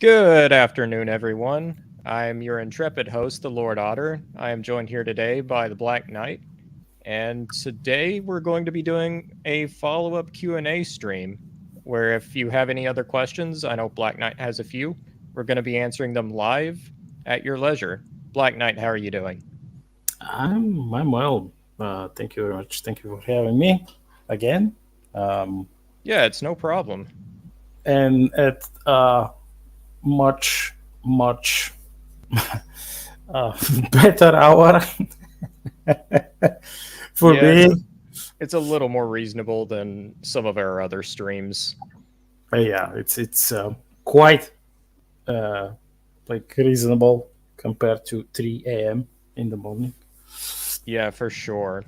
Good afternoon, everyone. I'm your intrepid host, the Lord Otter. I am joined here today by the Black Knight, and today we're going to be doing a follow-up Q&A stream, where if you have any other questions, I know Black Knight has a few, we're going to be answering them live at your leisure. Black Knight, how are you doing? I'm well. Thank you very much. Thank you for having me again. Yeah, it's no problem. And at much uh, better hour for Yeah, me. it's a little more reasonable than some of our other streams. Yeah, it's quite uh, like reasonable compared to 3 a.m. in the morning. Yeah, for sure.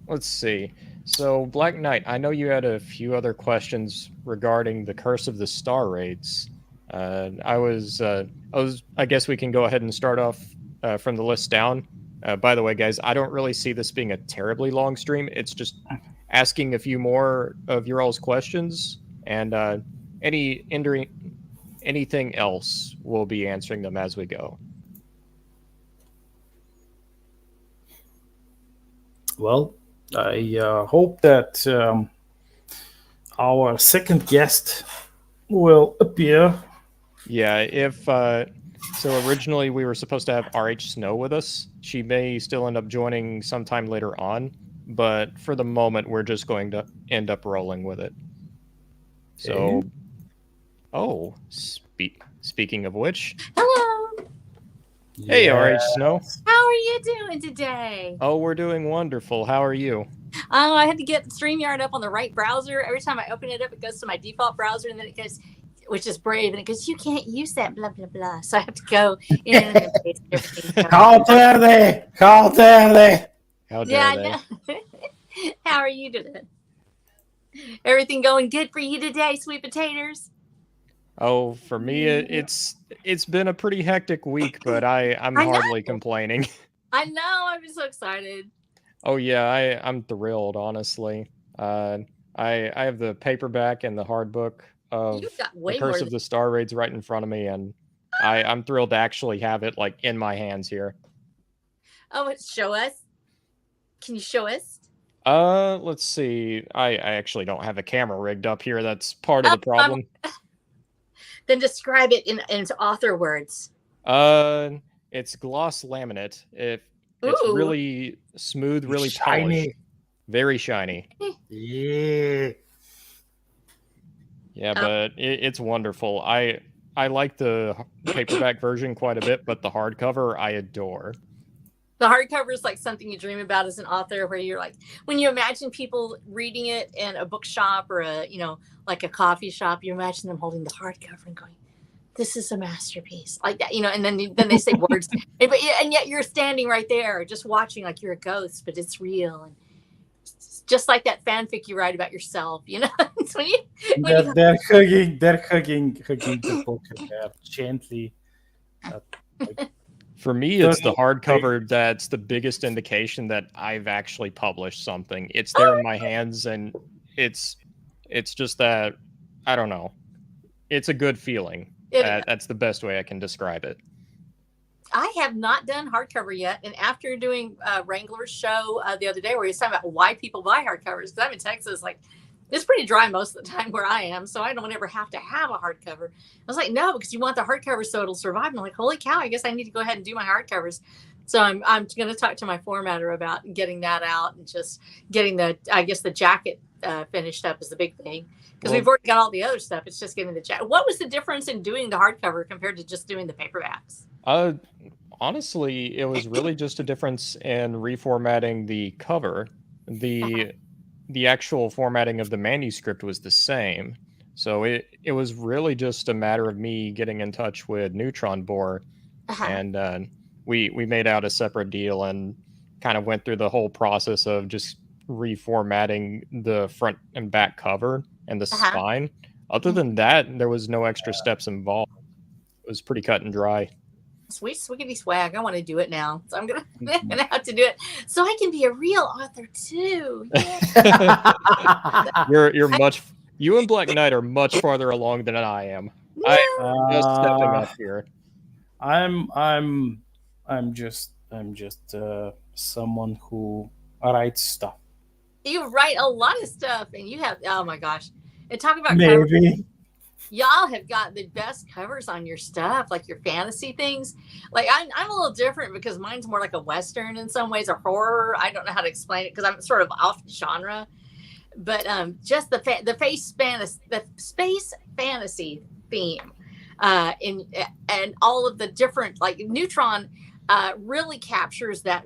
Let's see. So, Black Knight, I know you had a few other questions regarding the Curse of the Star Raids. I guess we can go ahead and start off from the list down. By the way, guys, I don't really see this being a terribly long stream. It's just asking a few more of your all's questions, and anything else, we'll be answering them as we go. Well, I hope that our second guest will appear. Yeah, if so, originally we were supposed to have RH Snow with us. She may still end up joining sometime later on, but for the moment, we're just going to end up rolling with it. So, speaking of which, Hello. hey, RH Snow. How are you doing today? Oh, we're doing wonderful. How are you? Oh, I had to get StreamYard up on the right browser. Every time I open it up, it goes to my default browser, and then it goes, which is Brave, and it goes, you can't use that, blah, blah, blah. So I have to go in and paste everything. How dare they? How dare they? How dare they? I know. How are you today? Everything going good for you today, sweet potatoes? Oh, for me, it's been a pretty hectic week, but I'm hardly complaining. I know. I'm so excited. Oh yeah, I'm thrilled, honestly. I have the paperback and the hard book of the Curse of the Star Raids right in front of me, and I'm thrilled to actually have it like in my hands here. Oh, show us. Can you show us? Let's see. I actually don't have a camera rigged up here. That's part of the problem. Then describe it in author words. It's gloss laminate. It's really smooth, really shiny. Polished. Very shiny. Yeah. Yeah, but it's wonderful. I like the paperback version quite a bit, but the hardcover I adore. The hardcover is like something you dream about as an author, where you're like, when you imagine people reading it in a bookshop or like a coffee shop, you imagine them holding the hardcover and going, this is a masterpiece, like that, and then they say words, and yet you're standing right there just watching like you're a ghost, but it's real. And it's just like that fanfic you write about yourself, It's when they're hugging the book gently. For me, it's the hardcover that's the biggest indication that I've actually published something. It's there in my hands, and it's just that, I don't know. It's a good feeling. That's the best way I can describe it. I have not done hardcover yet, and after doing Wrangler's show the other day, where he was talking about why people buy hardcovers, because I'm in Texas, like it's pretty dry most of the time where I am, so I don't ever have to have a hardcover. I was like, no, because you want the hardcover so it'll survive. And I'm like, holy cow, I guess I need to go ahead and do my hardcovers. So I'm going to talk to my formatter about getting that out and just getting the jacket finished up is the big thing, because we've already got all the other stuff. It's just getting the jacket. What was the difference in doing the hardcover compared to just doing the paperbacks? Honestly, it was really just a difference in reformatting the cover. The actual formatting of the manuscript was the same. So it was really just a matter of me getting in touch with Neutron Bore, and we made out a separate deal and kind of went through the whole process of just reformatting the front and back cover and the spine. Other than that, there was no extra steps involved. It was pretty cut and dry. Sweet swiggity swag. I want to do it now. So I'm gonna have to do it so I can be a real author too. Yeah. You and Black Knight are much farther along than I am. I No. just stepping Uh, up here. I'm just someone who writes stuff. You write a lot of stuff, and you have, oh my gosh. And talk about covers. Maybe. Y'all have got the best covers on your stuff, like your fantasy things. Like I'm a little different because mine's more like a Western in some ways, or horror. I don't know how to explain it because I'm sort of off genre. But just the space fantasy theme, in and all of the different, like Neutron, really captures that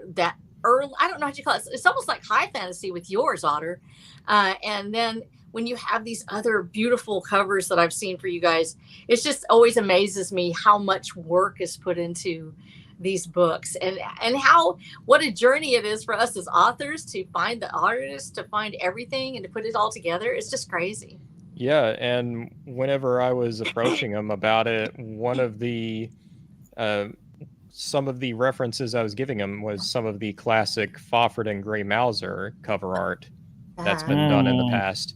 early. I don't know what you call it. It's almost like high fantasy with yours, Otter. And then when you have these other beautiful covers that I've seen for you guys, it just always amazes me how much work is put into these books, and how what a journey it is for us as authors to find the artists, to find everything, and to put it all together. It's just crazy. Yeah, and whenever I was approaching him about it, one of the some of the references I was giving him was some of the classic Fawford and Gray Mauser cover art that's been done in the past.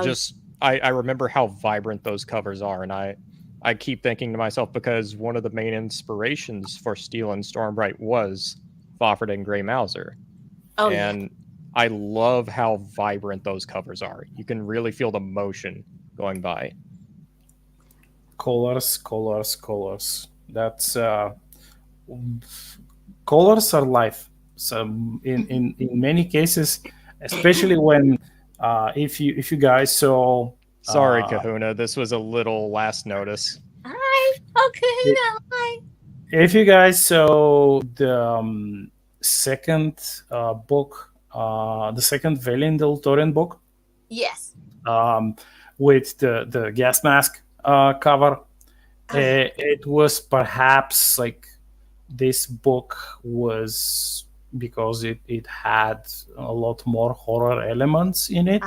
Just I remember how vibrant those covers are, and I keep thinking to myself, because one of the main inspirations for Steel and Stormbright was Fawford and Gray Mauser, Oh, and I love how vibrant those covers are. You can really feel the motion going by. Colors. That's colors are life. So in many cases, especially when if you guys saw. Sorry, Kahuna, this was a little last notice. hi. Okay, hi. If you guys saw the second book, the second Valiant Torian book, Yes. with the gas mask cover, it was perhaps like this book was, because it had a lot more horror elements in it.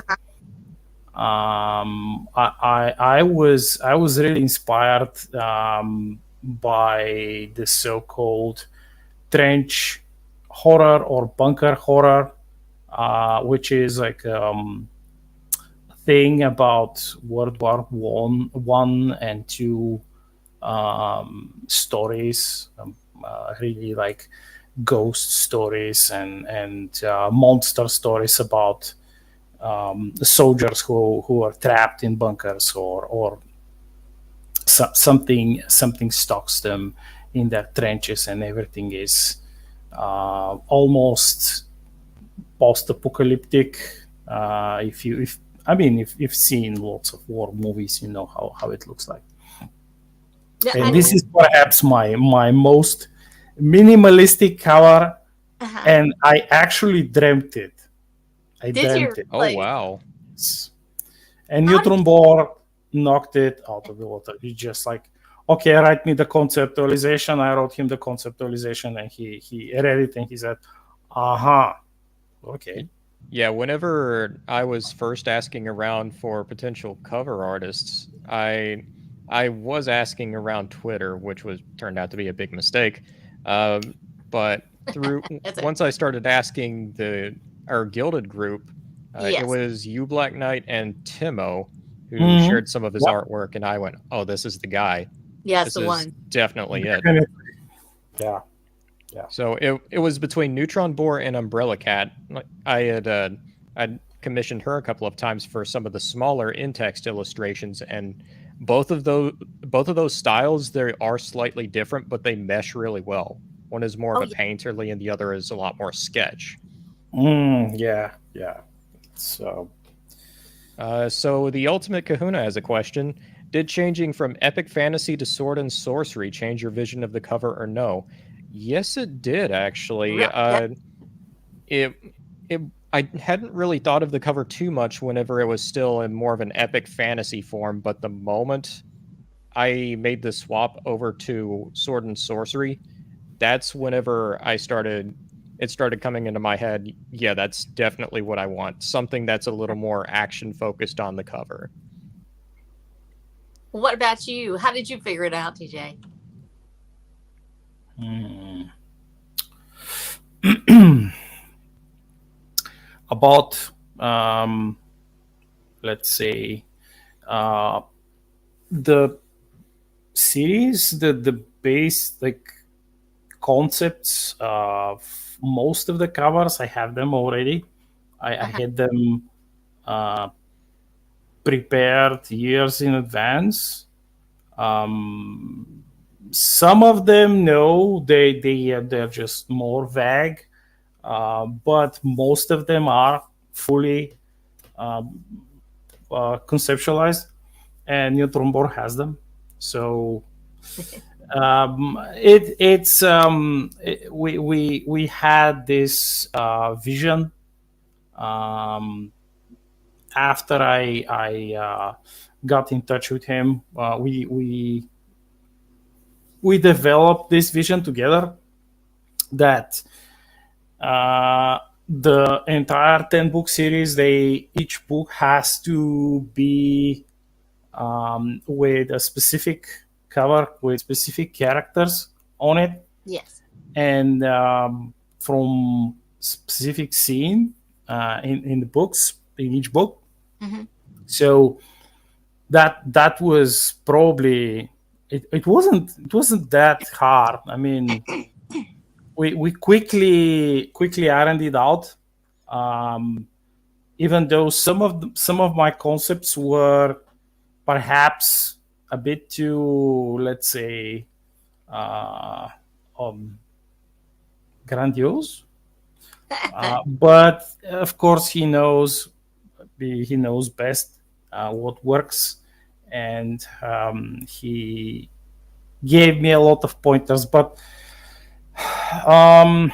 I was really inspired by the so-called trench horror or bunker horror, which is like thing about World War One and Two stories, really like ghost stories and monster stories about soldiers who are trapped in bunkers, or something stalks them in their trenches, and everything is almost post-apocalyptic. If you've seen lots of war movies, you know how it looks like. Yeah, And this is perhaps my most minimalistic cover, and I actually dreamt it. Did you? Oh, wow. And Neutron Bohr knocked it out of the water. He's just like, okay, write me the conceptualization. I wrote him the conceptualization, and he read it, and he said, aha, okay. Yeah, whenever I was first asking around for potential cover artists, I was asking around Twitter, which turned out to be a big mistake. But once I started asking our Gilded group, it was You Black Knight and Timo who shared some of his artwork, and I went, "Oh, this is the guy. Yes, this the is one. definitely it." Yeah. So it was between Neutron Bohr and Umbrella Cat. I'd commissioned her a couple of times for some of the smaller in-text illustrations, and both of those styles, they are slightly different, but they mesh really well. One is more of a painterly, and the other is a lot more sketch. Yeah. So the Ultimate Kahuna has a question. Did changing from epic fantasy to sword and sorcery change your vision of the cover or no? Yes, it did, actually. I hadn't really thought of the cover too much whenever it was still in more of an epic fantasy form, but the moment I made the swap over to sword and sorcery, that's whenever it started coming into my head, yeah, that's definitely what I want. Something that's a little more action focused on the cover. What about you? How did you figure it out, TJ? About let's say the series, the base like concepts of most of the covers, I have them already. I had them prepared years in advance. Some of them, no, they're just more vague, but most of them are fully conceptualized, and Neutron Board has them. So we had this vision after I got in touch with him. We developed this vision together that the entire 10-book series, each book has to be with a specific cover with specific characters on it. Yes. And from specific scene in the books, in each book. Mm-hmm. So that was probably it wasn't that hard. I mean, we quickly ironed it out. Even though some of my concepts were perhaps a bit too, let's say, grandiose, but of course he knows best what works, and he gave me a lot of pointers. But I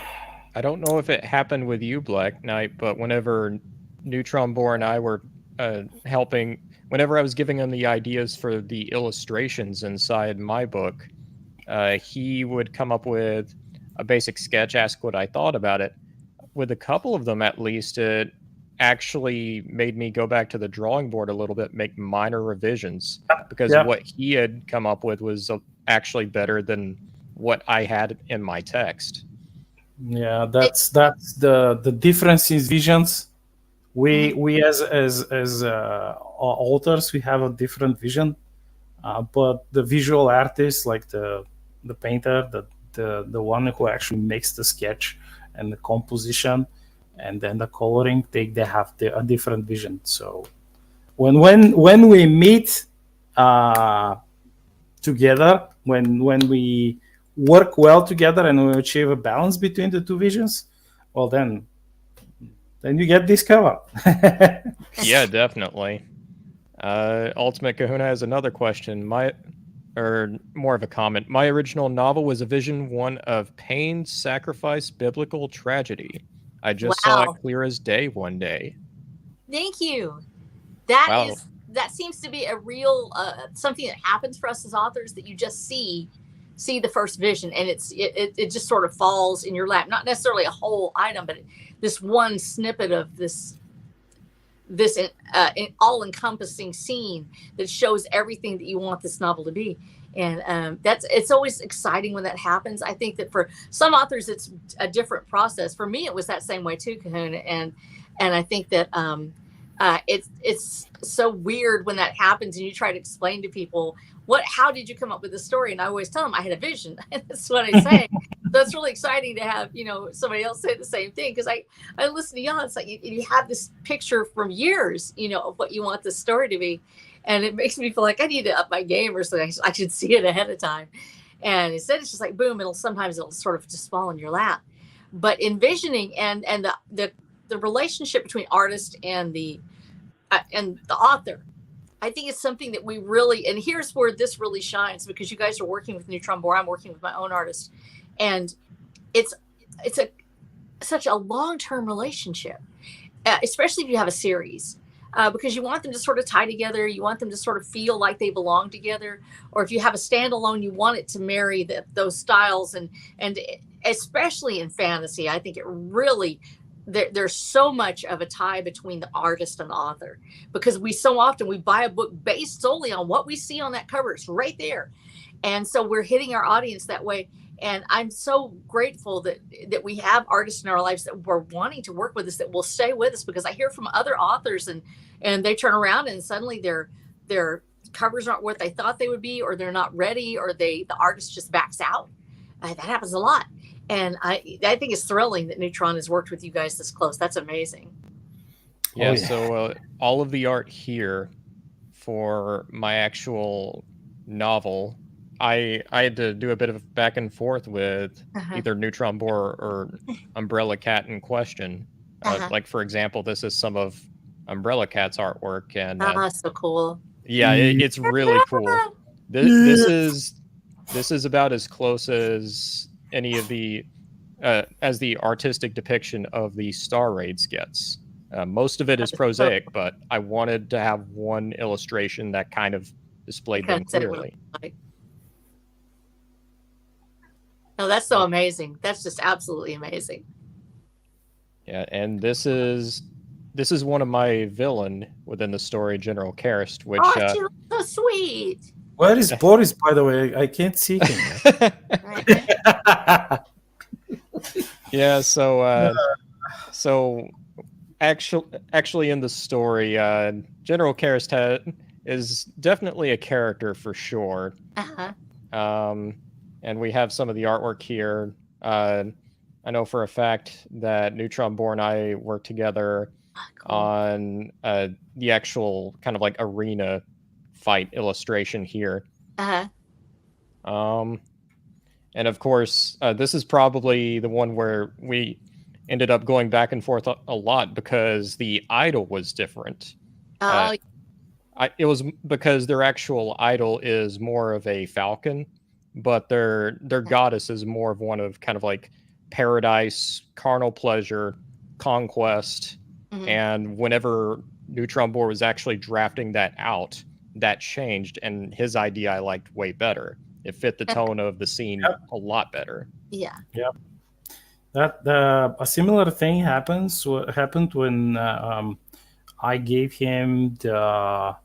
don't know if it happened with you, Black Knight, but whenever Neutron Boar and I were helping, whenever I was giving him the ideas for the illustrations inside my book, he would come up with a basic sketch, ask what I thought about it. With a couple of them, at least, it actually made me go back to the drawing board a little bit, make minor revisions, because what he had come up with was actually better than what I had in my text. Yeah, that's the difference in visions. We as authors, we have a different vision, but the visual artist, like the painter, the one who actually makes the sketch and the composition and then the coloring, they have a different vision. So when we meet together, when we work well together and we achieve a balance between the two visions, well, then you get this cover. Yeah, definitely. Ultimate Kahuna has another question. Or more of a comment. My original novel was a vision, one of pain, sacrifice, biblical tragedy. I just saw it clear as day one day. Thank you. That seems to be a real something that happens for us as authors, that you just see the first vision, and it just sort of falls in your lap. Not necessarily a whole item, but this one snippet of this all-encompassing scene that shows everything that you want this novel to be. And it's always exciting when that happens. I think that for some authors it's a different process. For me, it was that same way too, Kahuna, and I think that it's so weird when that happens and you try to explain to people how did you come up with the story? And I always tell them I had a vision. That's what I say. So it's really exciting to have, somebody else say the same thing. Cause I listen to y'all. It's like you have this picture from years, of what you want the story to be. And it makes me feel like I need to up my game, or something. I should see it ahead of time. And instead it's just like, boom, sometimes it'll sort of just fall in your lap. But envisioning and the relationship between artist and the author, I think it's something that we really, and here's where this really shines, because you guys are working with Neutron Boar, I'm working with my own artist, and it's such a long-term relationship, especially if you have a series, because you want them to sort of tie together, you want them to sort of feel like they belong together, or if you have a standalone, you want it to marry those styles, and especially in fantasy, I think it really. There's so much of a tie between the artist and the author, because we so often we buy a book based solely on what we see on that cover. It's right there. And so we're hitting our audience that way. And I'm so grateful that we have artists in our lives that were wanting to work with us, that will stay with us, because I hear from other authors and they turn around and suddenly they're covers aren't what they thought they would be, or they're not ready, or the artist just backs out. That happens a lot. And I think it's thrilling that Neutron has worked with you guys this close. That's amazing. Yeah, so all of the art here for my actual novel, I had to do a bit of back and forth with either Neutron Boar or Umbrella Cat in question. Like, for example, this is some of Umbrella Cat's artwork. And so cool. Yeah, it's really cool. This is about as close as any of the as the artistic depiction of the Star Raids gets. Most of it is prosaic, but I wanted to have one illustration that kind of displayed them clearly. No, that's so amazing. That's just absolutely amazing. Yeah, and this is one of my villain within the story, General Karst, which she looks so sweet. Where is Boris, by the way? I can't see him. Yeah, so actually in the story, General Karst is definitely a character for sure. And we have some of the artwork here. I know for a fact that Neutron Boar and I worked together on the actual kind of like arena fight illustration here. And of course, this is probably the one where we ended up going back and forth a lot because the idol was different. It was because their actual idol is more of a falcon, but their goddess is more of one of kind of like paradise, carnal pleasure, conquest. And whenever Neutron Boar was actually drafting that out, that changed, and his idea I liked way better. It fit the tone of the scene a lot better. Yeah. That a similar thing happened when I gave him the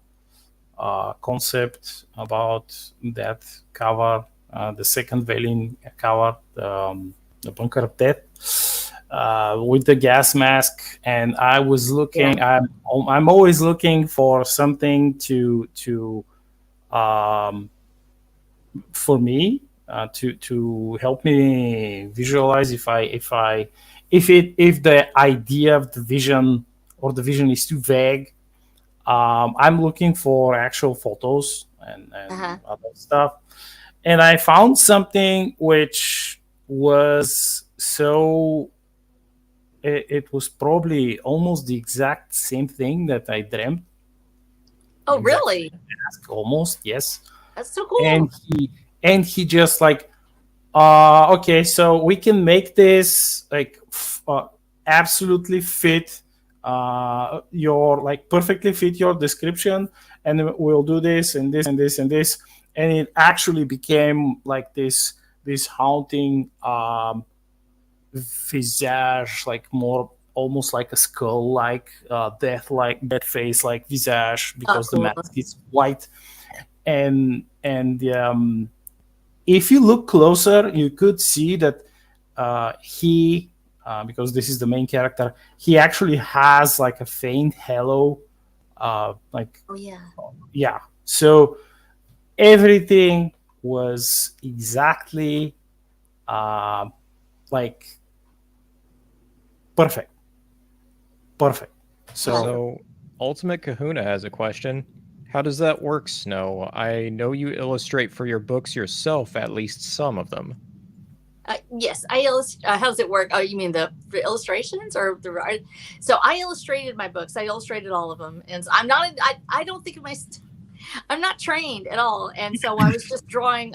concept about that cover, the second Valen cover, the Bunker of Death, with the gas mask, and I was looking. I'm always looking for something to for me to help me visualize if the idea of the vision or the vision is too vague. I'm looking for actual photos and other stuff, and I found something which was so. It was probably almost the exact same thing that I dreamt. Oh, really? Almost, yes. That's so cool. And he just like, okay, so we can make this like absolutely fit your like perfectly fit your description, and we'll do this and this and this and this, and it actually became like this haunting visage, like more almost like a skull, like death face, like visage, because the mask is white, and if you look closer, you could see that he, because this is the main character, he actually has like a faint halo, So everything was exactly like perfect. So Ultimate Kahuna has a question. How does that work, Snow? I know you illustrate for your books yourself, at least some of them. Yes, I illustrate. How does it work? Oh, you mean the illustrations or the? So I illustrated my books. I illustrated all of them, and I'm not. I don't think of I'm not trained at all, and so I was just drawing.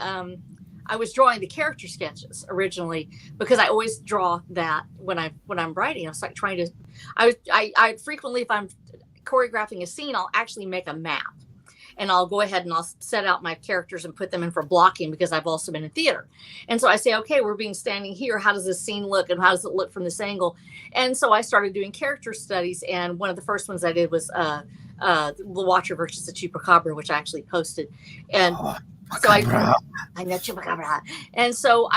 I was drawing the character sketches originally because I always draw that when I'm writing. I was like trying to. I frequently, if I'm choreographing a scene, I'll actually make a map. And I'll go ahead and I'll set out my characters and put them in for blocking because I've also been in theater. And so I say, okay, we're being standing here. How does this scene look? And how does it look from this angle? And so I started doing character studies. And one of the first ones I did was the Watcher versus the Chupacabra, which I actually posted. And So I know Chupacabra. And so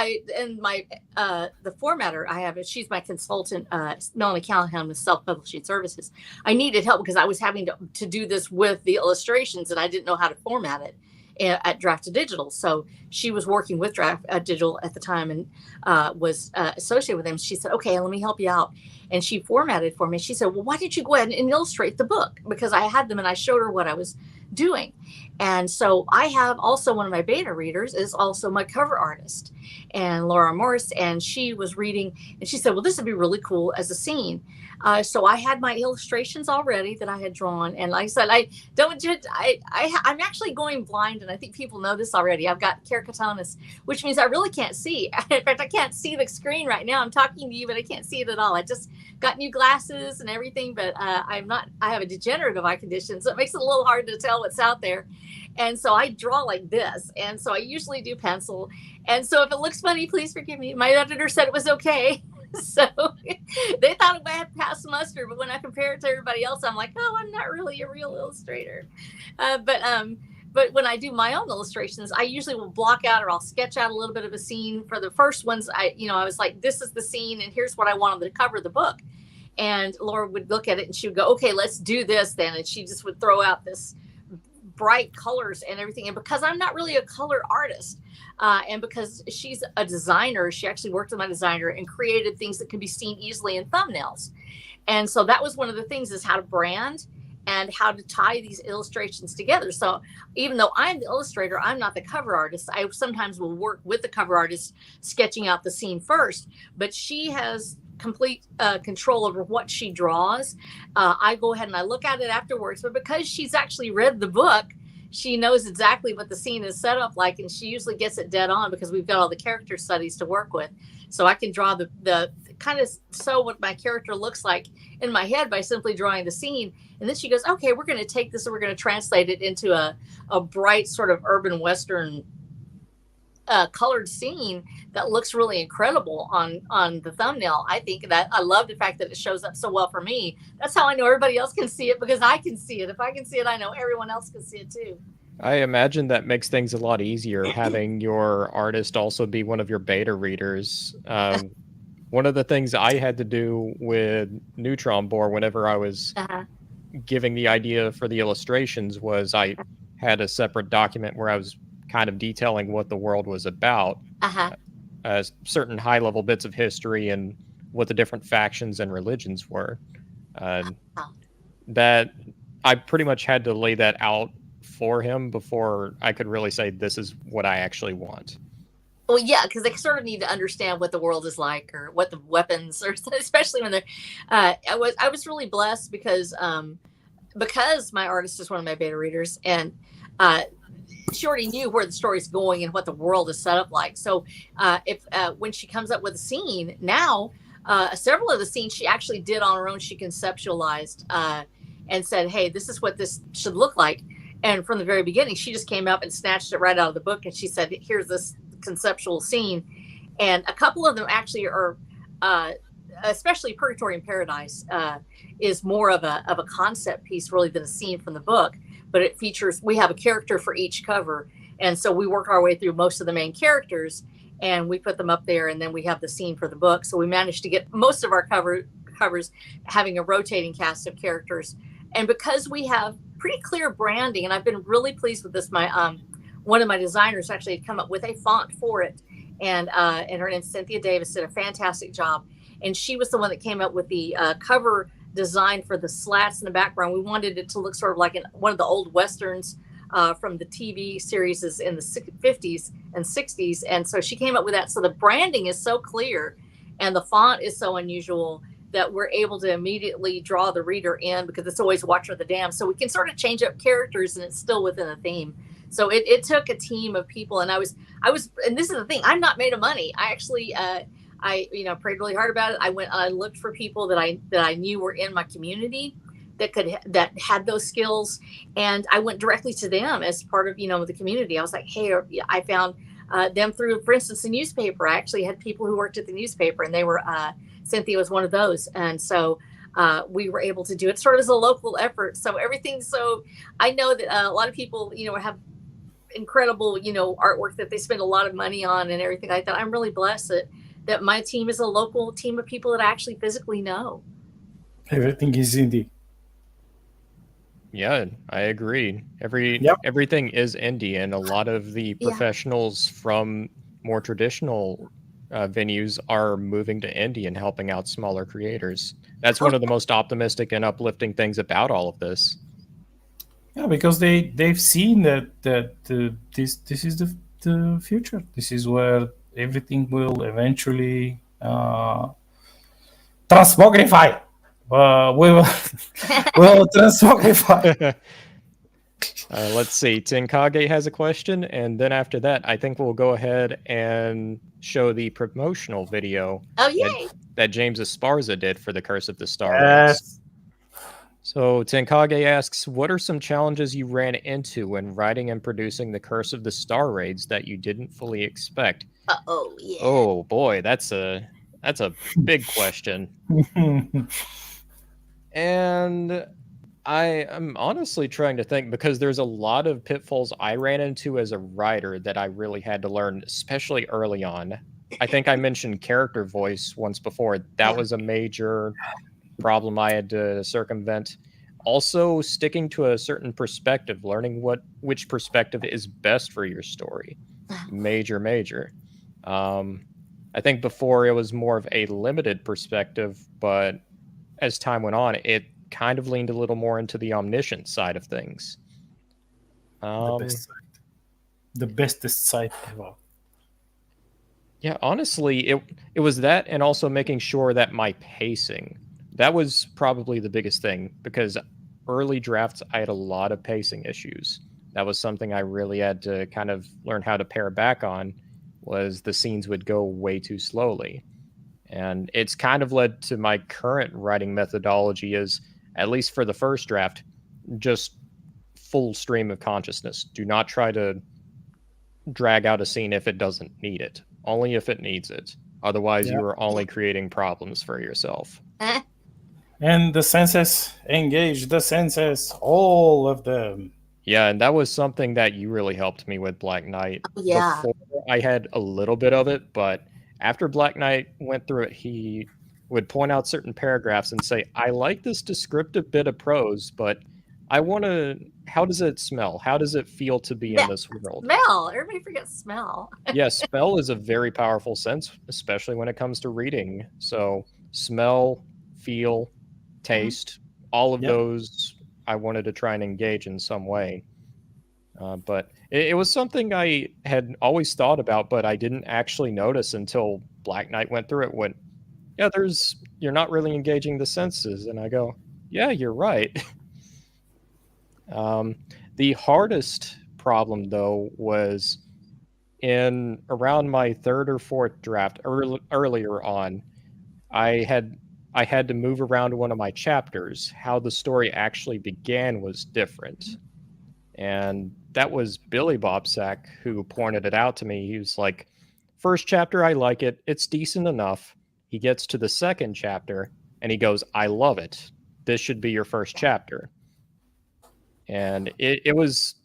my the formatter I have, she's my consultant, Melanie Callahan with Self-Publishing Services. I needed help because I was having to do this with the illustrations and I didn't know how to format it at Draft Digital. So she was working with Draft Digital at the time and was associated with them. She said, okay, let me help you out. And she formatted for me. She said, well, why did you go ahead and illustrate the book? Because I had them and I showed her what I was doing. And so I have also one of my beta readers is also my cover artist, and Laura Morris, and she was reading and she said, well, this would be really cool as a scene. So I had my illustrations already that I had drawn. And like I said, I'm actually going blind. And I think people know this already. I've got keratoconus, which means I really can't see. In fact, I can't see the screen right now. I'm talking to you, but I can't see it at all. I just got new glasses and everything, but I have a degenerative eye condition. So it makes it a little hard to tell what's out there. And so I draw like this. And so I usually do pencil. And so if it looks funny, please forgive me. My editor said it was okay. So they thought it had passed muster, but when I compare it to everybody else, I'm like, oh, I'm not really a real illustrator. But when I do my own illustrations, I usually will block out or I'll sketch out a little bit of a scene. For the first ones, I was like, this is the scene and here's what I wanted to cover the book. And Laura would look at it and she would go, okay, let's do this then. And she just would throw out this bright colors and everything. And because I'm not really a color artist, and because she's a designer, she actually worked with my designer and created things that can be seen easily in thumbnails. And so that was one of the things, is how to brand and how to tie these illustrations together. So even though I'm the illustrator, I'm not the cover artist. I sometimes will work with the cover artist sketching out the scene first, but she has complete control over what she draws. I go ahead and I look at it afterwards, but because she's actually read the book, she knows exactly what the scene is set up like, and she usually gets it dead on because we've got all the character studies to work with. So I can draw the kind of so what my character looks like in my head by simply drawing the scene. And then she goes, okay, we're going to take this and we're going to translate it into a bright sort of urban Western colored scene that looks really incredible on the thumbnail. I think that I love the fact that it shows up so well for me. That's how I know everybody else can see it, because I can see it. If I can see it, I know everyone else can see it too. I imagine that makes things a lot easier, having your artist also be one of your beta readers. One of the things I had to do with Neutron Bore whenever I was giving the idea for the illustrations was I had a separate document where I was kind of detailing what the world was about, certain high-level bits of history and what the different factions and religions were. That I pretty much had to lay that out for him before I could really say this is what I actually want. Well, yeah, because they sort of need to understand what the world is like, or what the weapons, or especially when they're. I was really blessed because my artist is one of my beta readers, and she already knew where the story's going and what the world is set up like. So if when she comes up with a scene now, several of the scenes she actually did on her own. She conceptualized and said, hey, this is what this should look like. And from the very beginning, she just came up and snatched it right out of the book. And she said, here's this conceptual scene. And a couple of them actually are, especially Purgatory and Paradise, is more of a concept piece really than a scene from the book. But it features, we have a character for each cover. And so we work our way through most of the main characters and we put them up there, and then we have the scene for the book. So we managed to get most of our covers having a rotating cast of characters. And because we have pretty clear branding, and I've been really pleased with this, my one of my designers actually had come up with a font for it. And her name's Cynthia Davis, did a fantastic job. And she was the one that came up with the cover design for the slats in the background. We wanted it to look sort of like one of the old Westerns from the TV series in the 50s and 60s. And so she came up with that. So the branding is so clear and the font is so unusual that we're able to immediately draw the reader in, because it's always Watcher of the Dam. So we can sort of change up characters and it's still within a theme. So it took a team of people, and I was, and this is the thing, I'm not made of money. I actually, I prayed really hard about it. I looked for people that I knew were in my community that had those skills, and I went directly to them as part of the community. I was like, hey, I found them through, for instance, the newspaper. I actually had people who worked at the newspaper, and they were Cynthia was one of those, and so we were able to do it sort of as a local effort. So everything. So I know that a lot of people have incredible, artwork that they spend a lot of money on and everything like that. I'm really blessed that my team is a local team of people that I actually physically know. Everything is indie. Yeah, I agree. Yep. Everything is indie, and a lot of the professionals from more traditional venues are moving to indie and helping out smaller creators. That's one of the most optimistic and uplifting things about all of this. Yeah, because they've seen that this is the future. This is where everything will eventually transmogrify. We will transmogrify. Let's see. Tenkage has a question, and then after that, I think we'll go ahead and show the promotional video. Oh, yay! That James Esparza did for the Curse of the Star Wars. Yes. So Tenkage asks, what are some challenges you ran into when writing and producing the Curse of the Star Raids that you didn't fully expect? Oh, yeah. Oh boy, that's a big question. And I'm honestly trying to think, because there's a lot of pitfalls I ran into as a writer that I really had to learn, especially early on. I think I mentioned character voice once before. That was a major problem I had to circumvent. Also, sticking to a certain perspective, learning which perspective is best for your story. Major. I think before it was more of a limited perspective, but as time went on, it kind of leaned a little more into the omniscient side of things. The best side. The bestest side ever. Yeah, honestly, it was that, and also making sure that my pacing, that was probably the biggest thing, because early drafts, I had a lot of pacing issues. That was something I really had to kind of learn how to pare back on, was the scenes would go way too slowly. And it's kind of led to my current writing methodology is, at least for the first draft, just full stream of consciousness. Do not try to drag out a scene if it doesn't need it. Only if it needs it. Otherwise, you are only creating problems for yourself. And the senses, engage the senses, all of them. Yeah, and that was something that you really helped me with, Black Knight. Yeah. Before, I had a little bit of it, but after Black Knight went through it, he would point out certain paragraphs and say, I like this descriptive bit of prose, but I want to, how does it smell? How does it feel to be in this world? Smell. Everybody forgets smell. Yeah, smell is a very powerful sense, especially when it comes to reading. So smell, feel, taste, all of those I wanted to try and engage in some way. But it was something I had always thought about, but I didn't actually notice until Black Knight went through it. Yeah, you're not really engaging the senses. And I go, yeah, you're right. The hardest problem, though, was in around my third or fourth draft, earlier on, I had to move around one of my chapters. How the story actually began was different. And that was Billy Bobsack who pointed it out to me. He was like, first chapter, I like it. It's decent enough. He gets to the second chapter and he goes, I love it. This should be your first chapter. And it was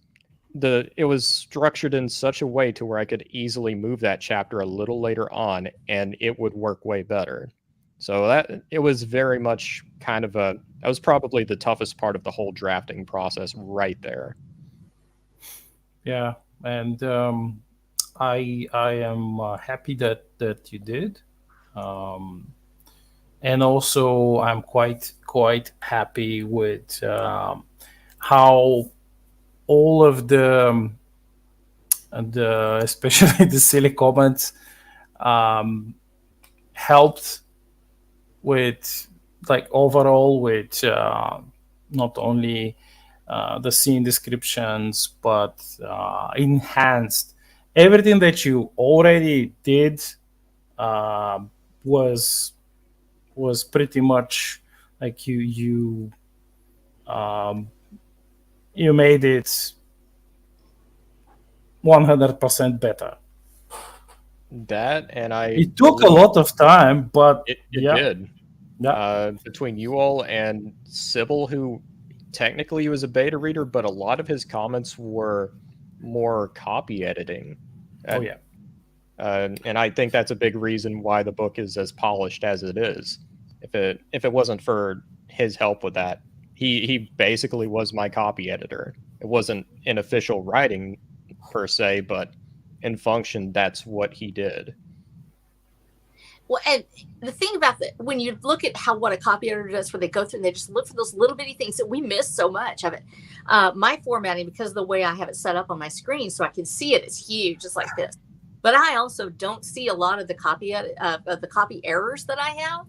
structured in such a way to where I could easily move that chapter a little later on and it would work way better. So it was very much kind of that was probably the toughest part of the whole drafting process right there. Yeah, and I am happy that you did, and also I'm quite happy with how all of the especially the silly comments helped with, like, overall with not only the scene descriptions, but enhanced everything that you already did. Was pretty much like you made it 100% better. That, and it took a lot of time, but it did. Yeah. Between you all and Sybil, who technically was a beta reader, but a lot of his comments were more copy editing. Oh yeah. And I think that's a big reason why the book is as polished as it is. If it wasn't for his help with that, he basically was my copy editor. It wasn't in official writing per se, but in function, that's what he did. Well, and the thing about when you look at what a copy editor does, where they go through and they just look for those little bitty things that we miss so much of it. My formatting, because of the way I have it set up on my screen, so I can see it, is huge, just like this. But I also don't see a lot of the copy errors that I have,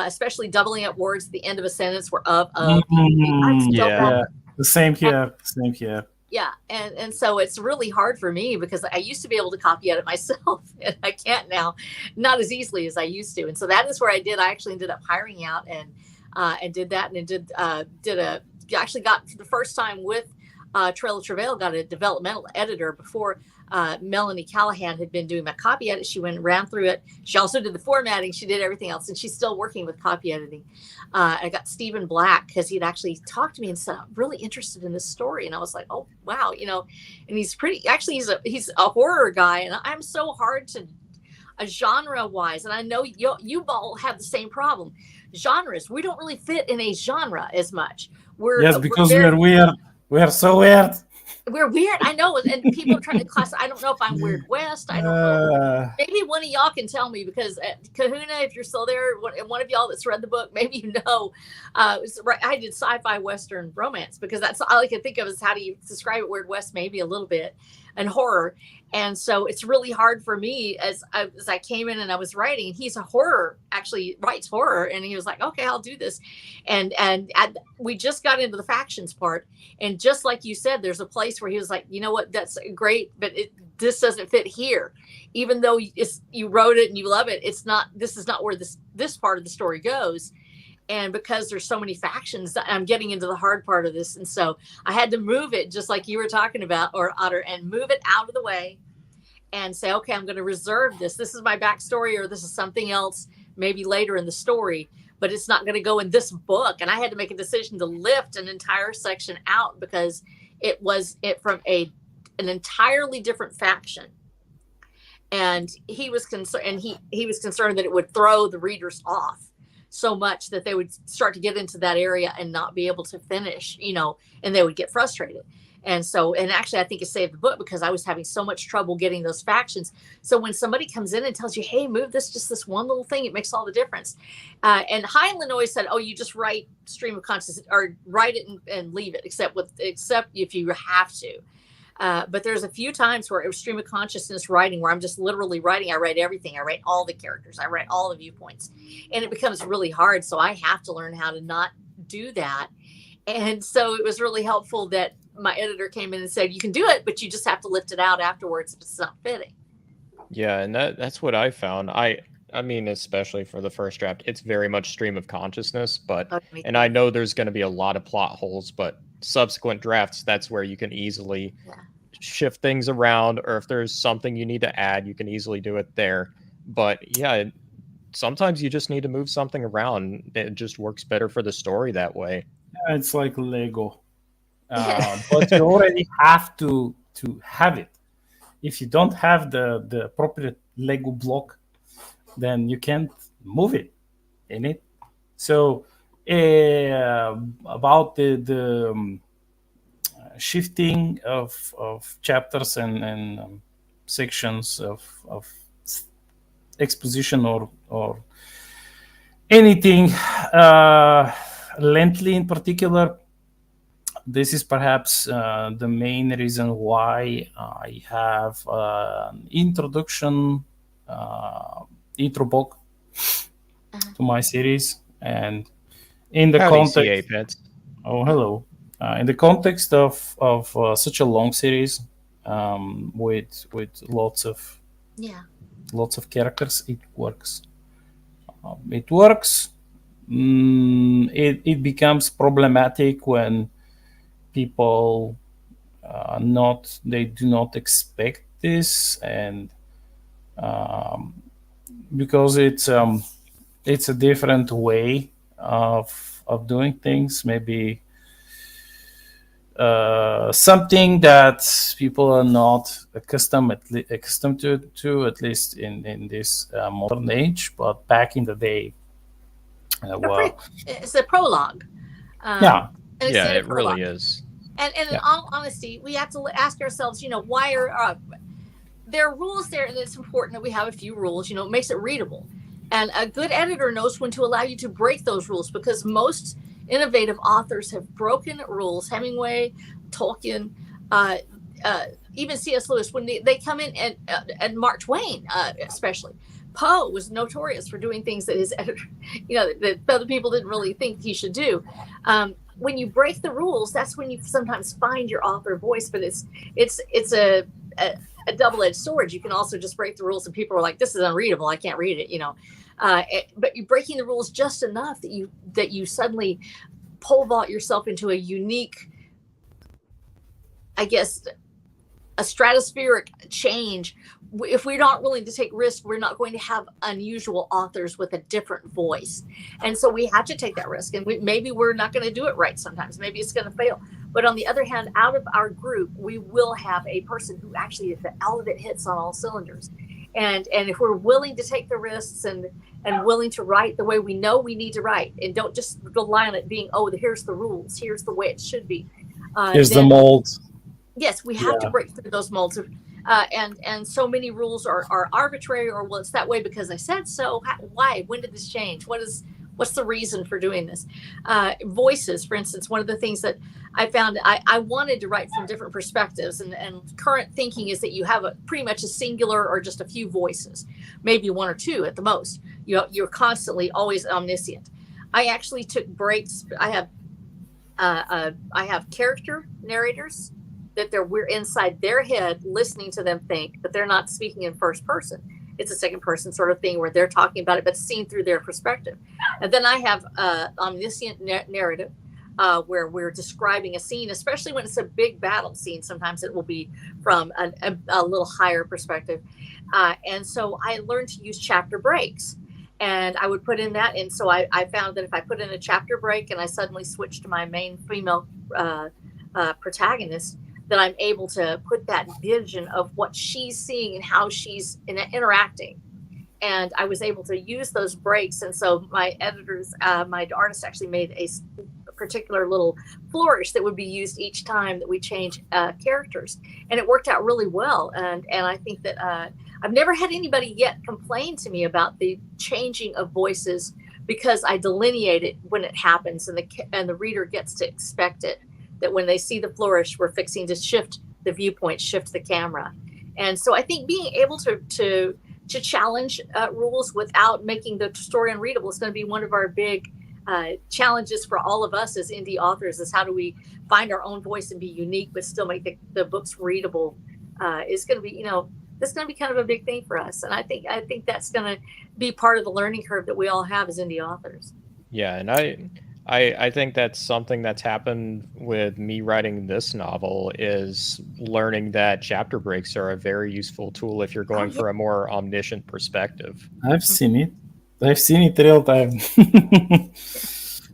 especially doubling up words at the end of a sentence where of. Yeah, the same here. Same here. Yeah, and so it's really hard for me because I used to be able to copy edit myself, and I can't now, not as easily as I used to. And so that is where I actually ended up hiring out and did that, and actually got for the first time with Trail of Travail, got a developmental editor before Melanie Callahan had been doing my copy edit. She went and ran through it. She also did the formatting. She did everything else, and she's still working with copy editing. I got Stephen Black because he'd actually talked to me and said, I'm really interested in this story. And I was like, oh, wow, and he's he's a horror guy. And I'm so hard to genre wise. And I know you all have the same problem. Genres, we don't really fit in a genre as much. Because we're weird. We are so weird. We're weird. I know. And people are trying to class. I don't know if I'm Weird West. I don't know. Maybe one of y'all can tell me, because Kahuna, if you're still there, one of y'all that's read the book, maybe you know. I did sci-fi Western romance, because that's all I can think of is how do you describe it. Weird West, maybe a little bit, and horror. And so it's really hard for me as I came in and I was writing. He's a horror, actually writes horror, and he was like, "Okay, I'll do this." And we just got into the factions part, and just like you said, there's a place where he was like, "You know what? That's great, but this doesn't fit here. Even though you wrote it and you love it, it's not. This is not where this part of the story goes." And because there's so many factions, I'm getting into the hard part of this. And so I had to move it, just like you were talking about, or Otter, and move it out of the way and say, okay, I'm going to reserve this. This is my backstory, or this is something else, maybe later in the story, but it's not going to go in this book. And I had to make a decision to lift an entire section out because it was from an entirely different faction. And he was concerned, and he was concerned that it would throw the readers off so much that they would start to get into that area and not be able to finish, and they would get frustrated. And so, and actually I think it saved the book because I was having so much trouble getting those factions. So when somebody comes in and tells you, hey, move just this one little thing, it makes all the difference. And Heinlein always said, oh, you just write stream of consciousness, or write it and leave it, except if you have to. But there's a few times where it was stream of consciousness writing where I'm just literally writing. I write everything. I write all the characters. I write all the viewpoints, and it becomes really hard. So I have to learn how to not do that. And so it was really helpful that my editor came in and said, you can do it, but you just have to lift it out afterwards if it's not fitting. Yeah. And that's what I found. I mean, especially for the first draft, it's very much stream of consciousness, and I know there's going to be a lot of plot holes, but subsequent drafts, that's where you can easily shift things around, or if there's something you need to add, you can easily do it there. But yeah, sometimes you just need to move something around. It just works better for the story that way. Yeah, it's like Lego, but you already have to have it. If you don't have the appropriate Lego block, then you can't move it in it. So about the shifting of chapters and sections of exposition or anything lengthy in particular, this is perhaps the main reason why I have an introduction intro book to my series. And in the context, oh hello, in the context of such a long series with lots of characters, it works. It becomes problematic when people they do not expect this, and because it's a different way of doing things. Maybe something that people are not accustomed to at least in this modern age. But back in the day, well, it's a prologue. yeah, An Yeah, extended it really prologue. is. And in Yeah. all honesty, we have to ask ourselves, why are there are rules there, and it's important that we have a few rules. It makes it readable. And a good editor knows when to allow you to break those rules, because most innovative authors have broken rules. Hemingway, Tolkien, even C.S. Lewis, when they come in, and Mark Twain, especially. Poe was notorious for doing things that his editor, that other people didn't really think he should do. When you break the rules, that's when you sometimes find your author voice. But it's a double-edged sword. You can also just break the rules, and people are like, "This is unreadable. I can't read it." But you're breaking the rules just enough that you suddenly pole vault yourself into a unique, I guess, a stratospheric change. If we're not willing to take risks, we're not going to have unusual authors with a different voice. And so we have to take that risk. And maybe we're not going to do it right sometimes. Maybe it's going to fail. But on the other hand, out of our group, we will have a person who actually, all of it hits on all cylinders. And if we're willing to take the risks and willing to write the way we know we need to write, and don't just rely on it being, here's the rules, here's the way it should be. Here's the mold. Yes, we have to break through those molds. And so many rules are arbitrary, or it's that way because I said so. Why? When did this change? What's the reason for doing this? Voices, for instance, one of the things that I found I wanted to write from different perspectives, and current thinking is that you have pretty much a singular or just a few voices, maybe one or two at the most. You're constantly always omniscient. I actually took breaks. I have character narrators that we're inside their head listening to them think, but they're not speaking in first person. It's a second person sort of thing where they're talking about it, but seen through their perspective. And then I have omniscient narrative where we're describing a scene, especially when it's a big battle scene. Sometimes it will be from a little higher perspective. And so I learned to use chapter breaks. And I would put in that. And so I found that if I put in a chapter break and I suddenly switch to my main female protagonist, that I'm able to put that vision of what she's seeing and how she's interacting. And I was able to use those breaks. And so my editors, my artist actually made a particular little flourish that would be used each time that we change characters. And it worked out really well. And I think that I've never had anybody yet complain to me about the changing of voices, because I delineate it when it happens, and the reader gets to expect it. That when they see the flourish, we're fixing to shift the viewpoint, shift the camera. And so I think being able to challenge rules without making the story unreadable is going to be one of our big challenges for all of us as indie authors, is how do we find our own voice and be unique, but still make the books readable. Is going to be, that's going to be kind of a big thing for us. And I think that's going to be part of the learning curve that we all have as indie authors. Yeah, and I think that's something that's happened with me writing this novel, is learning that chapter breaks are a very useful tool if you're going for a more omniscient perspective. I've seen it real time.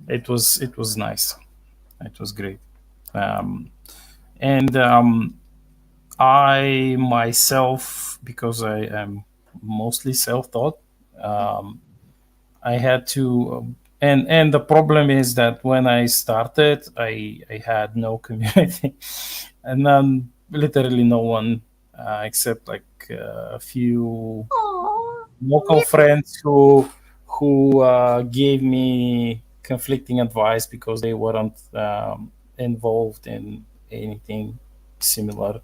It was nice. It was great. I myself, because I am mostly self-taught, I had to. And the problem is that when I started, I had no community, and literally no one except like a few local friends who gave me conflicting advice because they weren't involved in anything similar.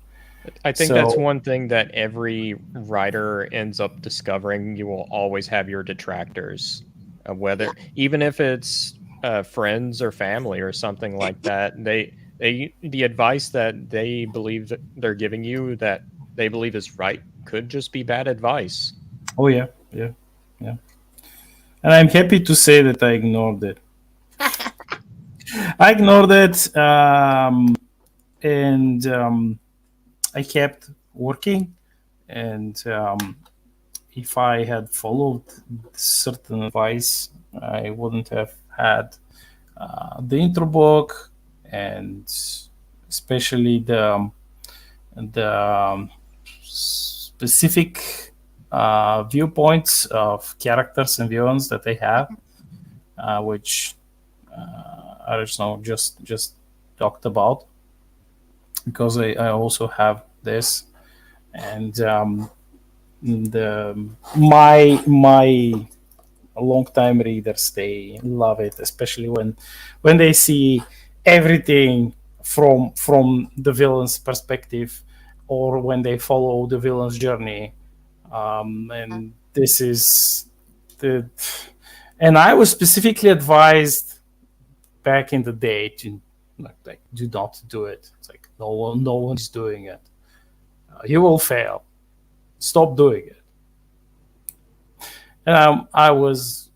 I think that's one thing that every writer ends up discovering. You will always have your detractors. Whether even if it's friends or family or something like that, the advice that they believe that they're giving you that they believe is right could just be bad advice. Oh yeah. And I'm happy to say that I ignored it. And I kept working. And if I had followed certain advice, I wouldn't have had the intro book and especially the specific viewpoints of characters and villains that they have, which I just know just talked about, because I also have this, and my long-time readers, they love it, especially when they see everything from the villain's perspective, or when they follow the villain's journey. And this is the and I was specifically advised back in the day to like do not do it. It's like no one's doing it. You will fail. Stop doing it. And I was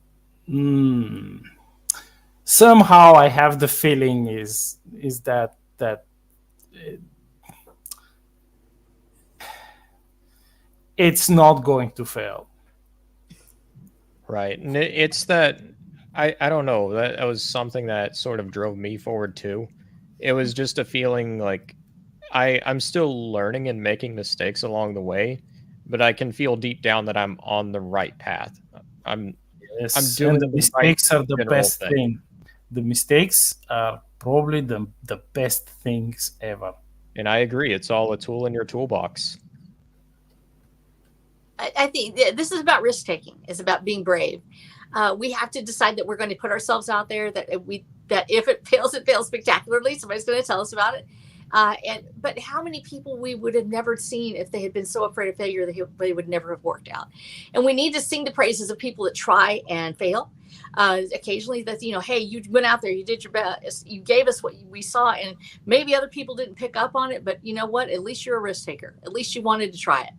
somehow I have the feeling is that it's not going to fail. Right. And it's that I don't know, that was something that sort of drove me forward too. It was just a feeling like I'm still learning and making mistakes along the way, but I can feel deep down that I'm on the right path. I'm doing the mistakes are the general best thing. The mistakes are probably the best things ever. And I agree. It's all a tool in your toolbox. I think this is about risk taking. It's about being brave. We have to decide that we're going to put ourselves out there. That if it fails spectacularly. Somebody's going to tell us about it. But how many people we would have never seen if they had been so afraid of failure that they would never have worked out. And we need to sing the praises of people that try and fail. Occasionally, that hey, you went out there, you did your best, you gave us what we saw, and maybe other people didn't pick up on it. But you know what? At least you're a risk taker. At least you wanted to try it.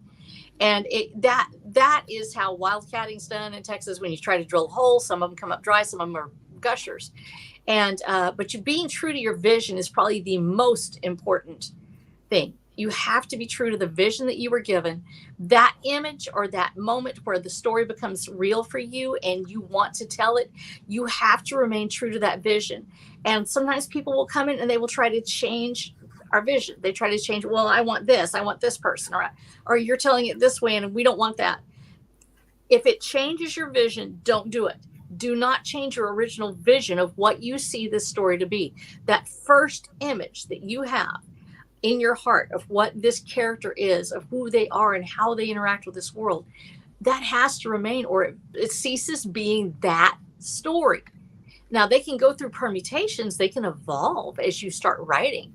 And that is how wildcatting's done in Texas. When you try to drill a hole, some of them come up dry, some of them are gushers. And but you being true to your vision is probably the most important thing. You have to be true to the vision that you were given. That image or that moment where the story becomes real for you and you want to tell it, you have to remain true to that vision. And sometimes people will come in and they will try to change our vision. They try to change, well, I want this person, or you're telling it this way and we don't want that. If it changes your vision, don't do it. Do not change your original vision of what you see this story to be. That first image that you have in your heart of what this character is, of who they are and how they interact with this world, that has to remain, or it ceases being that story. Now, they can go through permutations, they can evolve as you start writing,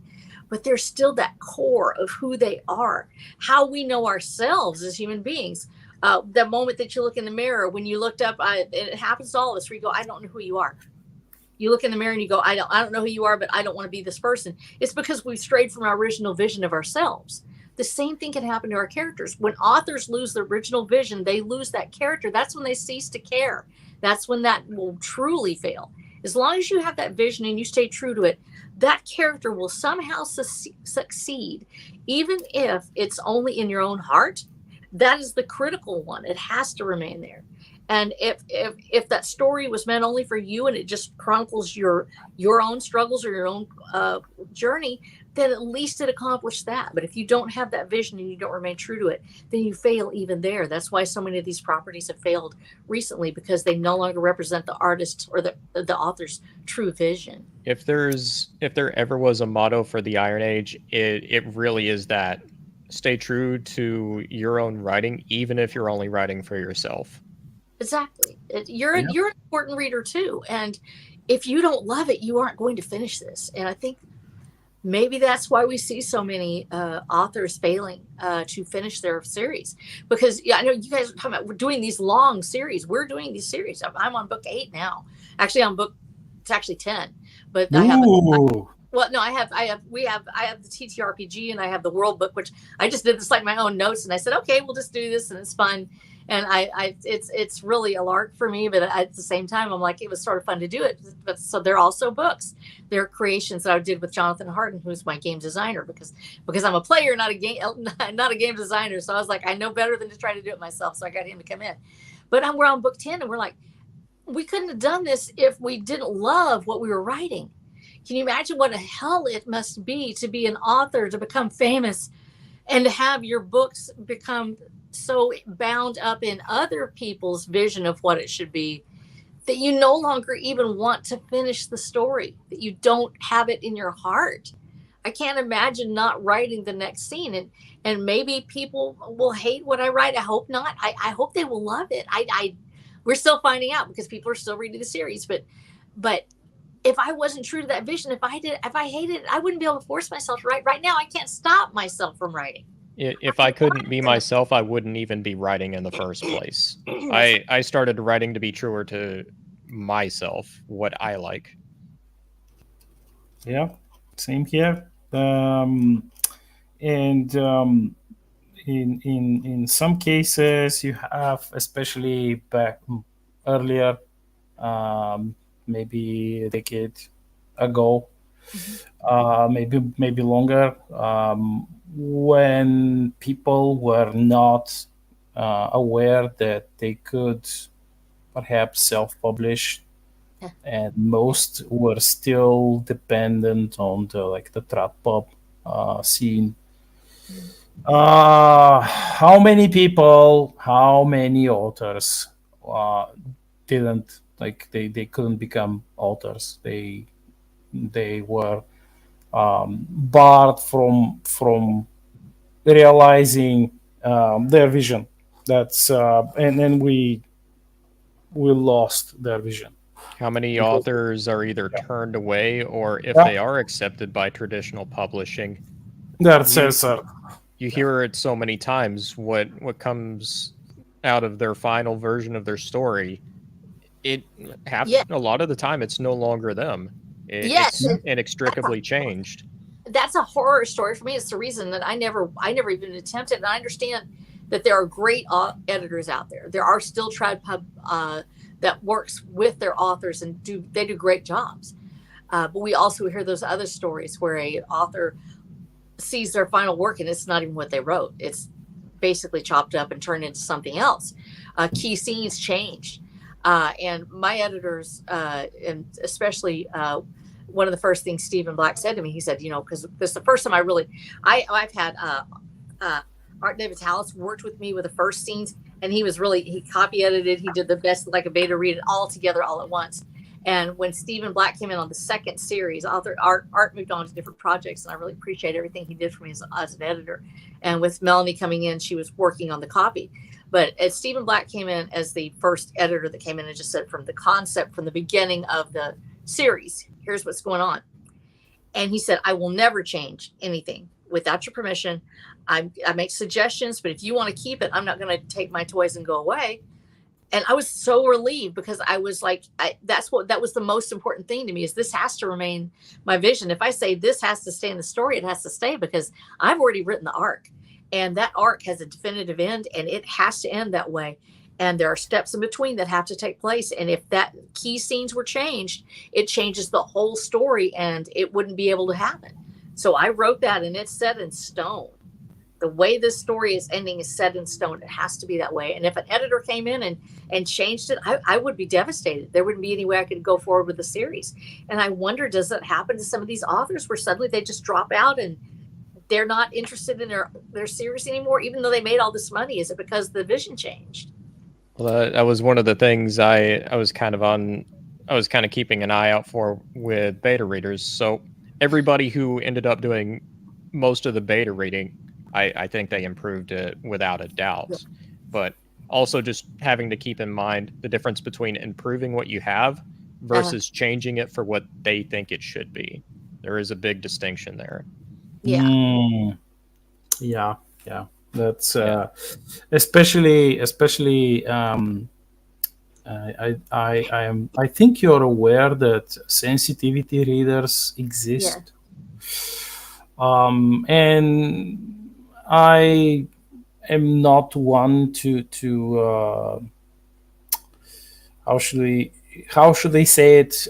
but there's still that core of who they are, how we know ourselves as human beings. The moment that you look in the mirror, when you looked up, it happens to all of us, where you go, I don't know who you are. You look in the mirror and you go, I don't know who you are, but I don't want to be this person. It's because we've strayed from our original vision of ourselves. The same thing can happen to our characters. When authors lose the original vision, they lose that character. That's when they cease to care. That's when that will truly fail. As long as you have that vision and you stay true to it, that character will somehow succeed, even if it's only in your own heart. That is the critical one. It has to remain there. And if that story was meant only for you and it just chronicles your own struggles or your own journey, then at least it accomplished that. But if you don't have that vision and you don't remain true to it, then you fail even there. That's why so many of these properties have failed recently, because they no longer represent the artist's or the author's true vision. If there ever was a motto for the Iron Age, it really is that. Stay true to your own writing, even if you're only writing for yourself. Exactly. You're an important reader too. And if you don't love it, you aren't going to finish this. And I think maybe that's why we see so many authors failing to finish their series. Because I know you guys are talking about, we're doing these long series. We're doing these series. I'm on book 8 now. Actually, it's actually 10. But I have we have the TTRPG and I have the World Book, which I just did this like my own notes, and I said, okay, we'll just do this and it's fun. And it's really a lark for me, but at the same time, I'm like, it was sort of fun to do it. But so they're also books. They're creations that I did with Jonathan Harden, who's my game designer, because I'm a player, not a game designer. So I was like, I know better than to try to do it myself. So I got him to come in. But we're on book 10, and we're like, we couldn't have done this if we didn't love what we were writing. Can you imagine what a hell it must be to be an author, to become famous, and to have your books become so bound up in other people's vision of what it should be that you no longer even want to finish the story, that you don't have it in your heart? I can't imagine not writing the next scene. And maybe people will hate what I write. I hope not. I hope they will love it. We're still finding out because people are still reading the series. But if I wasn't true to that vision, if I hated it, I wouldn't be able to force myself to write. Right now, I can't stop myself from writing. If I couldn't be myself, I wouldn't even be writing in the first place. I started writing to be truer to myself, what I like. Yeah, same here. And in some cases, you have, especially back earlier, maybe a decade ago, maybe longer, when people were not aware that they could perhaps self-publish, and most were still dependent on the trad pub scene. How many people, how many authors didn't, like, they couldn't become authors? They were barred from realizing their vision. That's and then we lost their vision. How many authors are either turned away, or if they are accepted by traditional publishing, you hear it so many times, what comes out of their final version of their story, a lot of the time it's no longer them. It's inextricably changed. That's a horror story for me. It's the reason that I never even attempted. And I understand that there are great editors out there. There are still trad pub that works with their authors and they do great jobs. But we also hear those other stories where an author sees their final work and it's not even what they wrote. It's basically chopped up and turned into something else. Key scenes changed. And my editors, and especially one of the first things Stephen Black said to me, he said, because this is the first time I've had Art Devitalis worked with me with the first scenes, and he copy edited. He did the best, like a beta read it all together all at once. And when Stephen Black came in on the second series, Art moved on to different projects, and I really appreciate everything he did for me as an editor. And with Melanie coming in, she was working on the copy. But as Stephen Black came in as the first editor that came in and just said from the concept, from the beginning of the series, here's what's going on. And he said, I will never change anything without your permission. I make suggestions, but if you want to keep it, I'm not going to take my toys and go away. And I was so relieved, because I was like, that was the most important thing to me, is this has to remain my vision. If I say this has to stay in the story, it has to stay, because I've already written the arc, and that arc has a definitive end, and it has to end that way. And there are steps in between that have to take place. And if that key scenes were changed, it changes the whole story, and it wouldn't be able to happen. So I wrote that, and it's set in stone. The way this story is ending is set in stone. It has to be that way. And if an editor came in and changed it, I would be devastated. There wouldn't be any way I could go forward with the series. And I wonder, does that happen to some of these authors where suddenly they just drop out and they're not interested in their series anymore, even though they made all this money? Is it because the vision changed? Well, that was one of the things I was kind of keeping an eye out for with beta readers. So everybody who ended up doing most of the beta reading, I think they improved it without a doubt. Yeah. But also just having to keep in mind the difference between improving what you have versus changing it for what they think it should be. There is a big distinction there. Yeah. Yeah. That's especially I think you're aware that sensitivity readers exist. Yeah. And I am not one to how should they say it,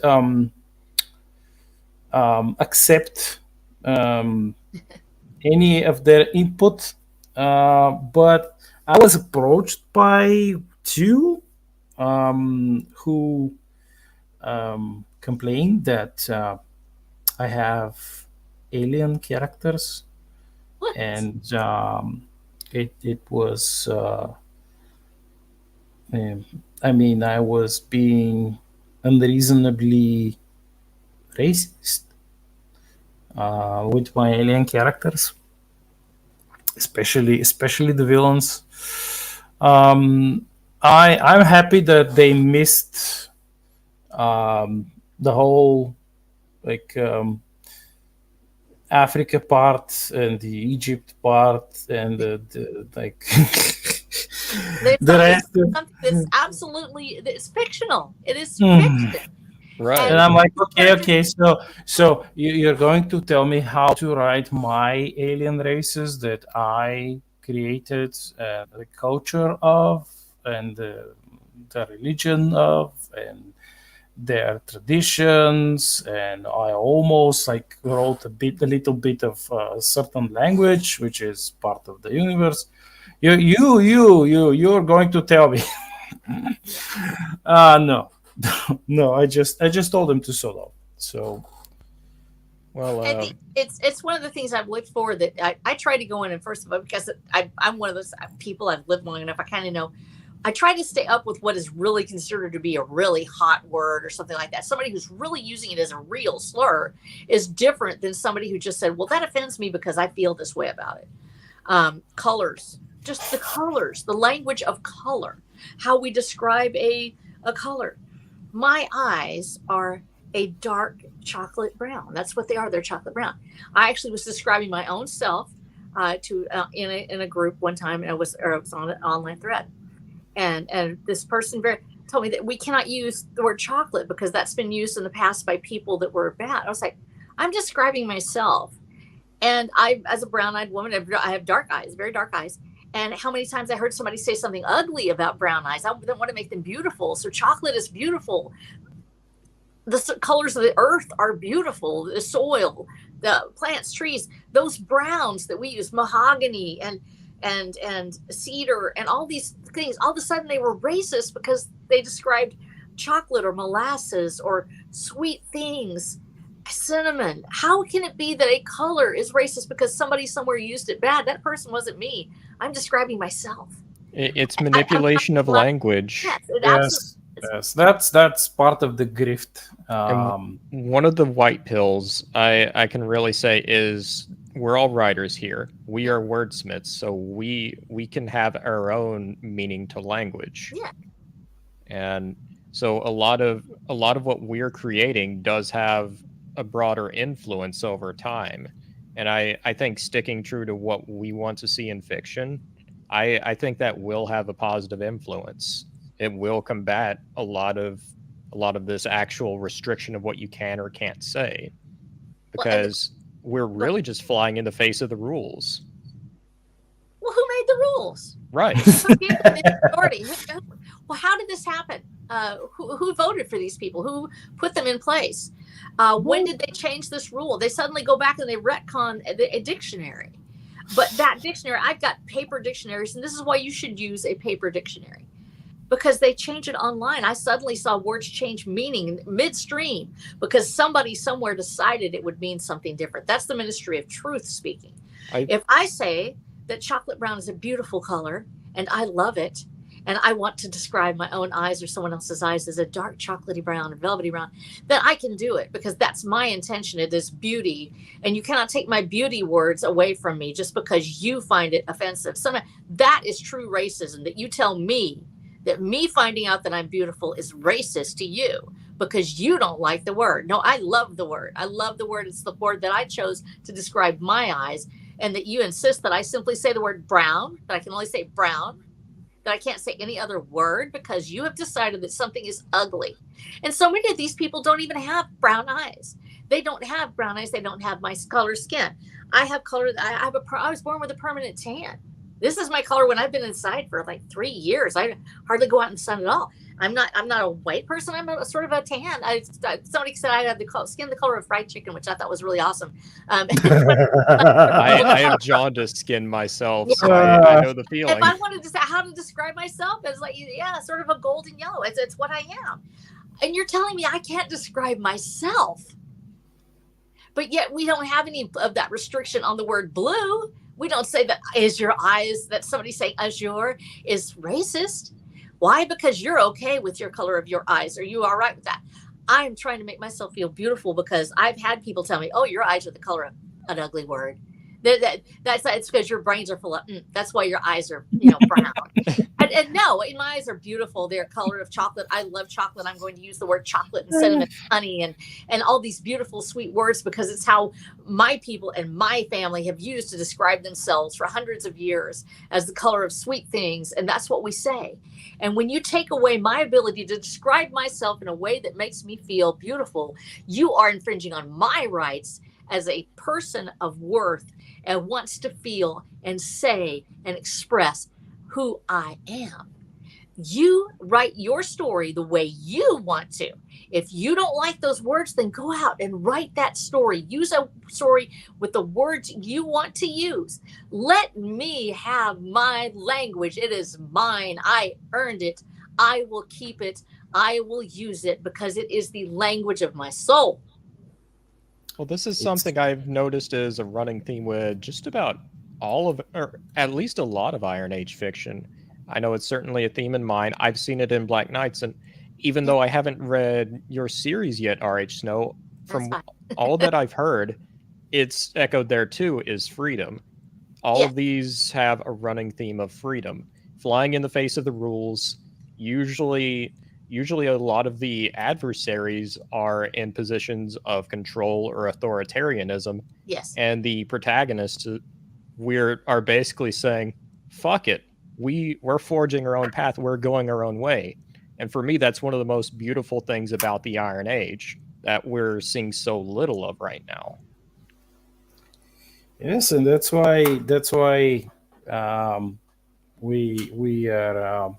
accept any of their input, but I was approached by two who complained that I have alien characters, What? and it was. I mean, I was being unreasonably racist with my alien characters, especially the villains. I'm happy that they missed the whole like Africa part and the Egypt part and the like They the thought rest. it's something that's absolutely it's fictional. It is Hmm. fiction. Right. And I'm like, okay. So you're going to tell me how to write my alien races that I created the culture of and the religion of and their traditions, and I almost like wrote a little bit of certain language which is part of the universe. You're going to tell me? No. No, I just told him to solo. So Well, And it's one of the things I've looked for that I try to go in and first of all because I'm one of those people I've lived long enough I kind of know I try to stay up with what is really considered to be a really hot word or something like that. Somebody who's really using it as a real slur is different than somebody who just said, well, that offends me because I feel this way about it. Colors, just the colors, the language of color, how we describe a color. My eyes are a dark chocolate brown. That's what they are. They're chocolate brown. I actually was describing my own self to in a group one time, and I was on an online thread, and this person told me that we cannot use the word chocolate because that's been used in the past by people that were bad. I was like, I'm describing myself, and I, as a brown-eyed woman, I have dark eyes, very dark eyes. And how many times I heard somebody say something ugly about brown eyes? I don't want to make them beautiful. So chocolate is beautiful. The colors of the earth are beautiful. The soil, the plants, trees, those browns that we use, mahogany and cedar and all these things, all of a sudden they were racist because they described chocolate or molasses or sweet things, cinnamon. How can it be that a color is racist because somebody somewhere used it bad? That person wasn't me. I'm describing myself. it's manipulation of language. Yes, it absolutely. Yes, that's part of the grift. And one of the white pills I can really say is we're all writers here. We are wordsmiths, so we can have our own meaning to language. Yeah. And so a lot of what we're creating does have a broader influence over time. And I think sticking true to what we want to see in fiction, I think that will have a positive influence. It will combat a lot of this actual restriction of what you can or can't say, because we're really just flying in the face of the rules. Well, who made the rules? Right. Who gave them the authority? Well, how did this happen? Who voted for these people? Who put them in place? When did they change this rule? They suddenly go back and they retcon a dictionary. But that dictionary, I've got paper dictionaries, and this is why you should use a paper dictionary. Because they change it online. I suddenly saw words change meaning midstream because somebody somewhere decided it would mean something different. That's the Ministry of Truth speaking. If I say that chocolate brown is a beautiful color and I love it, and I want to describe my own eyes or someone else's eyes as a dark chocolatey brown or velvety brown, then I can do it because that's my intention. It is beauty. And you cannot take my beauty words away from me just because you find it offensive. That is true racism, that you tell me that me finding out that I'm beautiful is racist to you because you don't like the word. No, I love the word. I love the word. It's the word that I chose to describe my eyes, and that you insist that I simply say the word brown, that I can only say brown, that I can't say any other word because you have decided that something is ugly. And so many of these people don't even have brown eyes. They don't have brown eyes. They don't have my color skin. I have color. I was born with a permanent tan. This is my color when I've been inside for like 3 years. I hardly go out in the sun at all. I'm not a white person. I'm a sort of a tan. Somebody said I had the skin the color of fried chicken, which I thought was really awesome. I have jaundice skin myself, so I know the feeling. If I wanted to say how to describe myself, it's like, yeah, sort of a golden yellow. It's what I am. And you're telling me I can't describe myself. but yet we don't have any of that restriction on the word blue. We don't say that is your eyes, that somebody saying azure is racist. Why? Because you're okay with your color of your eyes. Are you all right with that? I'm trying to make myself feel beautiful because I've had people tell me, oh, your eyes are the color of an ugly word. It's because your brains are full of, that's why your eyes are, brown. And no, my eyes are beautiful. They're color of chocolate. I love chocolate. I'm going to use the word chocolate and cinnamon, honey, and all these beautiful, sweet words because it's how my people and my family have used to describe themselves for hundreds of years as the color of sweet things. And that's what we say. And when you take away my ability to describe myself in a way that makes me feel beautiful, you are infringing on my rights as a person of worth and wants to feel and say and express who I am. You write your story the way you want to. If you don't like those words, then go out and write that story. Use a story with the words you want to use. Let me have my language. It is mine. I earned it. I will keep it. I will use it because it is the language of my soul. Well, this is something I've noticed as a running theme with just about all of, or at least a lot of Iron Age fiction. I know it's certainly a theme in mine. I've seen it in Black Knights, and even though I haven't read your series yet, R.H. Snow, from all that I've heard, it's echoed there too, is freedom. All of these have a running theme of freedom. Flying in the face of the rules. Usually a lot of the adversaries are in positions of control or authoritarianism. Yes. And the protagonists are basically saying, fuck it. We're forging our own path. We're going our own way. And for me, that's one of the most beautiful things about the Iron Age that we're seeing so little of right now. Yes, and that's why we are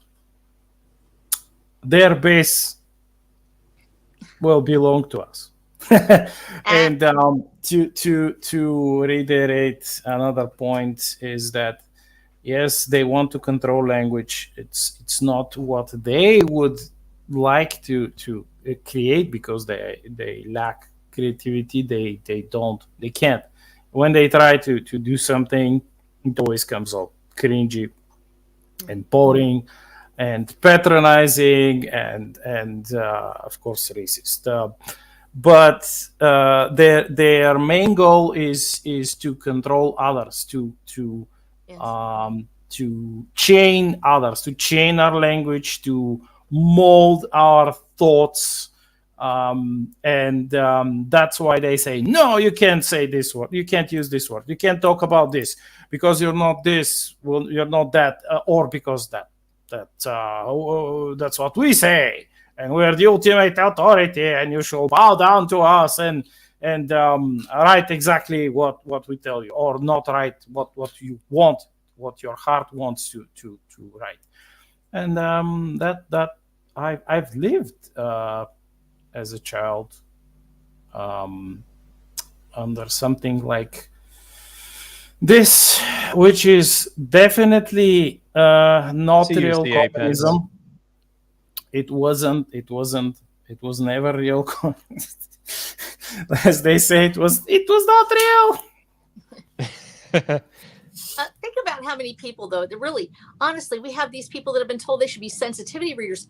their base will belong to us. And to reiterate another point is that yes, they want to control language. It's not what they would like to create because they lack creativity. They can't. When they try to do something, it always comes out cringy and boring and patronizing and of course racist. But their main goal is to control others, to chain others, to chain our language, to mold our thoughts. And that's why they say, no, you can't say this word. You can't use this word. You can't talk about this because you're not this. Well, you're not that, or because that's what we say. And we're the ultimate authority and you shall bow down to us and write exactly what we tell you, or not write what you want, what your heart wants to write. And that I've lived as a child under something like this, which is definitely not real communism. It was never real communism. As they say, it was not real. Think about how many people, though, that really, honestly, we have these people that have been told they should be sensitivity readers.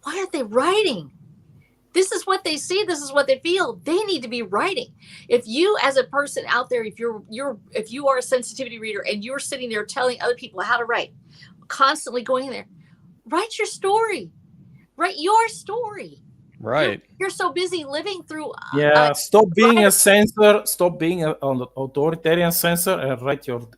Why aren't they writing? This is what they see. This is what they feel. They need to be writing. If you, as a person out there, if you are a sensitivity reader and you're sitting there telling other people how to write, constantly going in there, write your story. Write your story. Right. You're so busy living through. Stop being a censor. Stop being an authoritarian censor and write your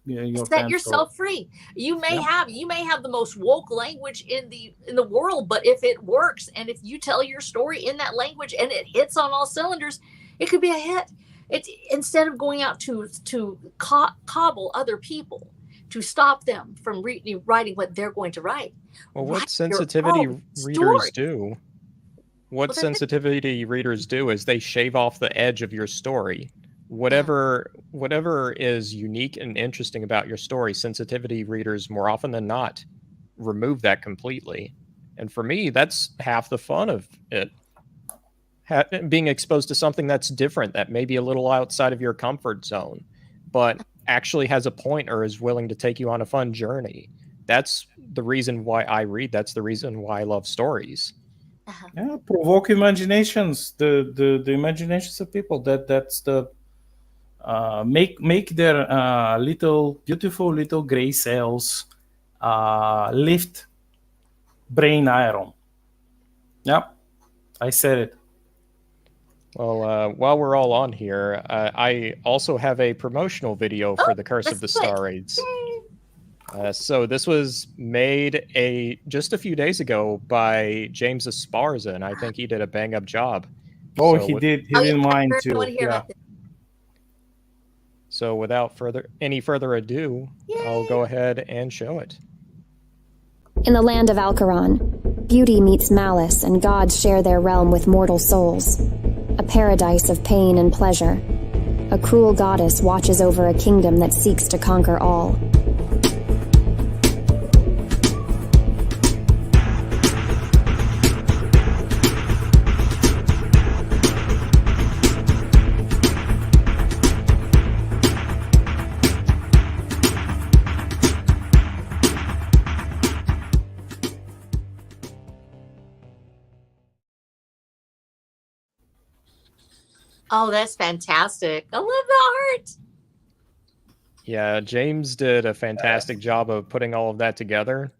set yourself free. You may have the most woke language in the world, but if it works and if you tell your story in that language and it hits on all cylinders, it could be a hit. It's instead of going out to cobble other people to stop them from writing what they're going to write. Well, what sensitivity readers do? What sensitivity readers do is they shave off the edge of your story. Whatever is unique and interesting about your story, sensitivity readers more often than not remove that completely. And for me, that's half the fun of it. being exposed to something that's different, that may be a little outside of your comfort zone, but actually has a point or is willing to take you on a fun journey. That's the reason why I read. That's the reason why I love stories. Yeah, provoke imaginations, the imaginations of people. That's the make their little beautiful little gray cells lift brain iron. Yep, I said it. Well, while we're all on here, I also have a promotional video for the Curse of the Star Raids. So this was made just a few days ago by James Esparza, and I think he did a bang-up job. Oh, so he did. He did mine I too. want to hear about this. So without any further ado, I'll go ahead and show it. In the land of Alcaron, beauty meets malice and gods share their realm with mortal souls. A paradise of pain and pleasure. A cruel goddess watches over a kingdom that seeks to conquer all. Oh, that's fantastic. I love the art. Yeah, James did a fantastic job of putting all of that together,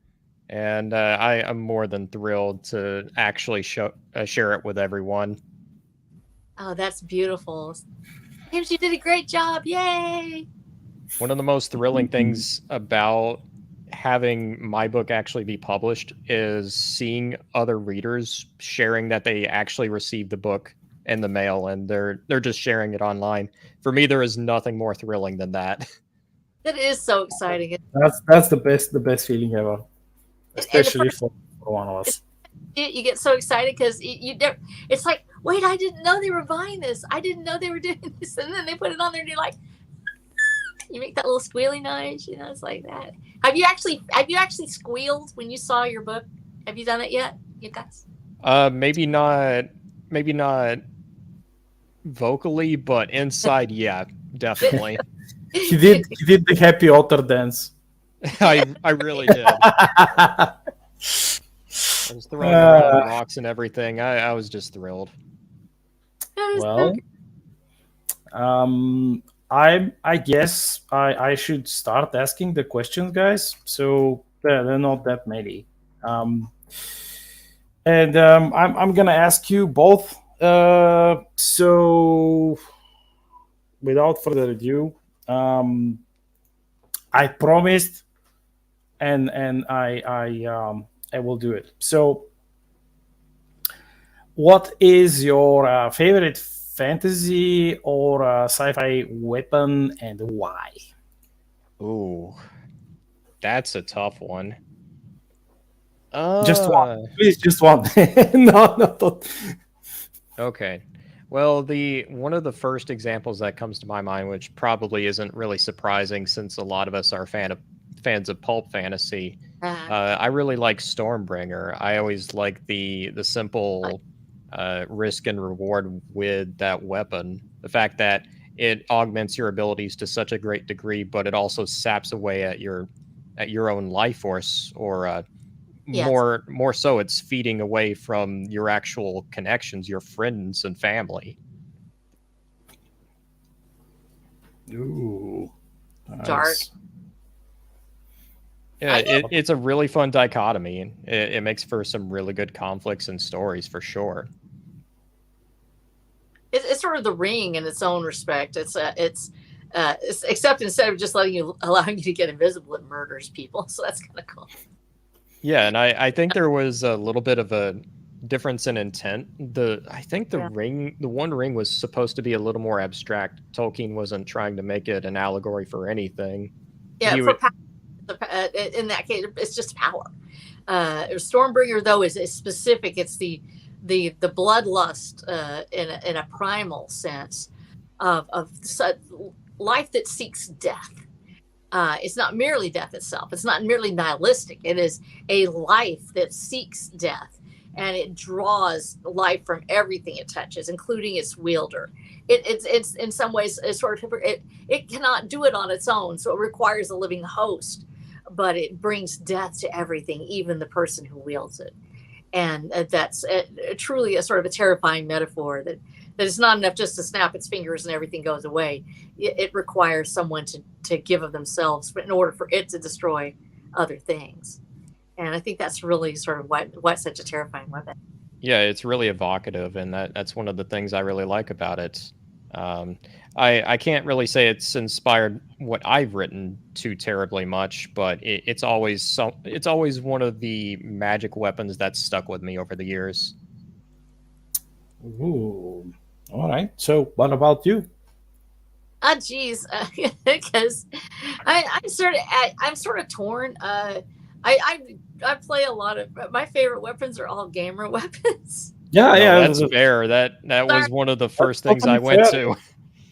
and I am more than thrilled to actually share it with everyone. Oh, that's beautiful. James, you did a great job. Yay! One of the most thrilling things about having my book actually be published is seeing other readers sharing that they actually received the book in the mail, and they're just sharing it online. For me, there is nothing more thrilling than that. That is so exciting. That's the best feeling ever, especially for one of us. You get so excited because it's like, wait, I didn't know they were buying this. I didn't know they were doing this, and then they put it on there, and you're like, you make that little squealy noise. It's like that. Have you actually squealed when you saw your book? Have you done it yet, you guys? Maybe not vocally, but inside, yeah, definitely. He did the happy Otter dance. I really did. I was throwing around rocks and everything. I was just thrilled. Well, I guess I should start asking the questions, guys. So there are not that many. I'm gonna ask you both. So without further ado, I promised, and I will do it. So, what is your favorite fantasy or sci-fi weapon, and why? Ooh, that's a tough one. Just one, please. Just one. No, don't. Okay. Well, one of the first examples that comes to my mind, which probably isn't really surprising since a lot of us are fans of pulp fantasy, I really like Stormbringer. I always like the simple risk and reward with that weapon. The fact that it augments your abilities to such a great degree, but it also saps away at your own life force, or Yes. more so, it's feeding away from your actual connections, your friends and family. Ooh, Dark. nice. Yeah, it's a really fun dichotomy. It makes for some really good conflicts and stories, for sure. It's sort of the Ring in its own respect. It's except instead of just allowing you to get invisible, it murders people. So that's kind of cool. Yeah, and I think there was a little bit of a difference in intent. I think the One Ring was supposed to be a little more abstract. Tolkien wasn't trying to make it an allegory for anything. Yeah, power, in that case, it's just power. Stormbringer, though, is specific. It's the bloodlust in a primal sense of life that seeks death. It's not merely death itself. It's not merely nihilistic. It is a life that seeks death. and it draws life from everything it touches, including its wielder. It's in some ways it's sort of it cannot do it on its own, so it requires a living host, but it brings death to everything, even the person who wields it. And that's truly a sort of a terrifying metaphor that it's not enough just to snap its fingers and everything goes away. It requires someone to give of themselves in order for it to destroy other things. And I think that's really sort of what's such a terrifying weapon. Yeah, it's really evocative, and that's one of the things I really like about it. I can't really say it's inspired what I've written too terribly much, but it's always one of the magic weapons that's stuck with me over the years. Ooh. All right. So, what about you? Geez, because I'm sort of torn. I play a lot of my favorite weapons are all gamer weapons. Yeah, No, that's fair. That was one of the first things I went to.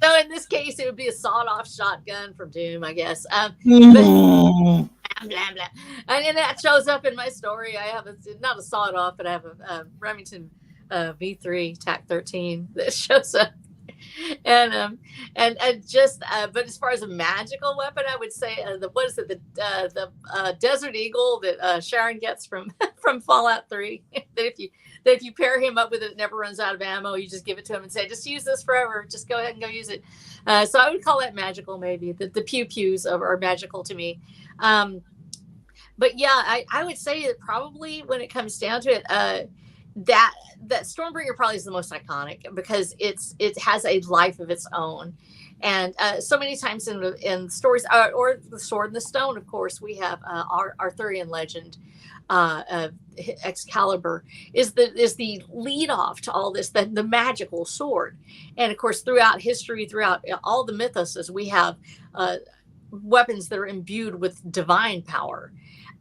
So in this case, it would be a sawed-off shotgun from Doom, I guess. But, blah, blah. And that shows up in my story. I have not a sawed-off, but I have a Remington V3 TAC 13 that shows up. And just but as far as a magical weapon, I would say the Desert Eagle that Sharon gets from Fallout 3. that if you pair him up with it never runs out of ammo, you just give it to him and say, just use this forever, just go ahead and go use it. So I would call that magical. Maybe the pew pews are magical to me. But yeah, I would say that probably when it comes down to it, that Stormbringer probably is the most iconic because it has a life of its own, and so many times in stories or the Sword and the Stone, of course, we have our Arthurian legend of Excalibur is the lead off to all this, the magical sword, and of course throughout history, throughout all the mythoses, we have weapons that are imbued with divine power,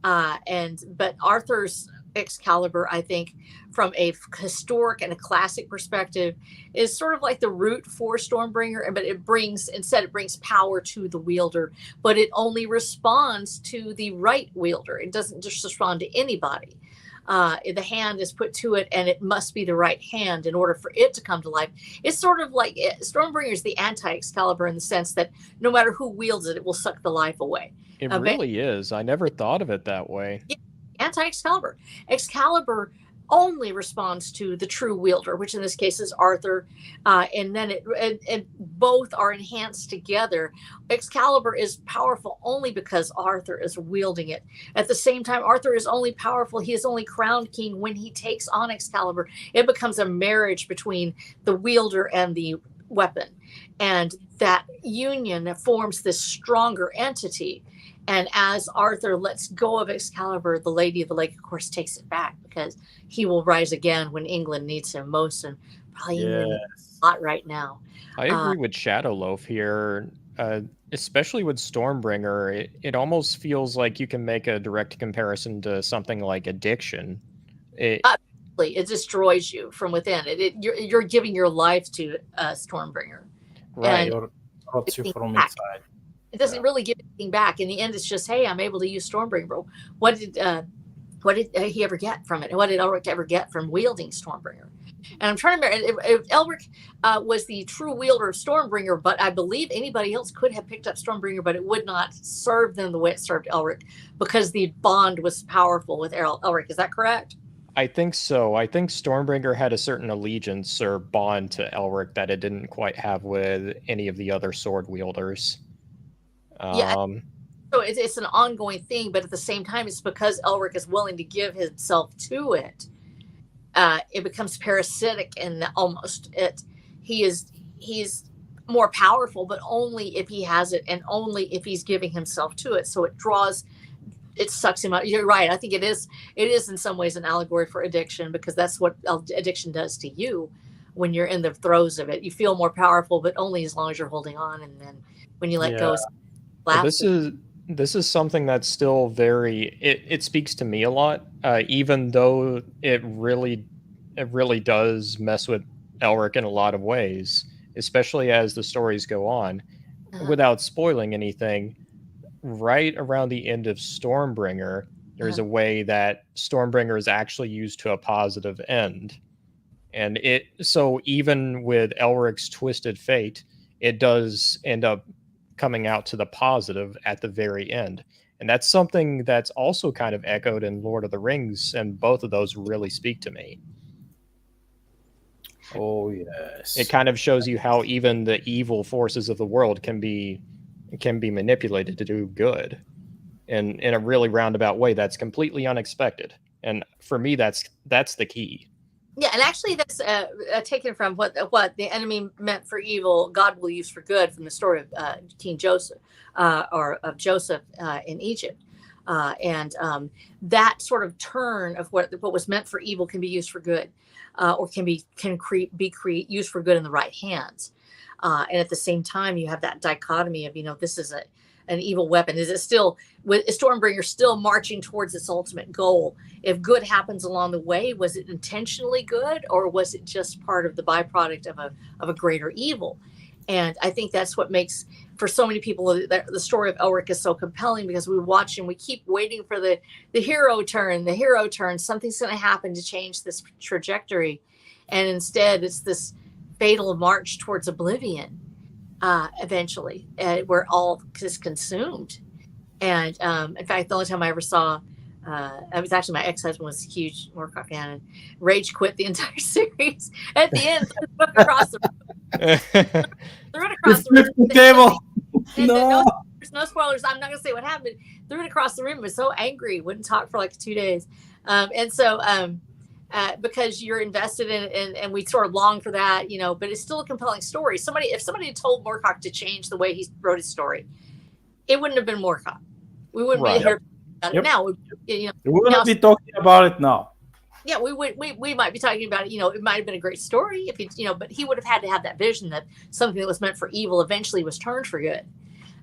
but Arthur's Excalibur, I think, from a historic and a classic perspective, is sort of like the root for Stormbringer, but it brings power to the wielder, but it only responds to the right wielder. It doesn't just respond to anybody. The hand is put to it, and it must be the right hand in order for it to come to life. It's sort of like Stormbringer is the anti-Excalibur in the sense that no matter who wields it, it will suck the life away. It really is. I never thought of it that way. Yeah. Anti-Excalibur. Excalibur only responds to the true wielder, which in this case is Arthur, and then it both are enhanced together. Excalibur is powerful only because Arthur is wielding it. At the same time, Arthur is only powerful. He is only crowned king when he takes on Excalibur. It becomes a marriage between the wielder and the weapon, and that union forms this stronger entity. And as Arthur lets go of Excalibur, the Lady of the Lake, of course, takes it back because he will rise again when England needs him most, and probably not right now. I agree with Shadowloaf here, especially with Stormbringer. It almost feels like you can make a direct comparison to something like addiction. It destroys you from within. You're giving your life to Stormbringer, right? Or rots you from inside. It doesn't really give anything back. In the end, it's just, hey, I'm able to use Stormbringer. What did he ever get from it? What did Elric ever get from wielding Stormbringer? And I'm trying to remember if Elric was the true wielder of Stormbringer, but I believe anybody else could have picked up Stormbringer, but it would not serve them the way it served Elric because the bond was powerful with Elric. Is that correct? I think so. I think Stormbringer had a certain allegiance or bond to Elric that it didn't quite have with any of the other sword wielders. So it's an ongoing thing, but at the same time, it's because Elric is willing to give himself to it. It becomes parasitic, and almost he's more powerful, but only if he has it, and only if he's giving himself to it. So it sucks him out. You're right. I think it is in some ways an allegory for addiction, because that's what addiction does to you when you're in the throes of it. You feel more powerful, but only as long as you're holding on, and then when you let go. Well, this is something that's still it speaks to me a lot, even though it really does mess with Elric in a lot of ways, especially as the stories go on. Without spoiling anything, right around the end of Stormbringer, There's a way that Stormbringer is actually used to a positive end. And so even with Elric's twisted fate, it does end up coming out to the positive at the very end. And that's something that's also kind of echoed in Lord of the Rings, and both of those really speak to me. Oh yes. It kind of shows you how even the evil forces of the world can be manipulated to do good, and in a really roundabout way that's completely unexpected. And for me, that's the key. Yeah, and actually, that's taken from what the enemy meant for evil, God will use for good, from the story of King Joseph, or of Joseph in Egypt, and that sort of turn of what was meant for evil can be used for good, or can be used for good in the right hands, and at the same time, you have that dichotomy of, this is an evil weapon. Is Stormbringer still marching towards its ultimate goal? If good happens along the way, was it intentionally good, or was it just part of the byproduct of a greater evil? And I think that's what makes, for so many people, the story of Elric is so compelling, because we watch and we keep waiting for the hero turn. Something's going to happen to change this trajectory, and instead it's this fatal march towards oblivion. Eventually, we're all just consumed. And in fact, the only time I ever saw, it was actually my ex-husband was a huge Moorcock fan, and rage quit the entire series. At the end, threw it across the table. No spoilers. I'm not going to say what happened. Threw it across the room. Was so angry. Wouldn't talk for like 2 days. And so because you're invested in it, and we sort of long for that, but it's still a compelling story. If somebody had told Moorcock to change the way he wrote his story, it wouldn't have been Moorcock. We wouldn't be here about it now. We wouldn't be talking about it now. Yeah, we might be talking about it. It might have been a great story if but he would have had to have that vision that something that was meant for evil eventually was turned for good,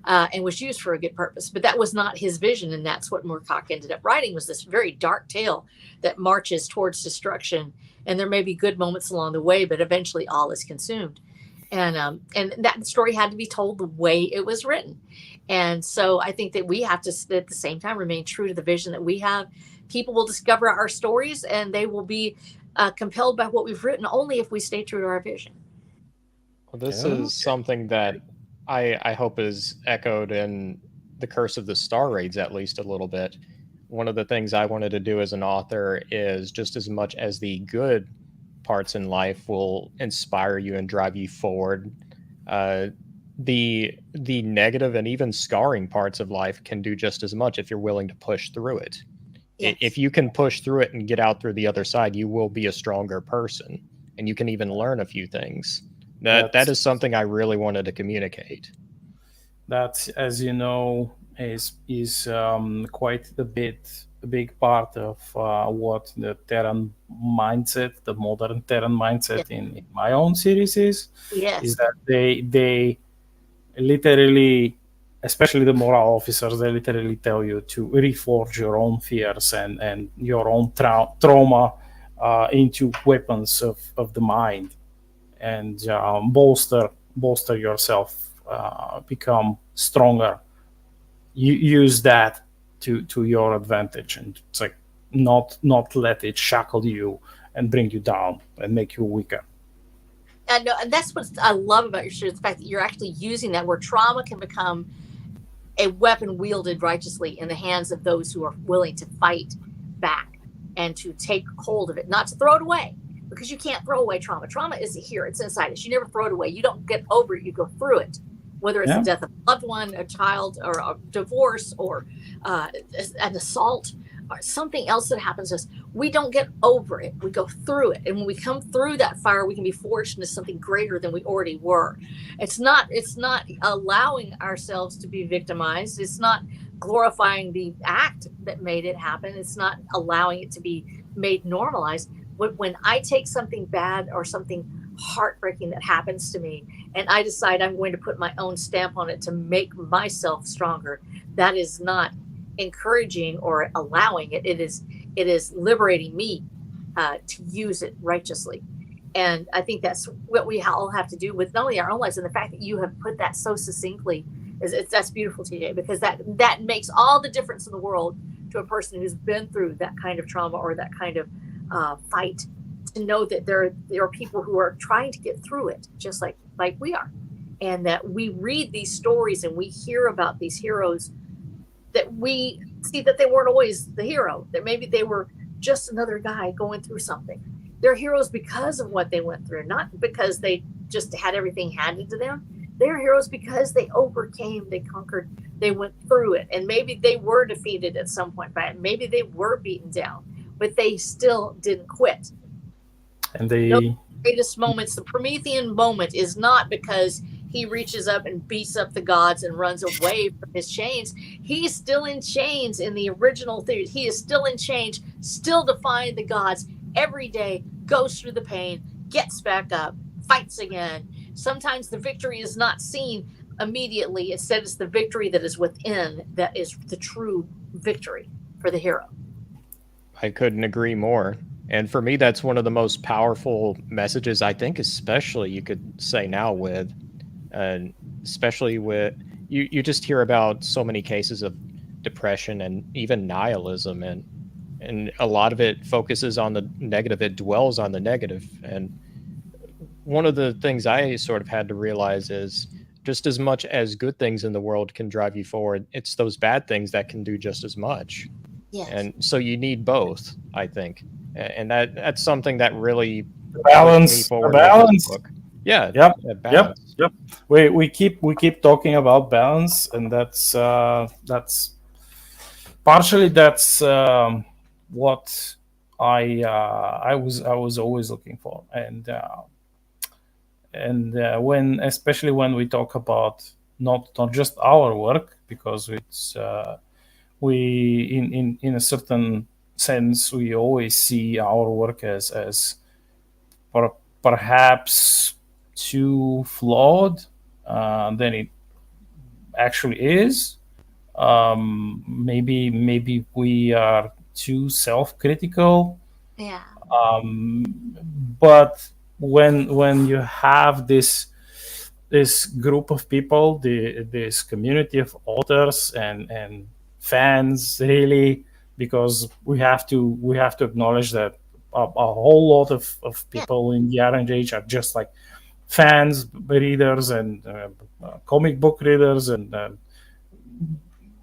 and was used for a good purpose. But that was not his vision, and that's what Moorcock ended up writing, was this very dark tale that marches towards destruction. And there may be good moments along the way, but eventually all is consumed. And that story had to be told the way it was written. And so I think that we have to, at the same time, remain true to the vision that we have. People will discover our stories, and they will be compelled by what we've written only if we stay true to our vision. Well, this is something that I hope is echoed in The Curse of the Star Raids, at least a little bit. One of the things I wanted to do as an author is, just as much as the good parts in life will inspire you and drive you forward, the negative and even scarring parts of life can do just as much if you're willing to push through it. Yes. If you can push through it and get out through the other side, you will be a stronger person, and you can even learn a few things. That is something I really wanted to communicate. That, as you know, is quite a big part of what the Terran mindset, the modern Terran mindset in my own series is. Yes. Is that they literally, especially the moral officers, they literally tell you to reforge your own fears and your own trauma into weapons of the mind, and bolster yourself, become stronger. You use that to your advantage, and it's like not let it shackle you and bring you down and make you weaker. And that's what I love about your show, the fact that you're actually using that, where trauma can become a weapon wielded righteously in the hands of those who are willing to fight back and to take hold of it, not to throw it away, because you can't throw away trauma. Trauma is here. It's inside us. You never throw it away. You don't get over it. You go through it, whether it's the death of a loved one, a child, or a divorce, or an assault, or something else that happens to us. We don't get over it. We go through it. And when we come through that fire, we can be forged into something greater than we already were. It's not allowing ourselves to be victimized. It's not glorifying the act that made it happen. It's not allowing it to be made normalized. When I take something bad or something heartbreaking that happens to me, and I decide I'm going to put my own stamp on it to make myself stronger, that is not encouraging or allowing it. It is liberating me to use it righteously. And I think that's what we all have to do with not only our own lives, and the fact that you have put that so succinctly that's beautiful, TJ, because that makes all the difference in the world to a person who's been through that kind of trauma or that kind of fight, to know that there are people who are trying to get through it, just like we are, and that we read these stories and we hear about these heroes, that we see that they weren't always the hero, that maybe they were just another guy going through something. They're heroes because of what they went through, not because they just had everything handed to them. They're heroes because they overcame, they conquered, they went through it. And maybe they were defeated at some point by it. Maybe they were beaten down, but they still didn't quit. And the greatest moments, the Promethean moment, is not because he reaches up and beats up the gods and runs away from his chains. He's still in chains in the original theory. He is still in chains, still defying the gods every day, goes through the pain, gets back up, fights again. Sometimes the victory is not seen immediately. Instead, it's the victory that is within that is the true victory for the hero. I couldn't agree more. And for me, that's one of the most powerful messages, I think, especially you could say now with, especially with, you just hear about so many cases of depression and even nihilism, and a lot of it focuses on the negative. It dwells on the negative. And one of the things I sort of had to realize is just as much as good things in the world can drive you forward, it's those bad things that can do just as much. Yes. And so you need both, I think. And that's something that really balance. pushed me forward Balance. with this book. Yeah. Yep. Balance. Yep. We keep talking about balance, and that's partially what I was always looking for, and when, especially when we talk about not just our work, because it's we in a certain sense we always see our work as perhaps too flawed than it actually is. Maybe we are too self-critical. Yeah. But when you have this group of people, this community of authors and fans, really, because we have to acknowledge that a whole lot of people in the Iron Age are just like fans, readers, and comic book readers, and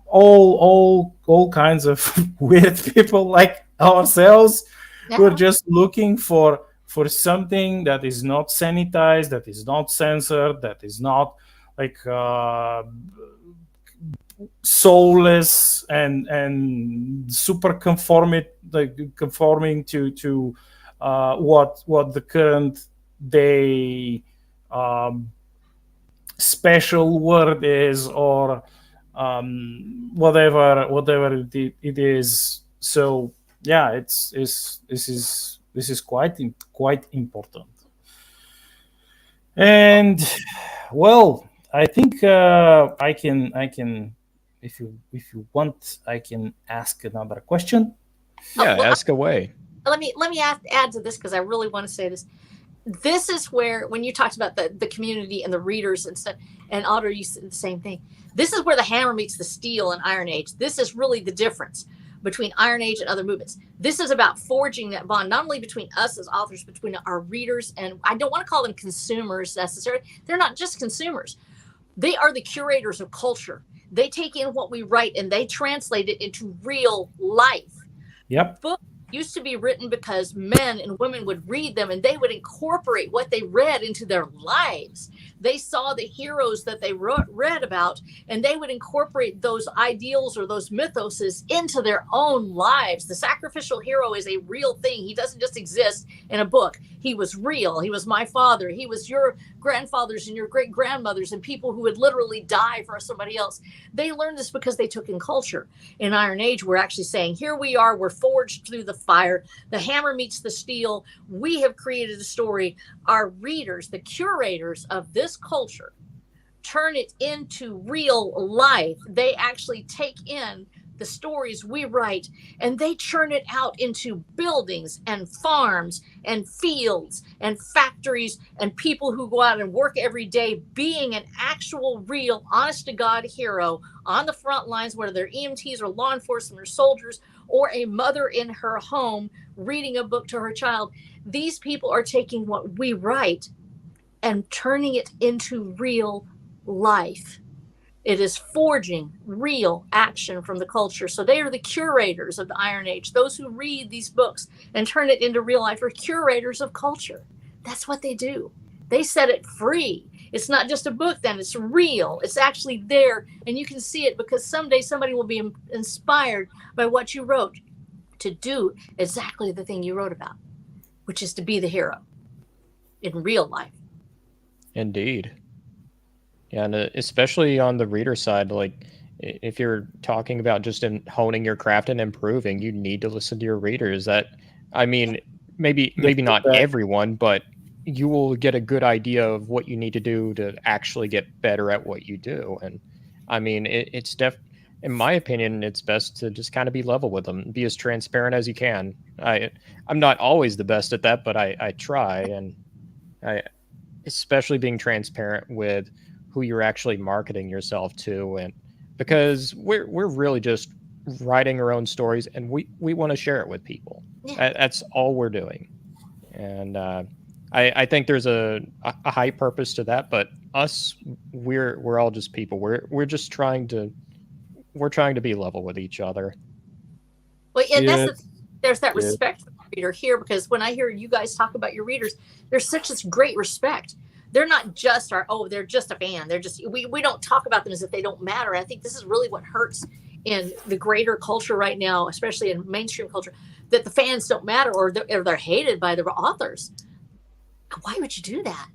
all kinds of weird people like ourselves, who are just looking for something that is not sanitized, that is not censored, that is not like soulless and super conforming to what the current day special word is, or whatever it is. So yeah, this is quite important. And well, I think I can if you want, I can ask another question. Yeah, ask away. Let me add to this, because I really want to say this. This is where, when you talked about the community and the readers and stuff, and Otter, you said the same thing. This is where the hammer meets the steel in Iron Age. This is really the difference between Iron Age and other movements. This is about forging that bond, not only between us as authors, between our readers, and I don't want to call them consumers necessarily. They're not just consumers. They are the curators of culture. They take in what we write and they translate it into real life. Yep. Books used to be written because men and women would read them and they would incorporate what they read into their lives. They saw the heroes that they read about, and they would incorporate those ideals or those mythoses into their own lives. The sacrificial hero is a real thing. He doesn't just exist in a book. He was real. He was my father. He was your grandfathers and your great grandmothers and people who would literally die for somebody else. They learned this because they took in culture. In Iron Age, we're actually saying, here we are, we're forged through the fire. The hammer meets the steel. We have created a story. Our readers, the curators of this culture, turn it into real life. They actually take in the stories we write, and they churn it out into buildings and farms and fields and factories and people who go out and work every day being an actual, real, honest to God hero on the front lines, whether they're EMTs or law enforcement or soldiers or a mother in her home reading a book to her child. These people are taking what we write and turning it into real life. It is forging real action from the culture. So they are the curators of the Iron Age. Those who read these books and turn it into real life are curators of culture. That's what they do. They set it free. It's not just a book then, it's real. It's actually there, and you can see it because someday somebody will be inspired by what you wrote to do exactly the thing you wrote about, which is to be the hero in real life. Indeed. Yeah, and especially on the reader side, like if you're talking about just in honing your craft and improving, you need to listen to your readers. I mean, maybe not everyone, but you will get a good idea of what you need to do to actually get better at what you do. And I mean, it's in my opinion, it's best to just kind of be level with them, be as transparent as you can. I'm not always the best at that, but I try, and especially being transparent with who you're actually marketing yourself to, and because we're really just writing our own stories, and we want to share it with people. Yeah. That's all we're doing, and I think there's a high purpose to that. But us, we're all just people. We're just trying to be level with each other. Well, yeah, there's that respect for the reader here, because when I hear you guys talk about your readers, there's such this great respect. They're not just they're just a fan. They're just, we don't talk about them as if they don't matter. I think this is really what hurts in the greater culture right now, especially in mainstream culture, that the fans don't matter, or they're hated by the authors. Why would you do that?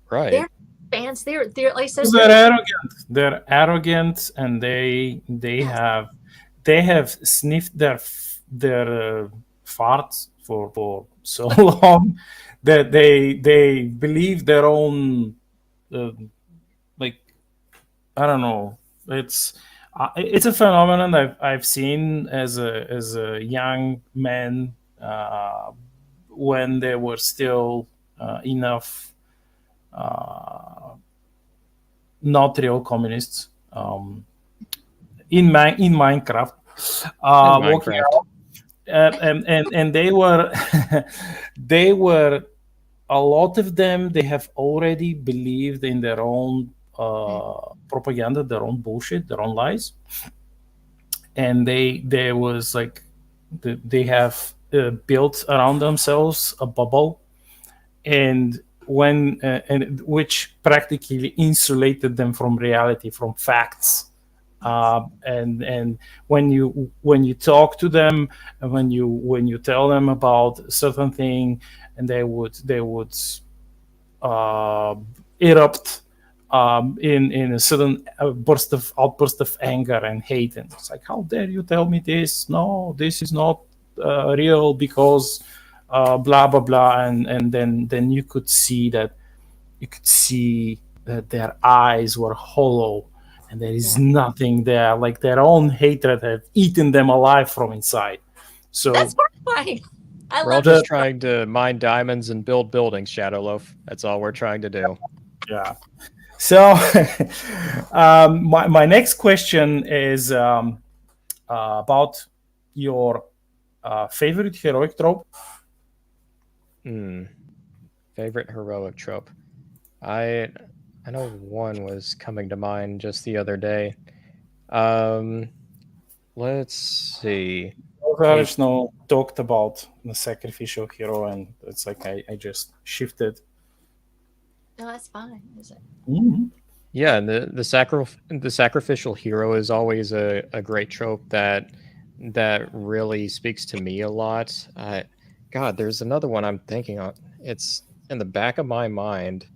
Right. They're fans. They're like I said, they're arrogant. They're arrogant, and they have sniffed their farts for so long that they believe their own like, I don't know. It's a phenomenon I've seen as a young man when there were still enough not real communists in Minecraft. Walking out. And they were a lot of them, they have already believed in their own propaganda, their own bullshit, their own lies, and they have built around themselves a bubble, and which practically insulated them from reality, from facts. And when you talk to them, and when you tell them about a certain thing, and they would erupt in a sudden outburst of anger and hate, and it's like, how dare you tell me this? No, this is not real, because blah blah blah, and then you could see that their eyes were hollow, and there is nothing there. Like their own hatred have eaten them alive from inside. So that's horrifying. We're all just trying to mine diamonds and build buildings, Shadowloaf. That's all we're trying to do. Yeah. So my next question is about your favorite heroic trope. Favorite heroic trope. I know one was coming to mind just the other day. Let's see. Original talked about the sacrificial hero, and it's like I just shifted. No, that's fine. Is it? Mm-hmm. Yeah, and the sacrificial hero is always a great trope that really speaks to me a lot. God, there's another one I'm thinking of. It's in the back of my mind.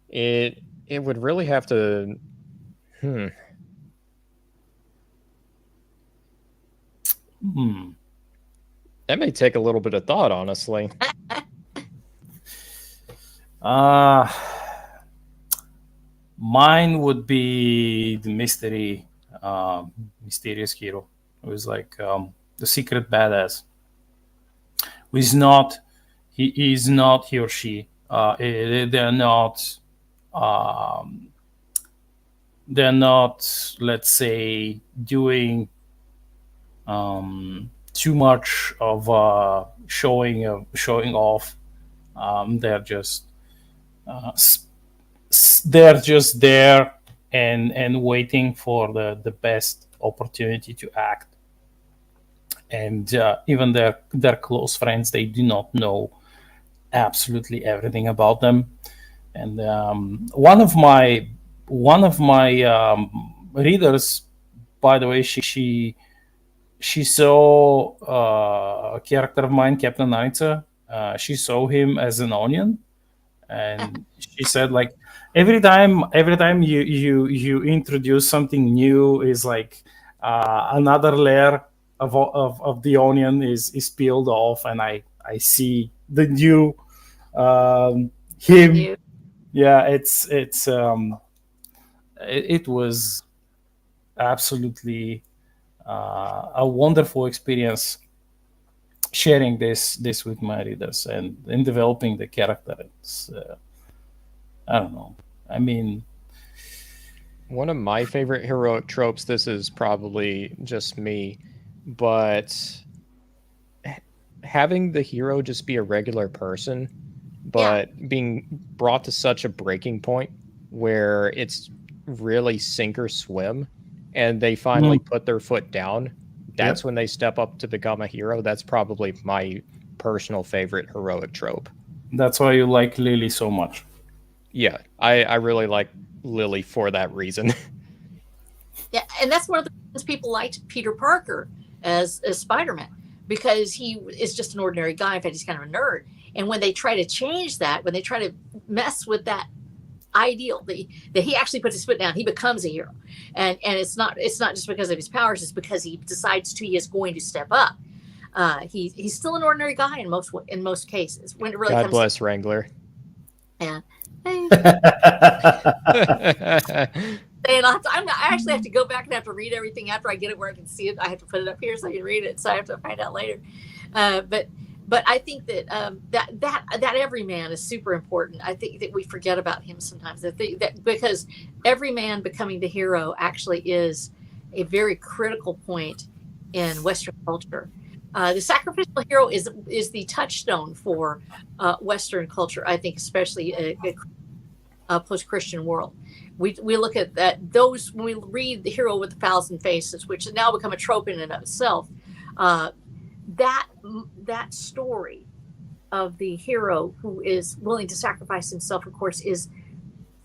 It would really have to. That may take a little bit of thought, honestly. Mine would be the mystery mysterious hero who is like the secret badass. Who is not, he is not he or she. They're not. They're not, let's say, doing too much of showing off. They're just they're just there and waiting for the best opportunity to act. And even their close friends, they do not know absolutely everything about them. And one of my readers, by the way, she saw a character of mine, Captain Anitza. She saw him as an onion, and she said, like, every time you introduce something new, is like another layer of the onion is peeled off, and I see the new him. Yeah, it was absolutely a wonderful experience sharing this with my readers and developing the character. It's I don't know. I mean, one of my favorite heroic tropes, this is probably just me, but having the hero just be a regular person, but being brought to such a breaking point where it's really sink or swim, and they finally put their foot down. That's when they step up to become a hero. That's probably my personal favorite heroic trope. That's why you like Lily so much. Yeah, I really like Lily for that reason. Yeah, and that's one of the reasons people liked Peter Parker as Spider-Man, because he is just an ordinary guy. In fact, he's kind of a nerd. And when they try to change that, when they try to mess with that ideal that he actually puts his foot down, he becomes a hero. And it's not just because of his powers, it's because he decides he is going to step up. He's still an ordinary guy in most cases. When it really God bless Wrangler. Yeah. And I actually have to go back and have to read everything after I get it where I can see it. I have to put it up here so I can read it. So I have to find out later. But I think that that every man is super important. I think that we forget about him sometimes. That because every man becoming the hero actually is a very critical point in Western culture. The sacrificial hero is the touchstone for Western culture. I think, especially a post-Christian world. We look at that. Those when we read the hero with 1,000 faces, which has now become a trope in and of itself. That story of the hero who is willing to sacrifice himself, of course, is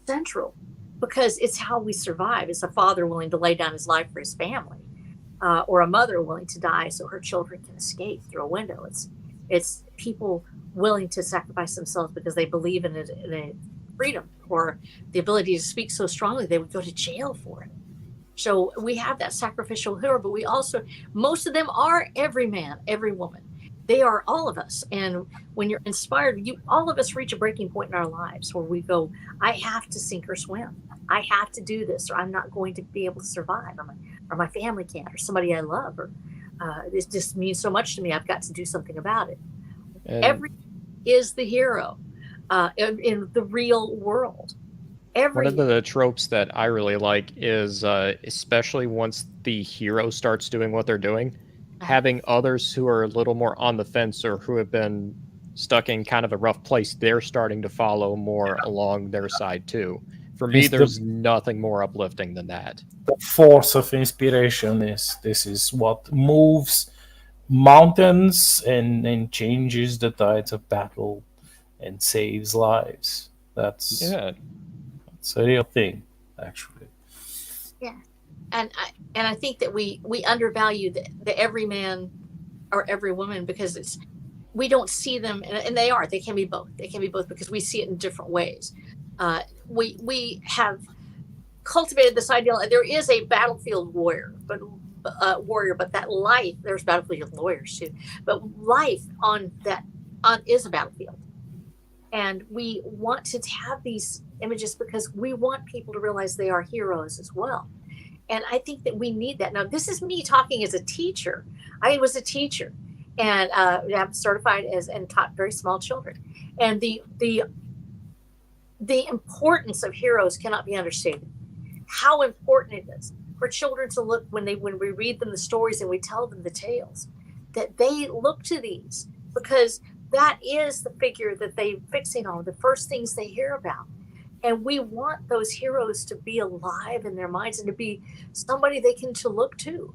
central because it's how we survive. It's a father willing to lay down his life for his family, or a mother willing to die so her children can escape through a window. It's people willing to sacrifice themselves because they believe in a freedom or the ability to speak so strongly they would go to jail for it. So we have that sacrificial hero, but we also, most of them are every man, every woman. They are all of us. And when you're inspired, all of us reach a breaking point in our lives where we go, I have to sink or swim. I have to do this, or I'm not going to be able to survive, or my family can't, or somebody I love, or this just means so much to me. I've got to do something about it. Every is the hero in the real world. One of the tropes that I really like is, especially once the hero starts doing what they're doing, having others who are a little more on the fence or who have been stuck in kind of a rough place, they're starting to follow more along their side too. For me, there's nothing more uplifting than that. The force of inspiration this is what moves mountains and changes the tides of battle and saves lives. That's it's a real thing, actually. Yeah, and I think that we undervalue the every man or every woman because we don't see them, and they can be both. They can be both because we see it in different ways. We have cultivated this ideal. There is a battlefield warrior, but that life, there's battlefield lawyers too, but life is a battlefield. And we want to have these images because we want people to realize they are heroes as well. And I think that we need that. Now, this is me talking as a teacher. I was a teacher, and I'm certified as and taught very small children. And the importance of heroes cannot be understated. How important it is for children to look when we read them the stories and we tell them the tales, that they look to these, because that is the figure that they fixate on, the first things they hear about. And we want those heroes to be alive in their minds and to be somebody they can to look to.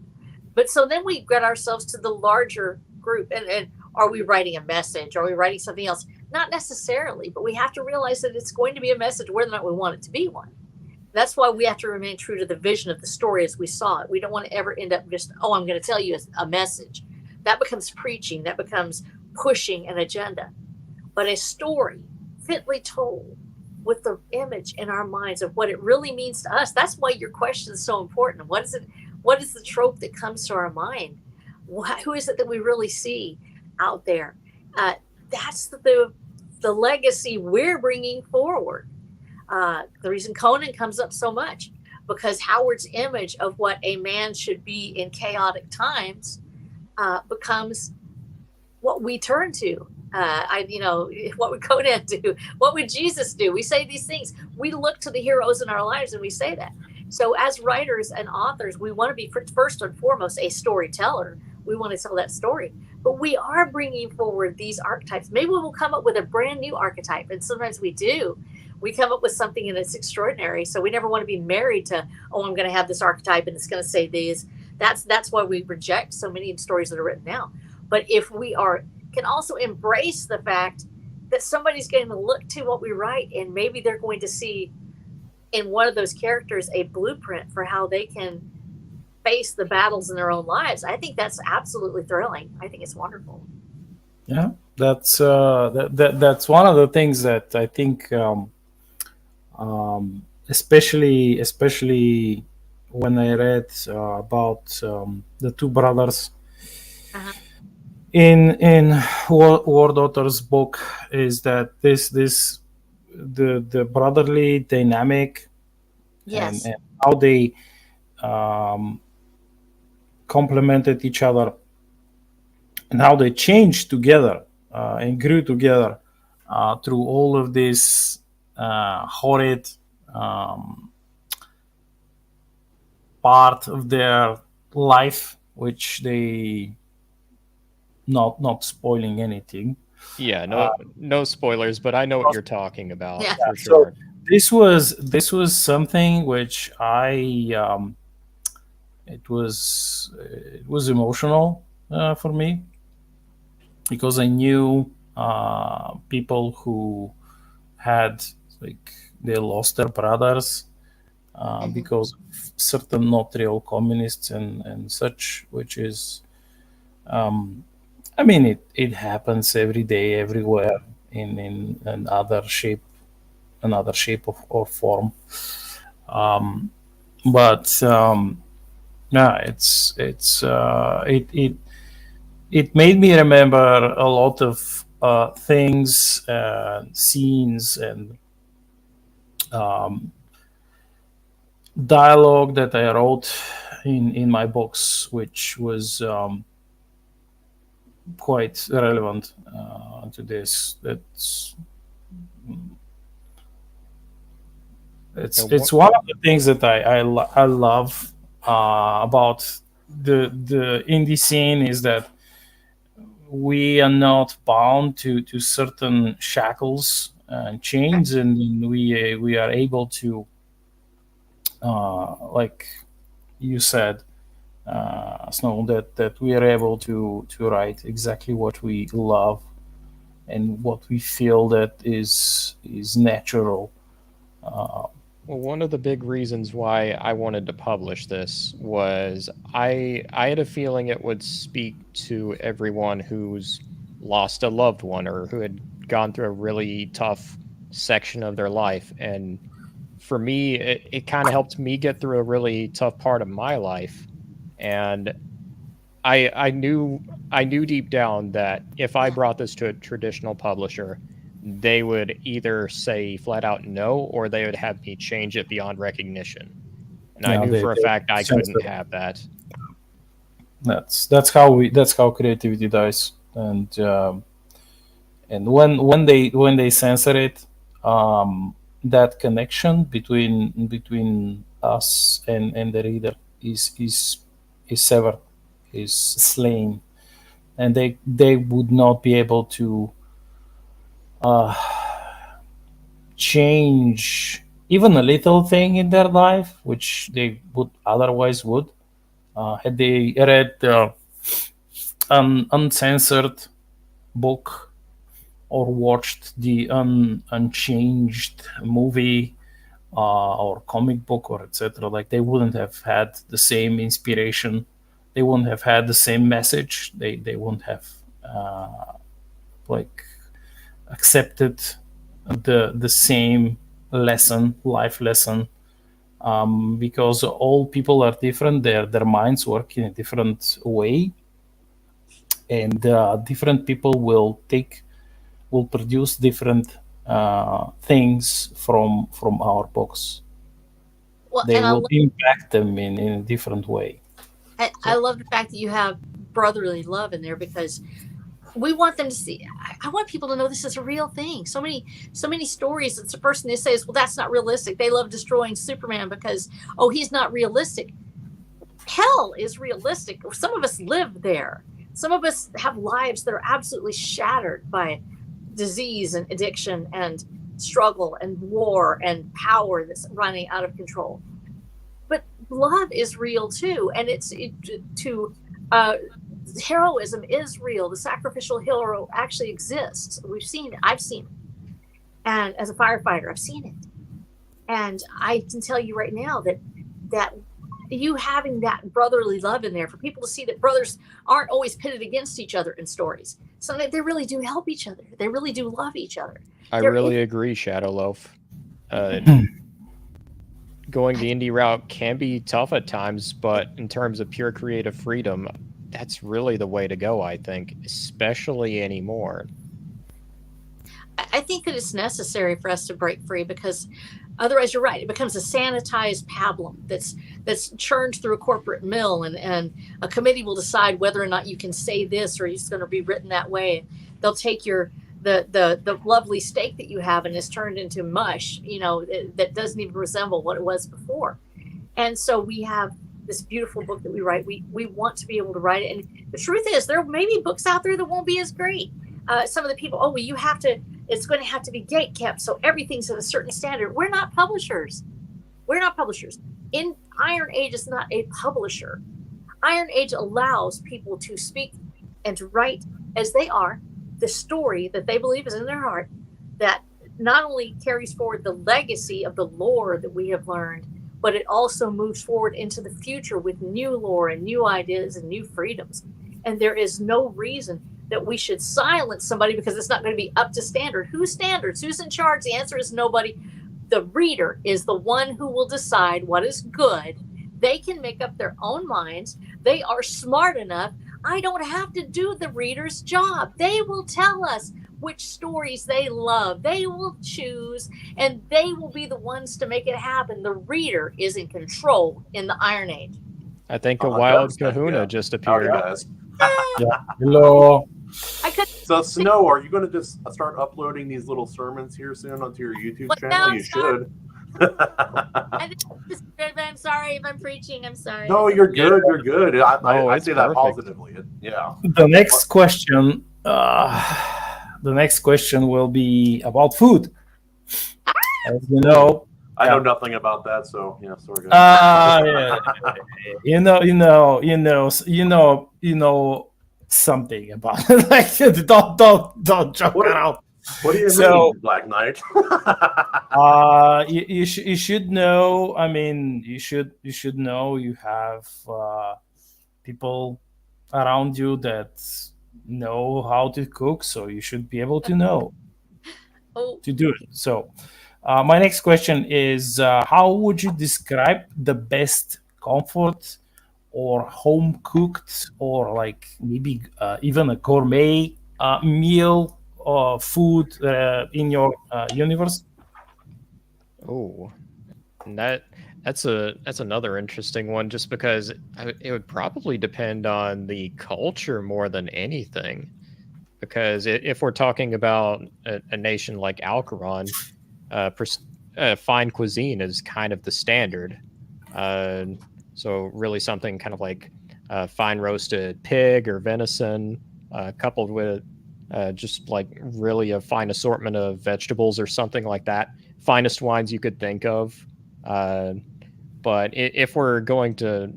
But so then we get ourselves to the larger group. And are we writing a message? Are we writing something else? Not necessarily, but we have to realize that it's going to be a message whether or not we want it to be one. That's why we have to remain true to the vision of the story as we saw it. We don't want to ever end up just, oh, I'm going to tell you a message. That becomes preaching. That becomes pushing an agenda. But a story fitly told with the image in our minds of what it really means to us. That's why your question is so important. What is it? What is the trope that comes to our mind? Who is it that we really see out there? That's the legacy we're bringing forward. The reason Conan comes up so much, because Howard's image of what a man should be in chaotic times becomes what we turn to. What would Conan do? What would Jesus do? We say these things. We look to the heroes in our lives and we say that. So as writers and authors, we want to be first and foremost a storyteller. We want to tell that story, but we are bringing forward these archetypes. Maybe we'll come up with a brand new archetype, and sometimes we do. We come up with something and it's extraordinary. So we never want to be married to, oh, I'm going to have this archetype and it's going to say these. That's why we reject so many stories that are written now. But if we can also embrace the fact that somebody's going to look to what we write, and maybe they're going to see in one of those characters a blueprint for how they can face the battles in their own lives. I think that's absolutely thrilling. I think it's wonderful. Yeah, that's that's one of the things that I think, especially when I read about the two brothers in War Otter's book, is that the brotherly dynamic, Yes, and how they complemented each other, and how they changed together and grew together through all of this horrid part of their life, which they not spoiling anything. Yeah, no spoilers, but I know what you're talking about Yeah. for sure. So this was something which it was emotional for me, because I knew people who had, like, they lost their brothers because of certain not real communists and such, which is I mean, it happens every day, everywhere, in another shape or form. But yeah, it made me remember a lot of things, scenes, and dialogue that I wrote in my books, which was quite relevant to this. It's one of the things that I love about the indie scene, is that we are not bound to certain shackles and chains, and we are able to, like you said, Snow, that we are able to write exactly what we love and what we feel that is natural. Well, one of the big reasons why I wanted to publish this was I had a feeling it would speak to everyone who's lost a loved one or who had gone through a really tough section of their life. And for me, it kind of helped me get through a really tough part of my life. And I knew deep down that if I brought this to a traditional publisher, they would either say flat out no, or they would have me change it beyond recognition. And I knew for a fact I couldn't have that. That's how creativity dies. And when they censor it, that connection between us and the reader is severed, is slain, and they would not be able to change even a little thing in their life, which they would otherwise would, had they read the uncensored book or watched the unchanged movie or comic book or etc. Like, they wouldn't have had the same inspiration, they wouldn't have had the same message, they wouldn't have like accepted the same life lesson, because all people are different, their minds work in a different way, and different people will produce different things from our books. Well, they will impact them in a different way. I love the fact that you have brotherly love in there, because we want them to see. I want people to know this is a real thing. So many stories. It's the first thing they say is, well, that's not realistic. They love destroying Superman because, oh, he's not realistic. Hell is realistic. Some of us live there. Some of us have lives that are absolutely shattered by disease and addiction and struggle and war and power that's running out of control. But love is real too, and heroism is real. The sacrificial hero actually exists. We've seen it. I've seen it. And as a firefighter, I've seen it. And I can tell you right now that you having that brotherly love in there, for people to see that brothers aren't always pitted against each other in stories. So they really do help each other. They really do love each other. I really agree, Shadowloaf. Going the indie route can be tough at times, but in terms of pure creative freedom, that's really the way to go, I think, especially anymore. I think that it's necessary for us to break free, because otherwise, you're right, it becomes a sanitized pablum that's churned through a corporate mill, and a committee will decide whether or not you can say this or it's going to be written that way. They'll take the lovely steak that you have, and it's turned into mush, that doesn't even resemble what it was before. And so we have this beautiful book that we write. We want to be able to write it. And the truth is, there may be books out there that won't be as great. Some of the people, it's going to have to be gate kept, so everything's at a certain standard. We're not publishers. Iron Age is not a publisher. Iron Age allows people to speak and to write as they are, the story that they believe is in their heart, that not only carries forward the legacy of the lore that we have learned, but it also moves forward into the future with new lore and new ideas and new freedoms. And there is no reason that we should silence somebody because it's not going to be up to standard. Whose standards? Who's in charge? The answer is nobody. The reader is the one who will decide what is good. They can make up their own minds. They are smart enough. I don't have to do the reader's job. They will tell us which stories they love. They will choose, and they will be the ones to make it happen. The reader is in control in the Iron Age. I think a wild kahuna just appeared. Hello. So, Snow, are you going to just start uploading these little sermons here soon onto your YouTube channel? You should. I'm sorry if I'm preaching. I'm sorry. No, you're good. You're good. I say that positively. Yeah. The next question. The next question will be about food. As you know, I know nothing about that, so yeah, sorry. You know something about it. Like, don't joke around. What do you mean, Black Knight? You should know. I mean, you should know you have people around you that know how to cook, so you should be able to know to do it. So my next question is, how would you describe the best comfort or home cooked, or like maybe even a gourmet meal or food in your universe? Oh, And that's another interesting one, just because it would probably depend on the culture more than anything. Because if we're talking about a nation like Alcaron, fine cuisine is kind of the standard. So really something kind of like fine roasted pig or venison, coupled with just like really a fine assortment of vegetables or something like that. Finest wines you could think of. But if we're going to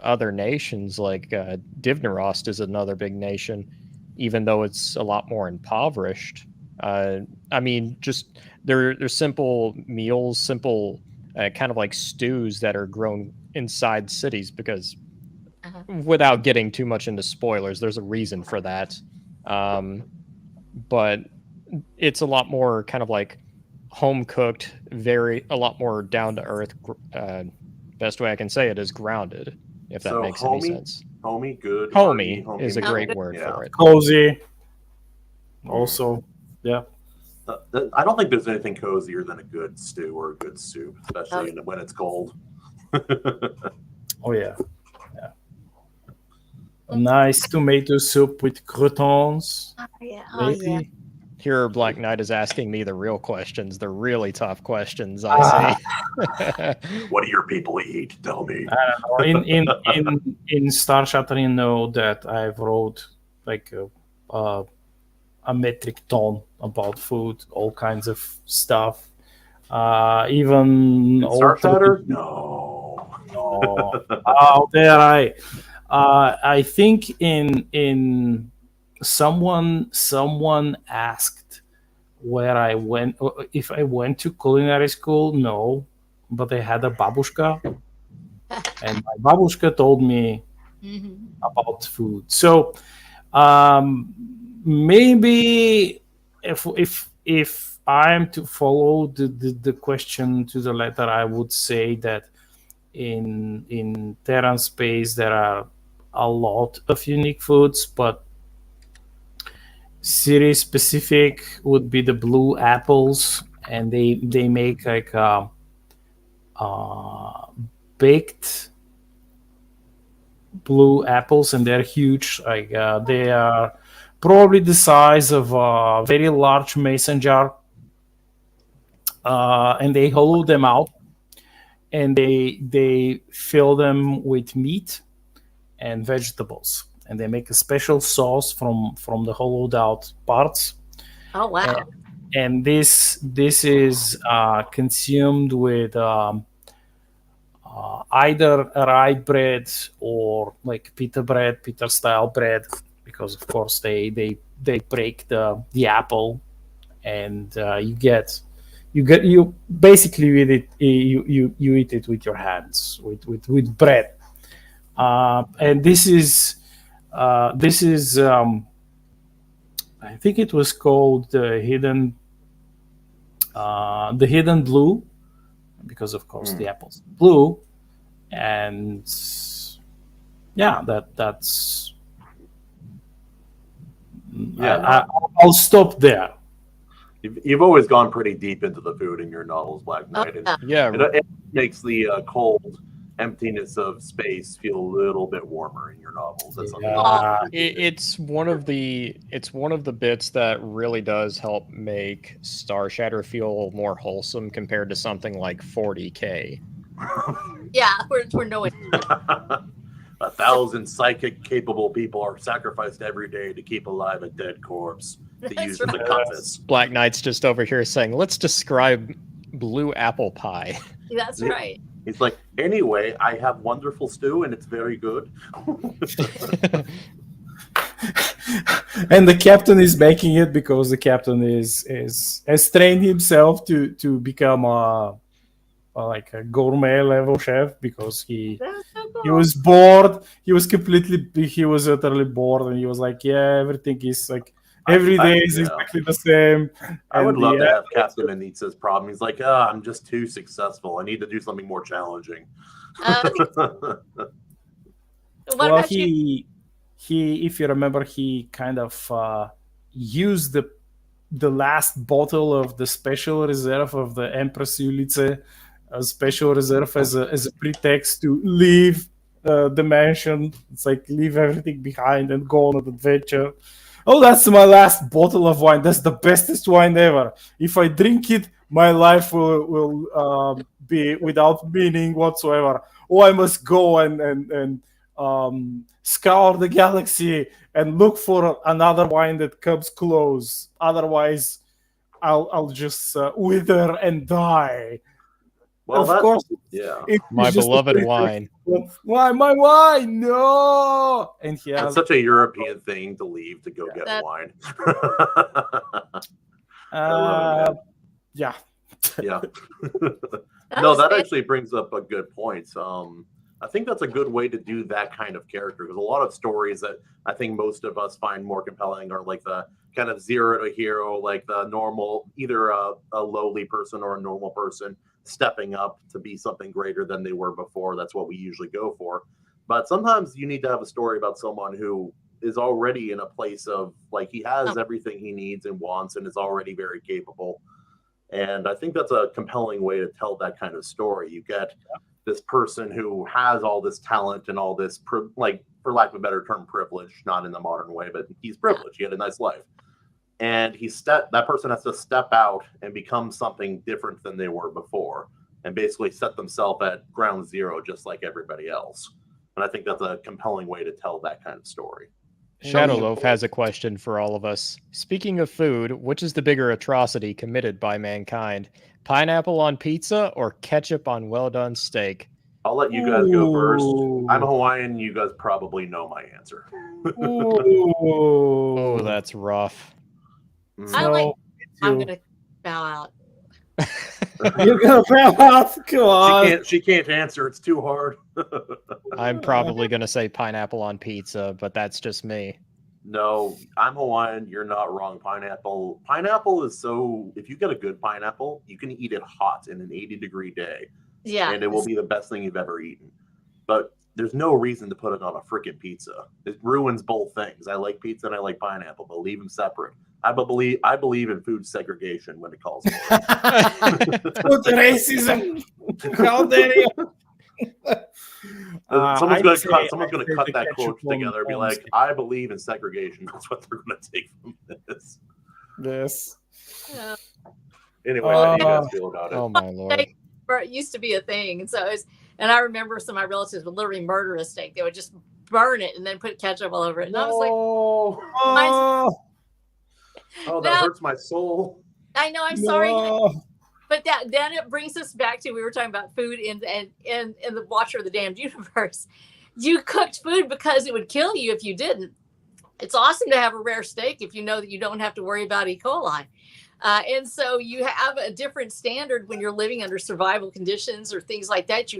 other nations, like Divnarost is another big nation, even though it's a lot more impoverished. I mean, just they're simple meals, simple kind of like stews that are grown inside cities, because without getting too much into spoilers, there's a reason for that. But it's a lot more kind of like home cooked, a lot more down to earth. Best way I can say it is grounded, if that makes any sense. Homey, good. Homey is a great word for it. Cozy. Also, yeah. I don't think there's anything cozier than a good stew or a good soup, especially when it's cold. Oh yeah. A nice tomato soup with croutons. Yeah. Here, Black Knight is asking me the real questions, the really tough questions. I see. What do your people eat? Tell me. I don't know. In Star Shattered, you know that I've wrote like a metric ton about food, all kinds of stuff. Even Star Shattered? No. Out there, I think in someone asked where I went, if I went to culinary school. No, but I had a babushka, and my babushka told me about food. So maybe if I am to follow the question to the letter, I would say that in Terran space there are a lot of unique foods, but city specific would be the blue apples, and they make like baked blue apples, and they're huge. Like they are probably the size of a very large mason jar, and they hollow them out, and they fill them with meat and vegetables, and they make a special sauce from the hollowed out parts. Oh wow! And this is consumed with either rye bread or like pita style bread, because of course they break the apple, and you basically eat it. You eat it with your hands with bread. And this is I think it was called the hidden blue, because of course the apple's blue. And yeah, that's I'll stop there. You've always gone pretty deep into the food in your novels, Black Knight. It makes the cold emptiness of space feel a little bit warmer in your novels. That's it's one of the bits that really does help make Star Shatter feel more wholesome compared to something like 40K. Yeah, we're knowing. 1,000 psychic capable people are sacrificed every day to keep alive a dead corpse to use as a compass. Black Knight's just over here saying, let's describe blue apple pie. That's right. He's like, anyway, I have wonderful stew and it's very good. And the captain is making it because the captain has trained himself to become like a gourmet level chef, because he was bored. He was utterly bored, and he was like, yeah, everything is like every day is exactly the same. I would love to have Captain Anitsa's problem. He's like, I'm just too successful. I need to do something more challenging. Well, he if you remember, he kind of used the last bottle of the special reserve of the Empress Ulice a special reserve as a pretext to leave the mansion. It's like leave everything behind and go on an adventure. Oh, that's my last bottle of wine. That's the bestest wine ever. If I drink it, my life will be without meaning whatsoever. Oh, I must go and scour the galaxy and look for another wine that comes close. Otherwise, I'll just wither and die. Well, of course, my beloved wine. Why my wine? No, and it's such a European thing to leave to go get wine. Yeah. No, that actually brings up a good point. I think that's a good way to do that kind of character, because a lot of stories that I think most of us find more compelling are like the kind of zero to hero, like the normal, either a lowly person or a normal person stepping up to be something greater than they were before. That's what we usually go for. But sometimes you need to have a story about someone who is already in a place of like he has everything he needs and wants and is already very capable. And I think that's a compelling way to tell that kind of story. You get this person who has all this talent and all this, like, for lack of a better term, privilege, not in the modern way, but he's privileged. He had a nice life. And that person has to step out and become something different than they were before and basically set themselves at ground zero, just like everybody else. And I think that's a compelling way to tell that kind of story. Shadowloaf has a question for all of us. Speaking of food, which is the bigger atrocity committed by mankind? Pineapple on pizza or ketchup on well-done steak? I'll let you guys go first. I'm Hawaiian. You guys probably know my answer. Oh, that's rough. I'm going to bow out. You're going to bow out? Come on. She can't answer. It's too hard. I'm probably going to say pineapple on pizza, but that's just me. No, I'm Hawaiian. You're not wrong. Pineapple is so... If you get a good pineapple, you can eat it hot in an 80-degree day. Yeah. And it will be the best thing you've ever eaten. But there's no reason to put it on a freaking pizza. It ruins both things. I like pizza and I like pineapple, but leave them separate. I believe in food segregation when it calls for it. Food racism. How dare you? Someone's going to cut that quote together and be like, I believe in segregation. That's what they're going to take from this. Anyway, how do you guys feel about it? Oh, my Lord. It used to be a thing. And I remember some of my relatives would literally murder a steak. They would just burn it and then put ketchup all over it. And I was like, that hurts my soul. I know, I'm sorry. But then it brings us back to, we were talking about food in the Watcher of the Damned universe. You cooked food because it would kill you if you didn't. It's awesome to have a rare steak if you know that you don't have to worry about E. coli. And so you have a different standard when you're living under survival conditions or things like that.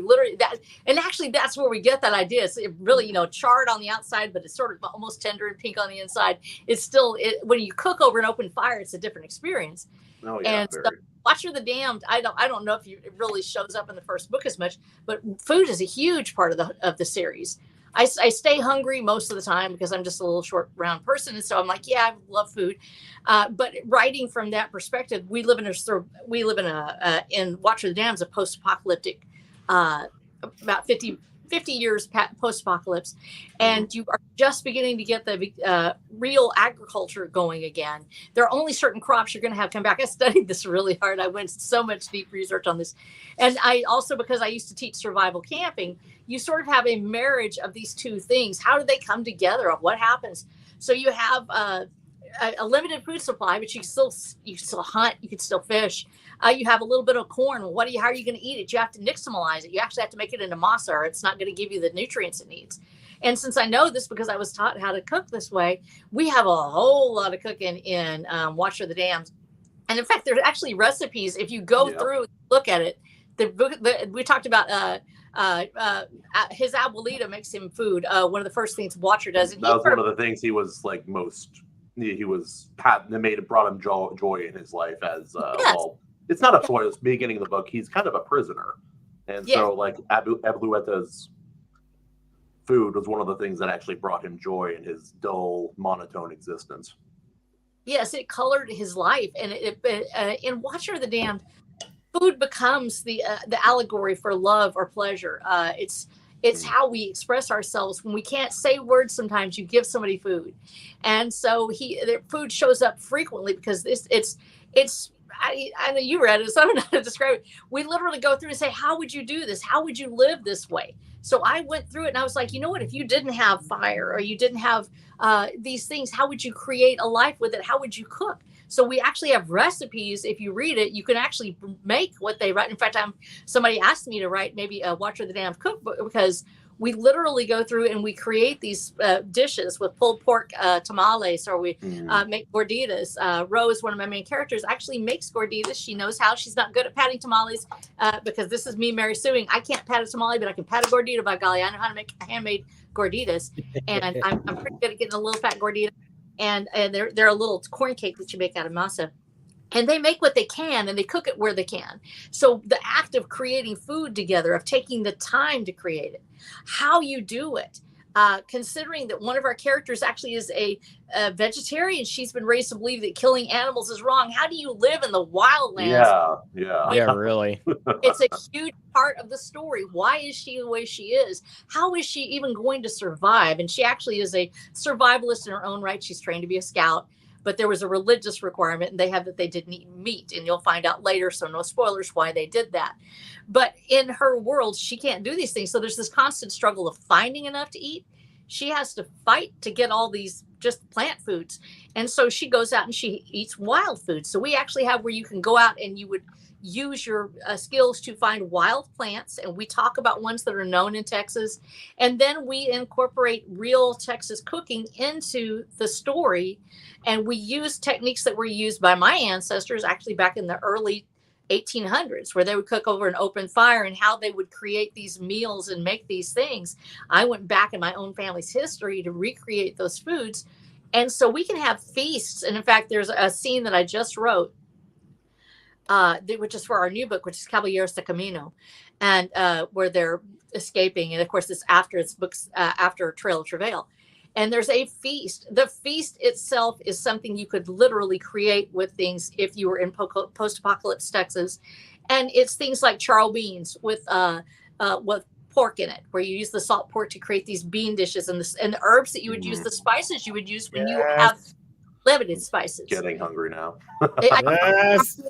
And actually that's where we get that idea. It's really, charred on the outside, but it's sort of almost tender and pink on the inside. It's still, when you cook over an open fire, it's a different experience. Oh, yeah, and so Watcher of the Damned, I don't know if it really shows up in the first book as much, but food is a huge part of the series. I stay hungry most of the time because I'm just a little short, round person. And so I'm like, yeah, I love food. But writing from that perspective, we live in Watcher of the Damned, a post-apocalyptic, about 50 years post-apocalypse. And you are just beginning to get the real agriculture going again. There are only certain crops you're going to have come back. I studied this really hard. I went so much deep research on this. And I also, because I used to teach survival camping, you sort of have a marriage of these two things. How do they come together? What happens? So you have a limited food supply, but you can still hunt, you can still fish. You have a little bit of corn. How are you going to eat it? You have to nixtamalize it. You actually have to make it into masa, or it's not going to give you the nutrients it needs. And since I know this because I was taught how to cook this way, we have a whole lot of cooking in Watcher of the Damned. And in fact, there's actually recipes. If you go through and look at it, we talked about his abuelita makes him food. One of the first things Watcher does. And that was one of the things he was like most. He was brought him joy in his life as well. It's not a spoiler. It's the beginning of the book. He's kind of a prisoner, and so like Abuelita's food was one of the things that actually brought him joy in his dull, monotone existence. Yes, it colored his life, and in Watcher of the Damned, food becomes the allegory for love or pleasure. It's how we express ourselves when we can't say words. Sometimes you give somebody food, and so their food shows up frequently because it's. I know you read it, so I don't know how to describe it. We literally go through and say, how would you do this? How would you live this way? So I went through it and I was like, you know what? If you didn't have fire or you didn't have these things, how would you create a life with it? How would you cook? So we actually have recipes. If you read it, you can actually make what they write. In fact, somebody asked me to write maybe a Watcher the Damned cookbook because we literally go through and we create these dishes with pulled pork tamales, or we make gorditas. Rose, one of my main characters, actually makes gorditas. She knows how. She's not good at patting tamales because this is me, Mary Suing. I can't pat a tamale, but I can pat a gordita. By golly, I know how to make handmade gorditas, and I'm pretty good at getting a little fat gordita. And they're a little corn cake that you make out of masa. And they make what they can and they cook it where they can. So the act of creating food together, of taking the time to create it, how you do it, considering that one of our characters actually is a vegetarian. She's been raised to believe that killing animals is wrong. How do you live in the wildlands? Yeah, really. It's a huge part of the story. Why is she the way she is? How is she even going to survive? And she actually is a survivalist in her own right. She's trained to be a scout. But there was a religious requirement, and they didn't eat meat, and you'll find out later, so no spoilers, why they did that. But in her world, she can't do these things. So there's this constant struggle of finding enough to eat. She has to fight to get all these just plant foods. And so she goes out and she eats wild food. So we actually have where you can go out and you would use your skills to find wild plants, and we talk about ones that are known in Texas, and then we incorporate real Texas cooking into the story, and we use techniques that were used by my ancestors actually back in the early 1800s, where they would cook over an open fire, and how they would create these meals and make these things. I went back in my own family's history to recreate those foods, and so we can have feasts. And in fact, there's a scene that I just wrote, which is for our new book, which is Caballeros de Camino, and where they're escaping. And of course, it's after Trail of Travail. And there's a feast. The feast itself is something you could literally create with things if you were in post-apocalypse Texas. And it's things like charro beans with pork in it, where you use the salt pork to create these bean dishes, and the herbs that you would use, the spices you would use when you have limited spices. Getting hungry now. Yes.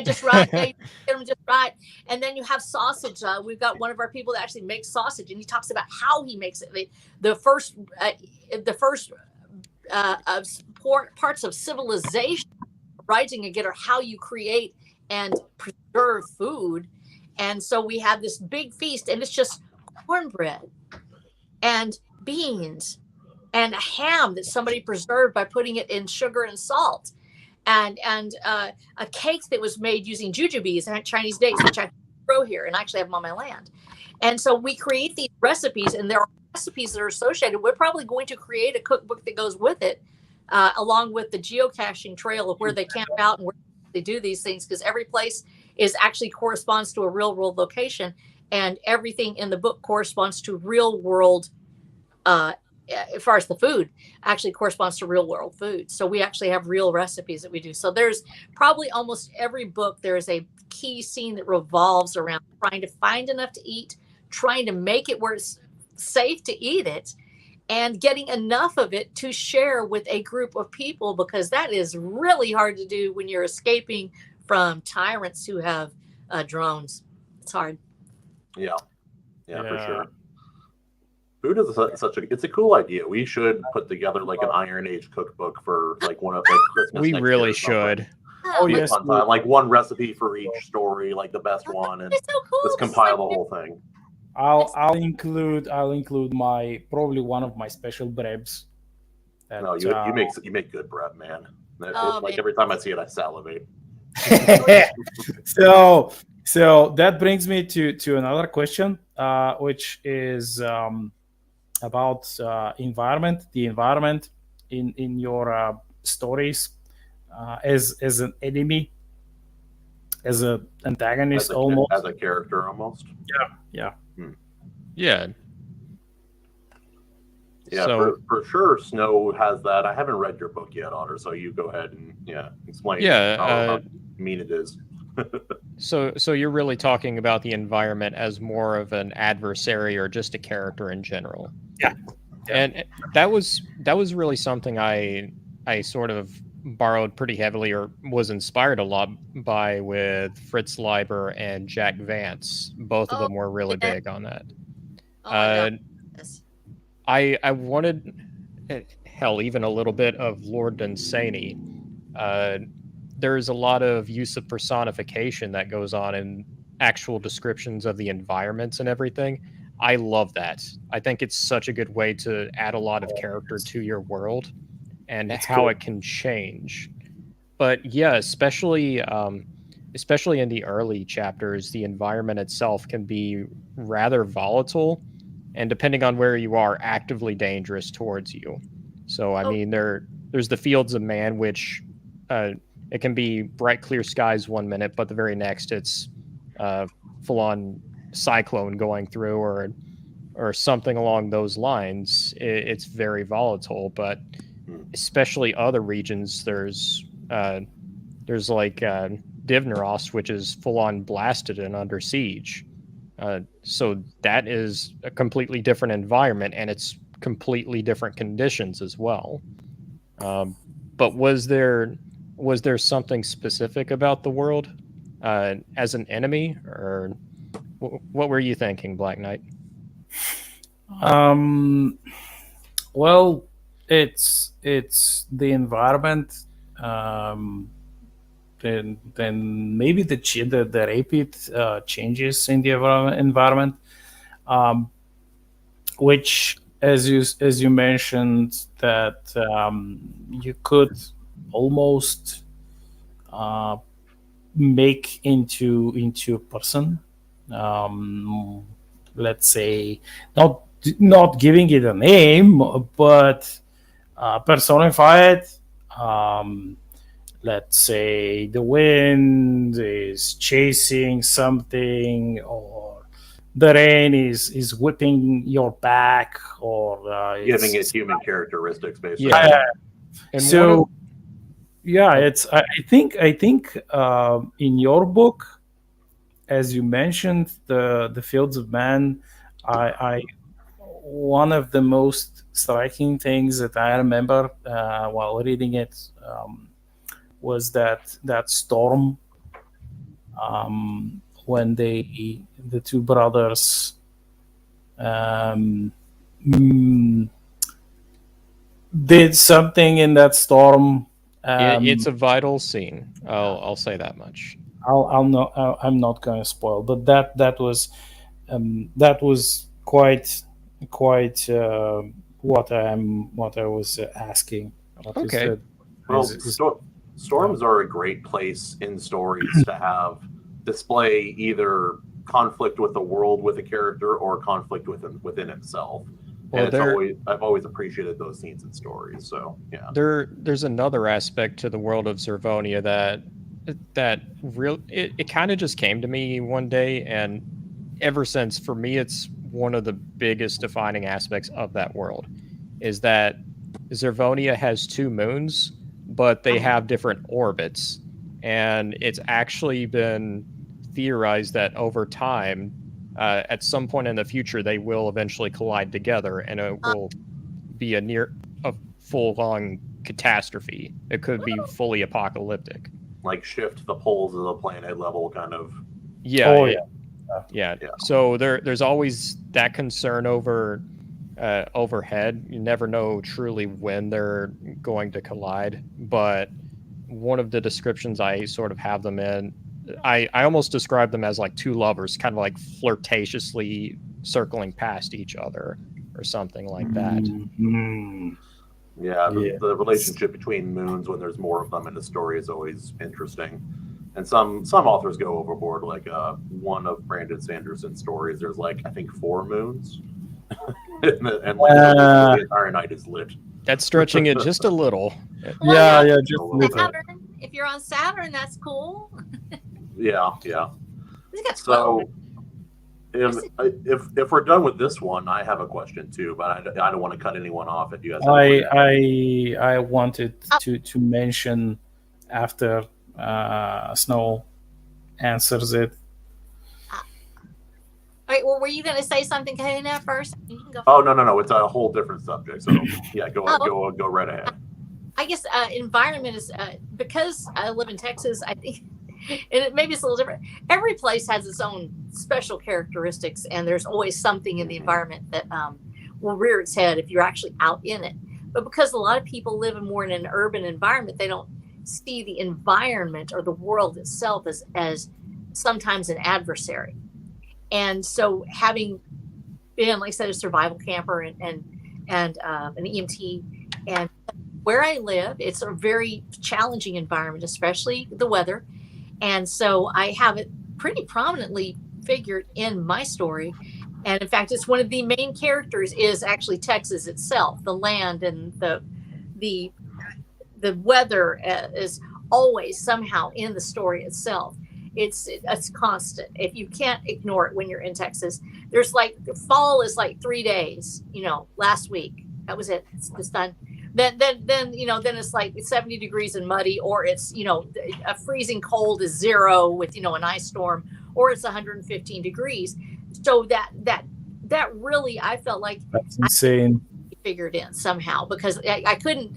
Just right, get them just right, and then you have sausage. We've got one of our people that actually makes sausage, and he talks about how he makes it. The first parts of civilization, rising again, are how you create and preserve food. And so we have this big feast, and it's just cornbread and beans and a ham that somebody preserved by putting it in sugar and salt. And a cake that was made using jujubes and Chinese dates, which I grow here and actually have them on my land. And so we create these recipes, and there are recipes that are associated. We're probably going to create a cookbook that goes with it, along with the geocaching trail of where they camp out and where they do these things, because every place is actually corresponds to a real world location, and everything in the book corresponds to real world as far as the food actually corresponds to real world food. So we actually have real recipes that we do. So there's probably almost every book, there is a key scene that revolves around trying to find enough to eat, trying to make it where it's safe to eat it, and getting enough of it to share with a group of people, because that is really hard to do when you're escaping from tyrants who have drones. It's hard. Yeah, for sure. Food is it's a cool idea. We should put together like an Iron Age cookbook for like one of the Christmas. We really should. Oh yes, like one recipe for each story, like the best one, and so cool. just compile the whole thing. I'll include my probably one of my special breads. No, you make good bread, man. Like every time I see it, I salivate. So that brings me to another question, which is about environment. The environment in your stories as an enemy, as an antagonist, almost as a character, almost. Yeah. Yeah, so, for sure, Snow has that. I haven't read your book yet, Otter, so you go ahead and explain how mean it is. So you're really talking about the environment as more of an adversary or just a character in general. Yeah. And that was really something I sort of borrowed pretty heavily or was inspired a lot by with Fritz Leiber and Jack Vance. Both of them were really big on that. Oh my God. Yes. I wanted, hell, even a little bit of Lord Dunsany. There's a lot of use of personification that goes on in actual descriptions of the environments and everything. I love that. I think it's such a good way to add a lot of character to your world and It's how cool. it can change. But yeah, especially in the early chapters, the environment itself can be rather volatile, and depending on where you are, actively dangerous towards you. So I mean, there's the Fields of Man, which it can be bright, clear skies one minute, but the very next it's full-on cyclone going through, or something along those lines. It's very volatile, but especially other regions, there's like Divneros, which is full-on blasted and under siege. So that is a completely different environment, and it's completely different conditions as well. But was there something specific about the world as an enemy, or what were you thinking, Black Knight? Well, it's the environment. Then maybe the rapid changes in the environment, which, as you mentioned, that you could almost make into a person. Let's say not giving it a name, but personify it. Let's say the wind is chasing something, or the rain is whipping your back, or Giving it human characteristics, basically. Yeah. And So it's I think in your book, as you mentioned, the Fields of Man, I one of the most striking things that I remember while reading it was that storm, when the two brothers did something in that storm. It's a vital scene. I'll say that much. I'm not going to spoil, but that was quite what I was asking. Okay. Storms are a great place in stories to have display either conflict with the world with a character or conflict within himself. Well, And I've always appreciated those scenes in stories. So yeah, there's another aspect to the world of Zervonia it kind of just came to me one day, and ever since, for me, it's one of the biggest defining aspects of that world is that Zervonia has 2 moons, but they have different orbits, and it's actually been theorized that over time, at some point in the future, they will eventually collide together, and it will be a full-on catastrophe. It could be fully apocalyptic. like shift the poles of the planet level, kind of. Yeah. Oh, Yeah. So there's always that concern over overhead. You never know truly when they're going to collide. But one of the descriptions I sort of have them in, I almost describe them as like 2 lovers, kind of like flirtatiously circling past each other or something like that. Mm-hmm. Yeah, the relationship between moons when there's more of them in the story is always interesting. And some authors go overboard. Like one of Brandon Sanderson's stories, there's like I think 4 moons, and the entire night is lit. That's stretching it just a little. Well, Just a little bit. Saturn. If you're on Saturn, that's cool. Yeah. He's got 12. So if we're done with this one, I have a question too, but I don't want to cut anyone off if you guys. I wanted to mention after Snow answers it. All right. Well, were you going to say something, Kahuna, first? You can go. Oh, no. It's a whole different subject. So yeah, go right ahead. I guess environment is because I live in Texas. I think, and maybe it's a little different. Every place has its own special characteristics, and there's always something in the environment that will rear its head if you're actually out in it. But because a lot of people live more in an urban environment, they don't see the environment or the world itself as sometimes an adversary. And so, having been, like I said, a survival camper and an EMT, and where I live, it's a very challenging environment, especially the weather. And so I have it pretty prominently figured in my story. And in fact, it's one of the main characters is actually Texas itself. The land and the weather is always somehow in the story itself. It's constant. If you can't ignore it when you're in Texas, there's like fall is like 3 days. Last week that was it. It's done. Then it's like 70 degrees and muddy, or it's a freezing cold is 0 with an ice storm, or it's 115 degrees. So that really, I felt like that's insane. I figured in somehow because I couldn't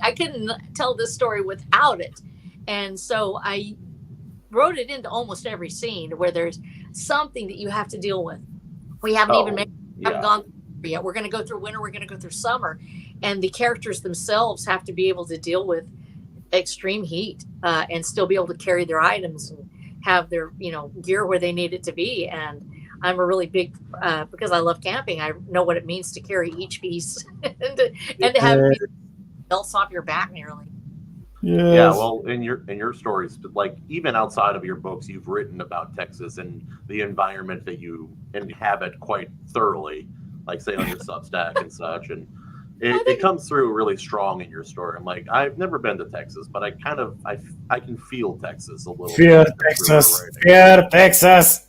tell this story without it, and so I wrote it into almost every scene where there's something that you have to deal with. We haven't haven't gone through yet. We're going to go through winter. We're going to go through summer. And the characters themselves have to be able to deal with extreme heat and still be able to carry their items and have their, gear where they need it to be. And I'm a really big, because I love camping, I know what it means to carry each piece and to have it else off your back nearly. Yes. Yeah, well, in your stories, like even outside of your books, you've written about Texas and the environment that you inhabit quite thoroughly, like say on your Substack and such. And it comes through really strong in your story. I'm like, I've never been to Texas, but I can feel Texas a little. Fear Texas. Fear Texas.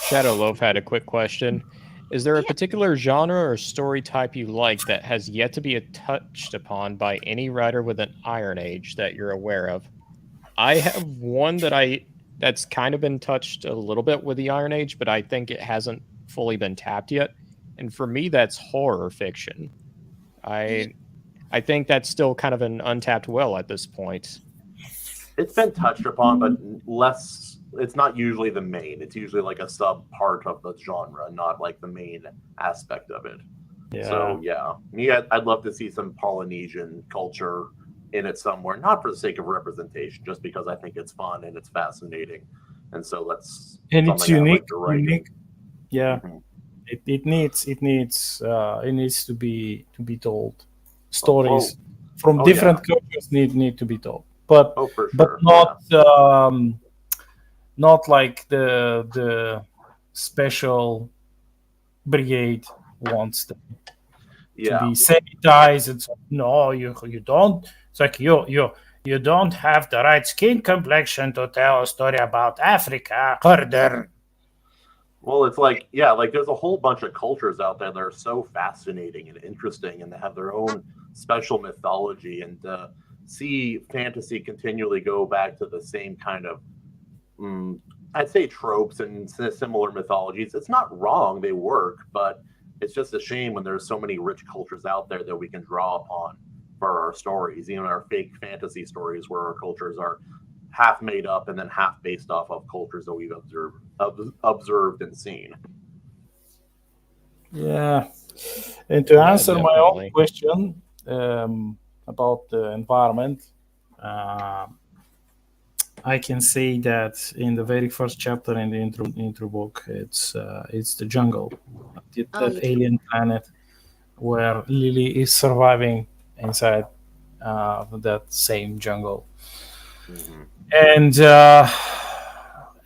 Shadow Loaf had a quick question. Is there a particular genre or story type you like that has yet to be touched upon by any writer with an Iron Age that you're aware of? I have one that's kind of been touched a little bit with the Iron Age, but I think it hasn't fully been tapped yet. And for me, that's horror fiction. I think that's still kind of an untapped well at this point. It's been touched upon, but less. It's not usually the main. It's usually like a sub part of the genre, not like the main aspect of it. Yeah. So I'd love to see some Polynesian culture in it somewhere, not for the sake of representation, just because I think it's fun and it's fascinating, and so that's it's unique. Like unique. Yeah. Mm-hmm. It needs to be told. Stories from different cultures need to be told, but for sure. but not like the special brigade wants them to be sanitized. It's like, no, you don't. It's like you don't have the right skin complexion to tell a story about Africa. Harder. Well, it's like, there's a whole bunch of cultures out there that are so fascinating and interesting, and they have their own special mythology. And see fantasy continually go back to the same kind of, I'd say, tropes and similar mythologies. It's not wrong; they work, but it's just a shame when there's so many rich cultures out there that we can draw upon for our stories, even our fake fantasy stories, where our cultures are half made up and then half based off of cultures that we've observed and seen. Yeah. And to answer my own question about the environment, I can say that in the very first chapter in the intro book, it's the jungle, that alien planet where Lily is surviving inside that same jungle. Mm-hmm. And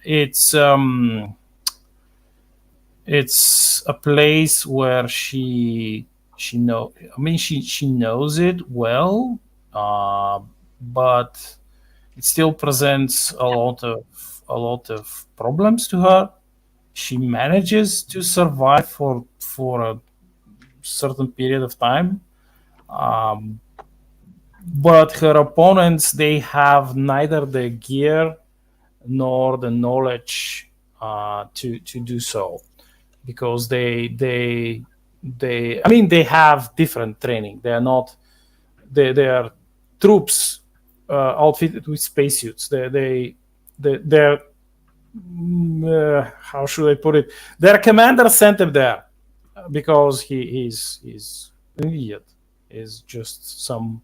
it's a place where she knows it well, but it still presents a lot of problems to her. She manages to survive for a certain period of time, but her opponents, they have neither the gear nor the knowledge to do so, because they I mean, they have different training. They are troops outfitted with spacesuits. They're how should I put it? Their commander sent them there because he's an idiot. Is just some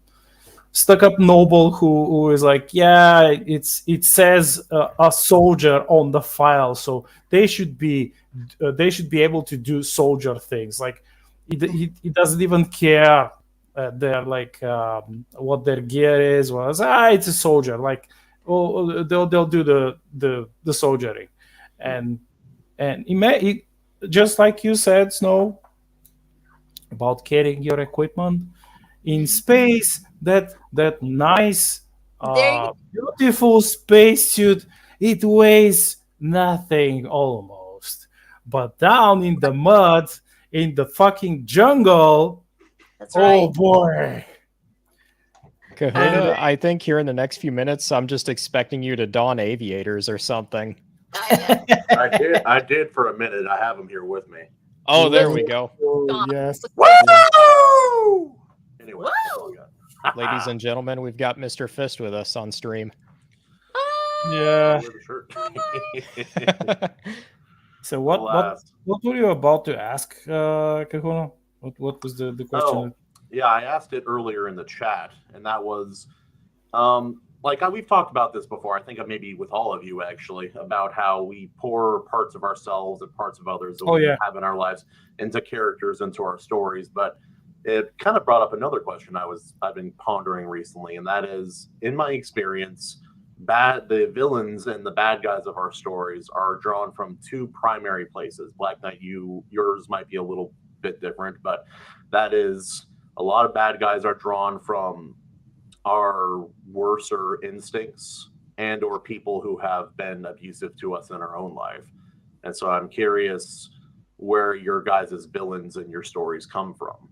stuck-up noble who is like, yeah, it says a soldier on the file, so they should be able to do soldier things. Like he doesn't even care. They're like what their gear is. Well, it's a soldier. Like, they'll do the soldiering, and just like you said, Snow, about carrying your equipment in space. That nice, beautiful spacesuit, it weighs nothing almost, but down in the mud, in the fucking jungle, That's right. oh boy. Kahuna, I think here in the next few minutes, I'm just expecting you to don aviators or something. I did for a minute. I have them here with me. Oh, there we go. Oh, yes. Woo! Anyway, that's all I got. Ladies and gentlemen, we've got Mr. Fist with us on stream. Yeah. Wear the shirt. So what were you about to ask, Kahuna? What was the question? Oh, yeah, I asked it earlier in the chat, and that was, we've talked about this before. I think maybe with all of you actually, about how we pour parts of ourselves and parts of others that we have in our lives into characters, into our stories. But it kind of brought up another question I've been pondering recently, and that is, in my experience, the villains and the bad guys of our stories are drawn from two primary places. Black Knight, yours might be a little bit different, but that is, a lot of bad guys are drawn from our worser instincts and or people who have been abusive to us in our own life. And so I'm curious where your guys' villains and your stories come from.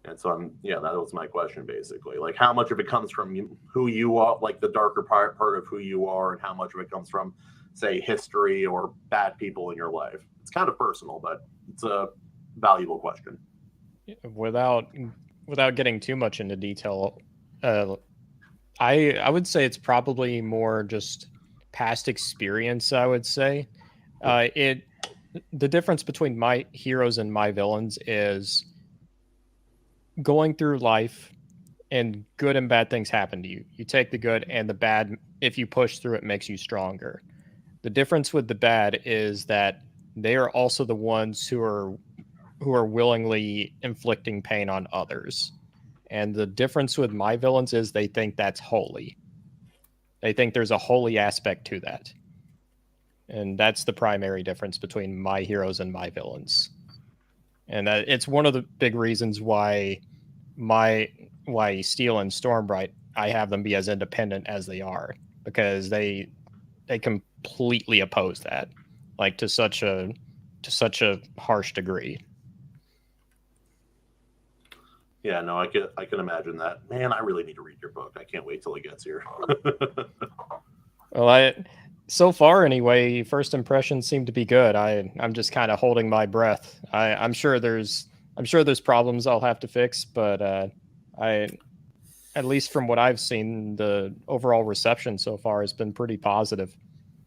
And so that was my question basically. Like, how much of it comes from who you are, like the darker part of who you are, and how much of it comes from, say, history or bad people in your life. It's kind of personal, but it's a valuable question. Without getting too much into detail, I would say it's probably more just past experience. I would say the difference between my heroes and my villains is going through life, and good and bad things happen to you. You take the good, and the bad, if you push through it, makes you stronger. The difference with the bad is that they are also the ones who are willingly inflicting pain on others. And the difference with my villains is they think that's holy. They think there's a holy aspect to that. And that's the primary difference between my heroes and my villains. And it's one of the big reasons why Steel and Stormbright, I have them be as independent as they are, because they completely oppose that, like to such a harsh degree. Yeah, no, I can imagine that. Man, I really need to read your book. I can't wait till it gets here. Well, so far anyway, first impressions seem to be good. I'm just kind of holding my breath. I'm sure there's problems I'll have to fix, but at least from what I've seen, the overall reception so far has been pretty positive.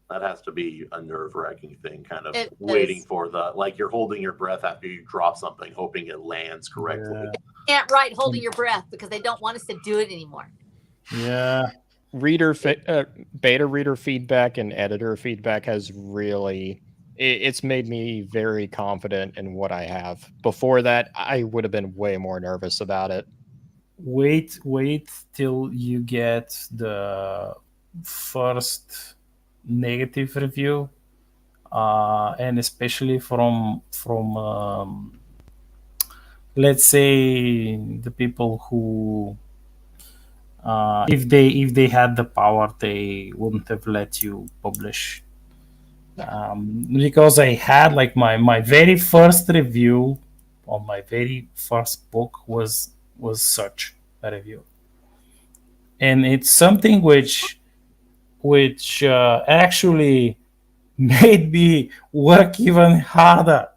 That has to be a nerve-wracking thing, kind of waiting for you're holding your breath after you drop something, hoping it lands correctly. Yeah, right, holding your breath because they don't want us to do it anymore. Yeah. Beta reader feedback and editor feedback has really, it's made me very confident in what I have. Before that, I would have been way more nervous about it. Wait till you get the first negative review, and especially from let's say the people who if they had the power, they wouldn't have let you publish, because I had like my very first review on my very first book was such a review, and it's something which which actually made me work even harder.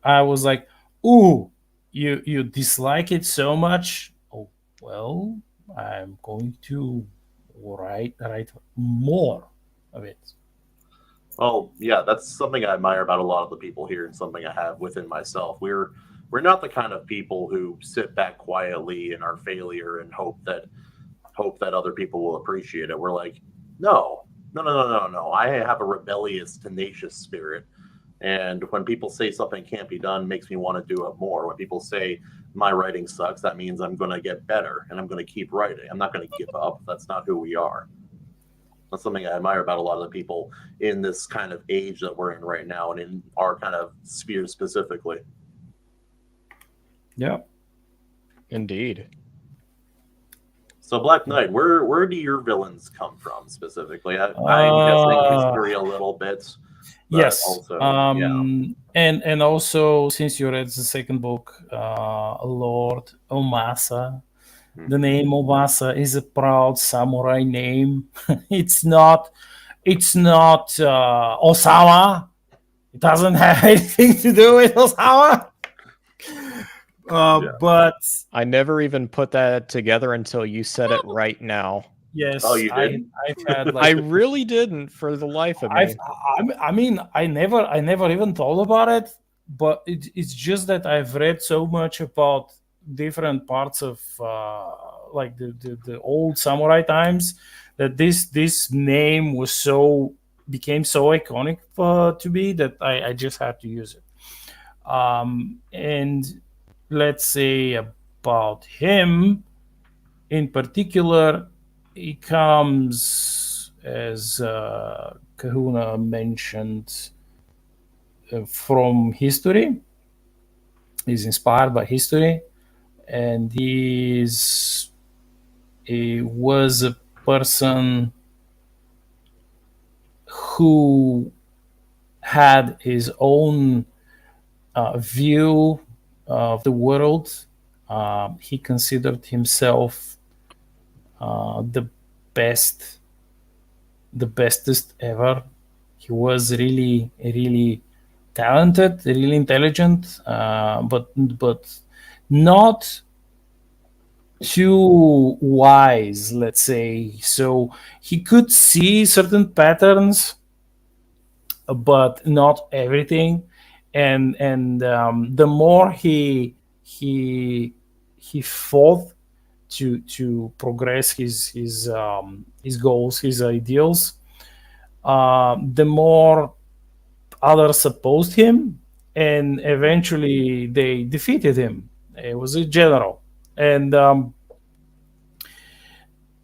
I was like, "Ooh, you dislike it so much? Oh, well, I'm going to write more of it." Well, yeah, that's something I admire about a lot of the people here, and something I have within myself. We're not the kind of people who sit back quietly in our failure and hope that other people will appreciate it. We're like, no, no, no, no, no, no. I have a rebellious, tenacious spirit. And when people say something can't be done, makes me want to do it more. When people say my writing sucks, that means I'm going to get better and I'm going to keep writing. I'm not going to give up. That's not who we are. That's something I admire about a lot of the people in this kind of age that we're in right now, and in our kind of sphere specifically. Yeah. Indeed. So, Black Knight, where do your villains come from specifically? I'm guessing history a little bit. Yes. Also, and also, since you read the second book, Lord Omasa, the name Omasa is a proud samurai name. It's not Osama. It doesn't have anything to do with Osama. But I never even put that together until you said it right now. yes, Oh, you did? I've had I really didn't, for the life of me. I mean, I never even thought about it, but it's just that I've read so much about different parts of like the old samurai times, that this name became so iconic to me that I just had to use it. And let's say about him in particular, he comes, as Kahuna mentioned, from history. He's inspired by history, and he was a person who had his own view of the world. He considered himself the bestest ever. He was really, really talented, really intelligent, but not too wise, let's say. So he could see certain patterns, but not everything. And the more he fought to progress his goals, his ideals, the more others opposed him, and eventually they defeated him. It was a general, and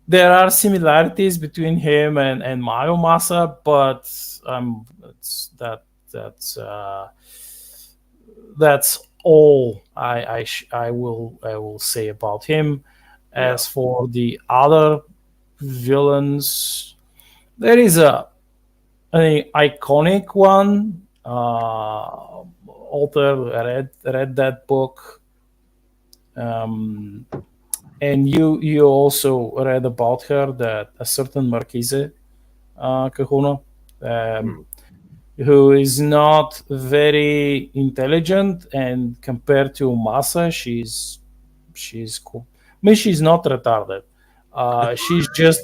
there are similarities between him and Mayo Masa, but that's all I will say about him. As for the other villains, there is an iconic one. Otter read that book, and you also read about her, that a certain Marquise, Kahuna, who is not very intelligent, and compared to Masa, she's cool. I mean, she's not retarded. She's just.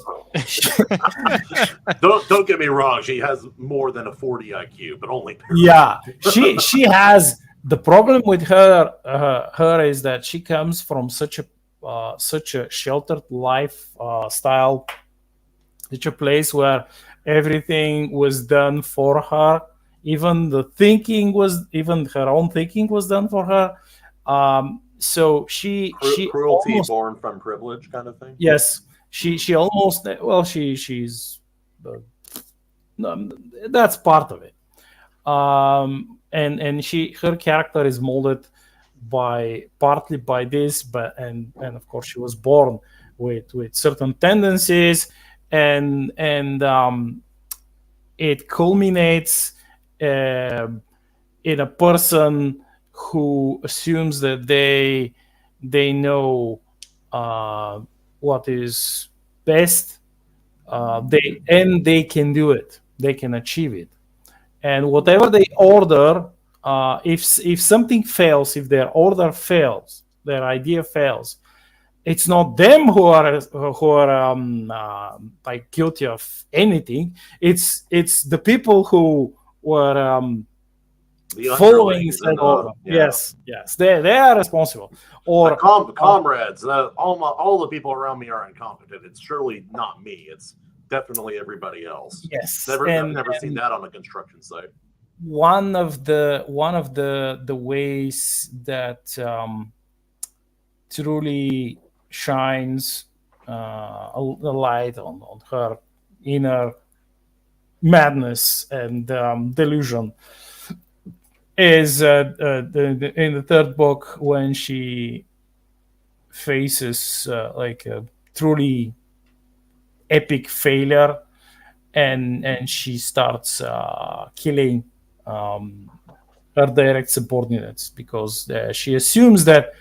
Don't get me wrong. She has more than a 40 IQ, but only. Yeah, she has. The problem with her is that she comes from such a sheltered life style, such a place where everything was done for her. Even her own thinking was done for her. So she cruelty almost, born from privilege, kind of thing. yes, she almost, well, she's that's part of it. And her character is molded partly by this, but and of course she was born with certain tendencies, and it culminates in a person who assumes that they know what is best they can do it. They can achieve it. And whatever they order, if something fails, if their order fails, their idea fails, it's not them who are like guilty of anything. It's the people who were following said order. Yes, they are responsible. Or comrades, all the people around me are incompetent. It's surely not me. It's definitely everybody else. Yes, I've never seen that on a construction site. One of the ways that truly shines a light on her inner madness and delusion is in the third book, when she faces like a truly epic failure, and she starts killing her direct subordinates, because she assumes that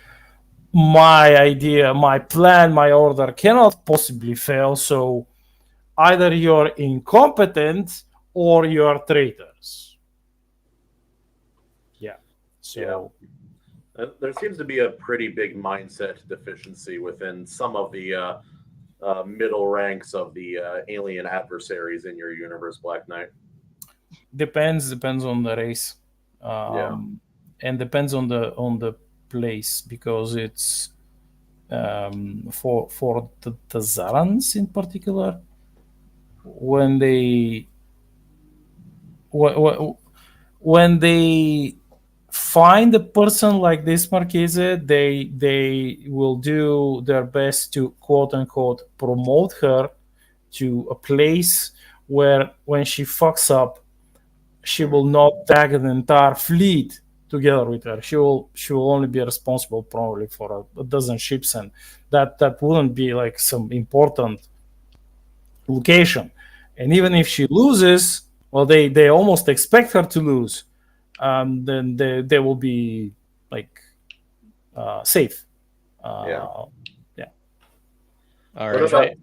my idea, my plan, my order cannot possibly fail. So either you're incompetent or you're traitors. Yeah. So there seems to be a pretty big mindset deficiency within some of the middle ranks of the alien adversaries in your universe, Black Knight. Depends on the race, and depends on the place, because it's for the Zarans in particular, when they find a person like this Marchese, they will do their best to quote unquote promote her to a place where, when she fucks up, she will not drag an entire fleet together with her. She will only be responsible probably for a dozen ships, and that wouldn't be like some important location. And even if she loses, well, they almost expect her to lose. Then they will be like safe. All right.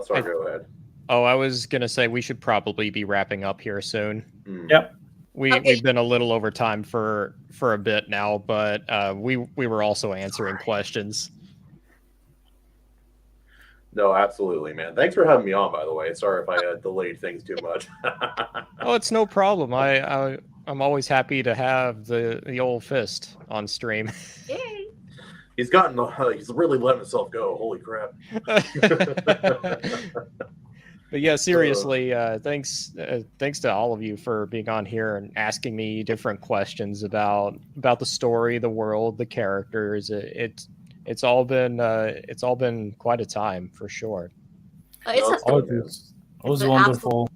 Sorry, go ahead. Oh, I was gonna say we should probably be wrapping up here soon. Yep. We've been a little over time for a bit now, but we were also answering questions. No, absolutely, man. Thanks for having me on, by the way. Sorry if I delayed things too much. Oh, it's no problem. I'm always happy to have the old fist on stream. Yay. He's really letting himself go. Holy crap. But yeah, seriously, thanks to all of you for being on here and asking me different questions about the story, the world, the characters. It's all been quite a time for sure. It was wonderful.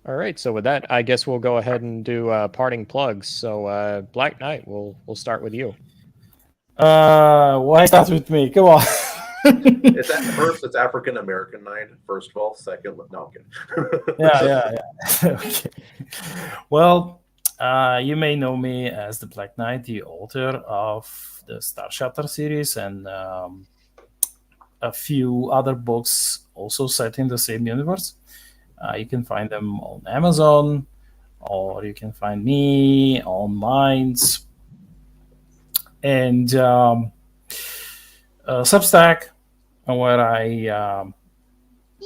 All right, so with that, I guess we'll go ahead and do parting plugs. So Black Knight, we'll start with you. Why start with me? Come on. It's African American Night, first of all. Second, no, I'm kidding. Yeah. Okay. Well, you may know me as the Black Knight, the author of the Star Shatter series, and a few other books also set in the same universe. You can find them on Amazon, or you can find me on Minds, and Substack, where I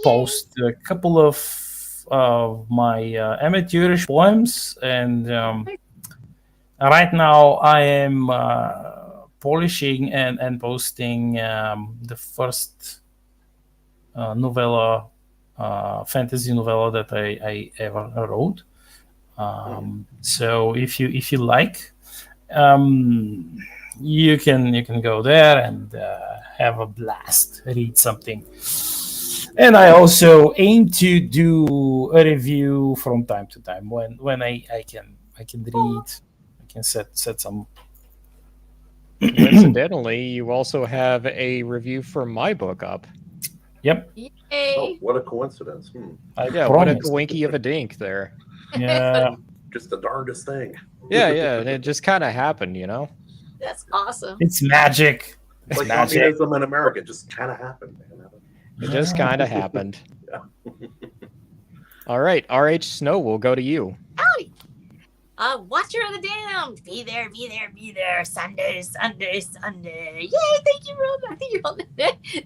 post a couple of my amateurish poems. And right now I am polishing and posting the first novella, fantasy novella that I ever wrote. So if you like, you can go there and have a blast, read something. And I also aim to do a review from time to time when I can read. I can set some. Coincidentally, you also have a review for my book up. Yep. Yay. Oh, what a coincidence. Yeah, what a winky of a dink there. Yeah. Just the darndest thing. Yeah, it just kind of happened, you know? That's awesome. It's magic. It's like communism in America. It just kind of happened, man. It just kind of happened. Yeah. All right, RH Snow, we'll go to you. Howdy. Watcher of the Damned. Be there, be there, be there. Sunday, Sunday, Sunday. Yay! Thank you, Rhoda.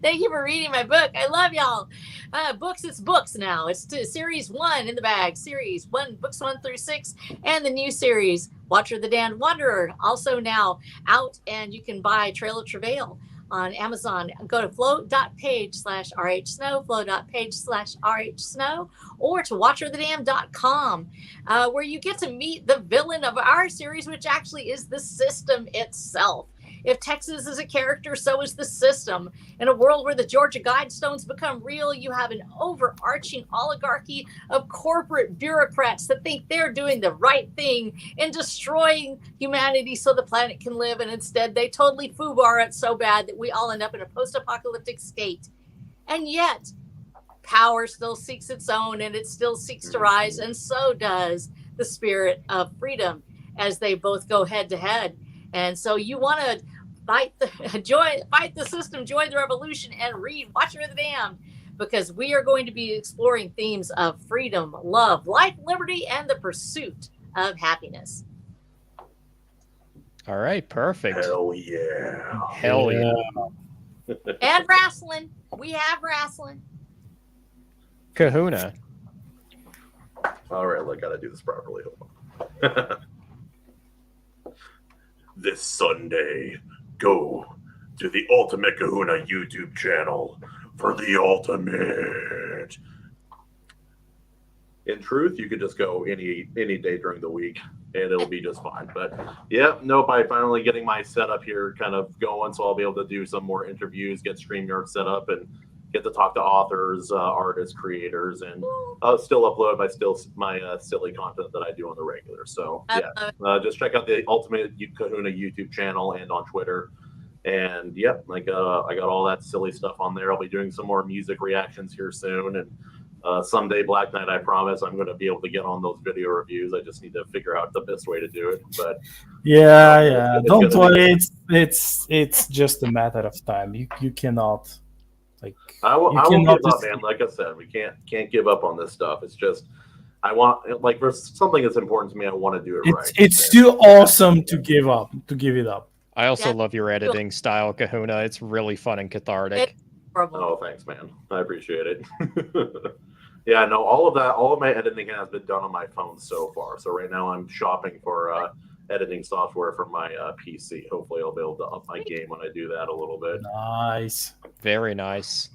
Thank you for reading my book. I love y'all. It's books now. It's series 1 in the bag. Series 1, books 1 through 6, and the new series, Watcher of the Damned Wanderer, also now out, and you can buy Trail of Travail on Amazon. Go to flow.page/rhsnow, flow.page/rhsnow, or to watcherofthedamned.com, where you get to meet the villain of our series, which actually is the system itself. If Texas is a character, so is the system. In a world where the Georgia Guidestones become real, you have an overarching oligarchy of corporate bureaucrats that think they're doing the right thing in destroying humanity so the planet can live, and instead they totally foobar it so bad that we all end up in a post-apocalyptic state. And yet, power still seeks its own, and it still seeks to rise, and so does the spirit of freedom as they both go head to head. And so you want to fight the system, join the revolution, and read Watcher of the Damned, because we are going to be exploring themes of freedom, love, life, liberty, and the pursuit of happiness. All right, perfect. Hell yeah. Hell yeah. And wrestling. We have wrestling. Kahuna. All right, I gotta do this properly. Hold on. This Sunday, go to the Ultimate Kahuna YouTube channel for the ultimate. In truth, you could just go any day during the week and it'll be just fine. But yeah, nope, I finally getting my setup here kind of going, so I'll be able to do some more interviews, get StreamYard set up, and get to talk to authors, artists, creators, and still upload my silly content that I do on the regular. So yeah, just check out the Ultimate Kahuna YouTube channel and on Twitter. And yeah, I got all that silly stuff on there. I'll be doing some more music reactions here soon, and someday Black Knight, I promise I'm going to be able to get on those video reviews. I just need to figure out the best way to do it. But yeah, don't worry. It's just a matter of time. You cannot. I won't give up, man. Like I said, we can't give up on this stuff. It's just I want, for something that's important to me, I want to do it right. It's too awesome to give it up. I also love your editing style, Kahuna. It's really fun and cathartic. Oh, thanks, man. I appreciate it. Yeah, no, all of my editing has been done on my phone so far. So right now I'm shopping for editing software for my PC. Hopefully I'll be able to up my game when I do that a little bit. Nice. Very nice.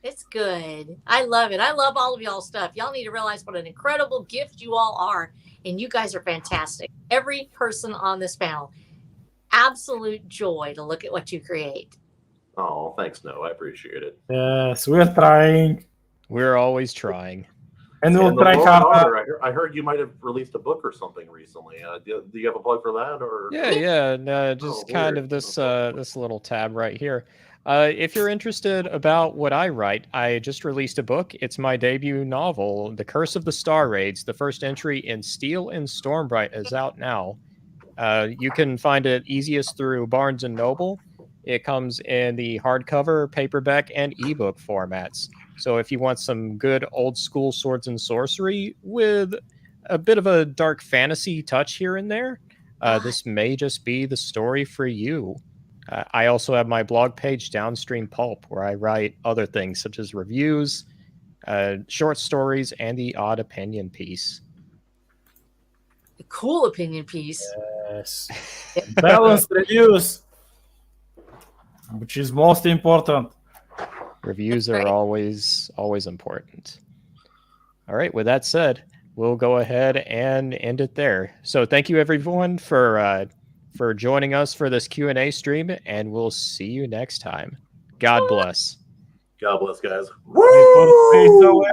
It's good. I love it. I love all of y'all's stuff. Y'all need to realize what an incredible gift you all are. And you guys are fantastic. Every person on this panel. Absolute joy to look at what you create. Oh, thanks, No. I appreciate it. Yes, we're trying. We're always trying. And we'll try harder. I heard you might have released a book or something recently. Do you have a plug for that? Or Yeah. No, just kind of this little tab right here. If you're interested about what I write, I just released a book. It's my debut novel, The Curse of the Star Raids. The first entry in Steel and Stormbright is out now. You can find it easiest through Barnes & Noble. It comes in the hardcover, paperback, and ebook formats. So if you want some good old school swords and sorcery with a bit of a dark fantasy touch here and there, this may just be the story for you. I also have my blog page, Downstream Pulp, where I write other things such as reviews, short stories, and the odd opinion piece. A cool opinion piece. Yes. Balanced reviews, which is most important. Reviews are always important. All right, with that said, we'll go ahead and end it there. So thank you everyone for joining us for this Q&A stream, and we'll see you next time. God bless. God bless, guys. Woo!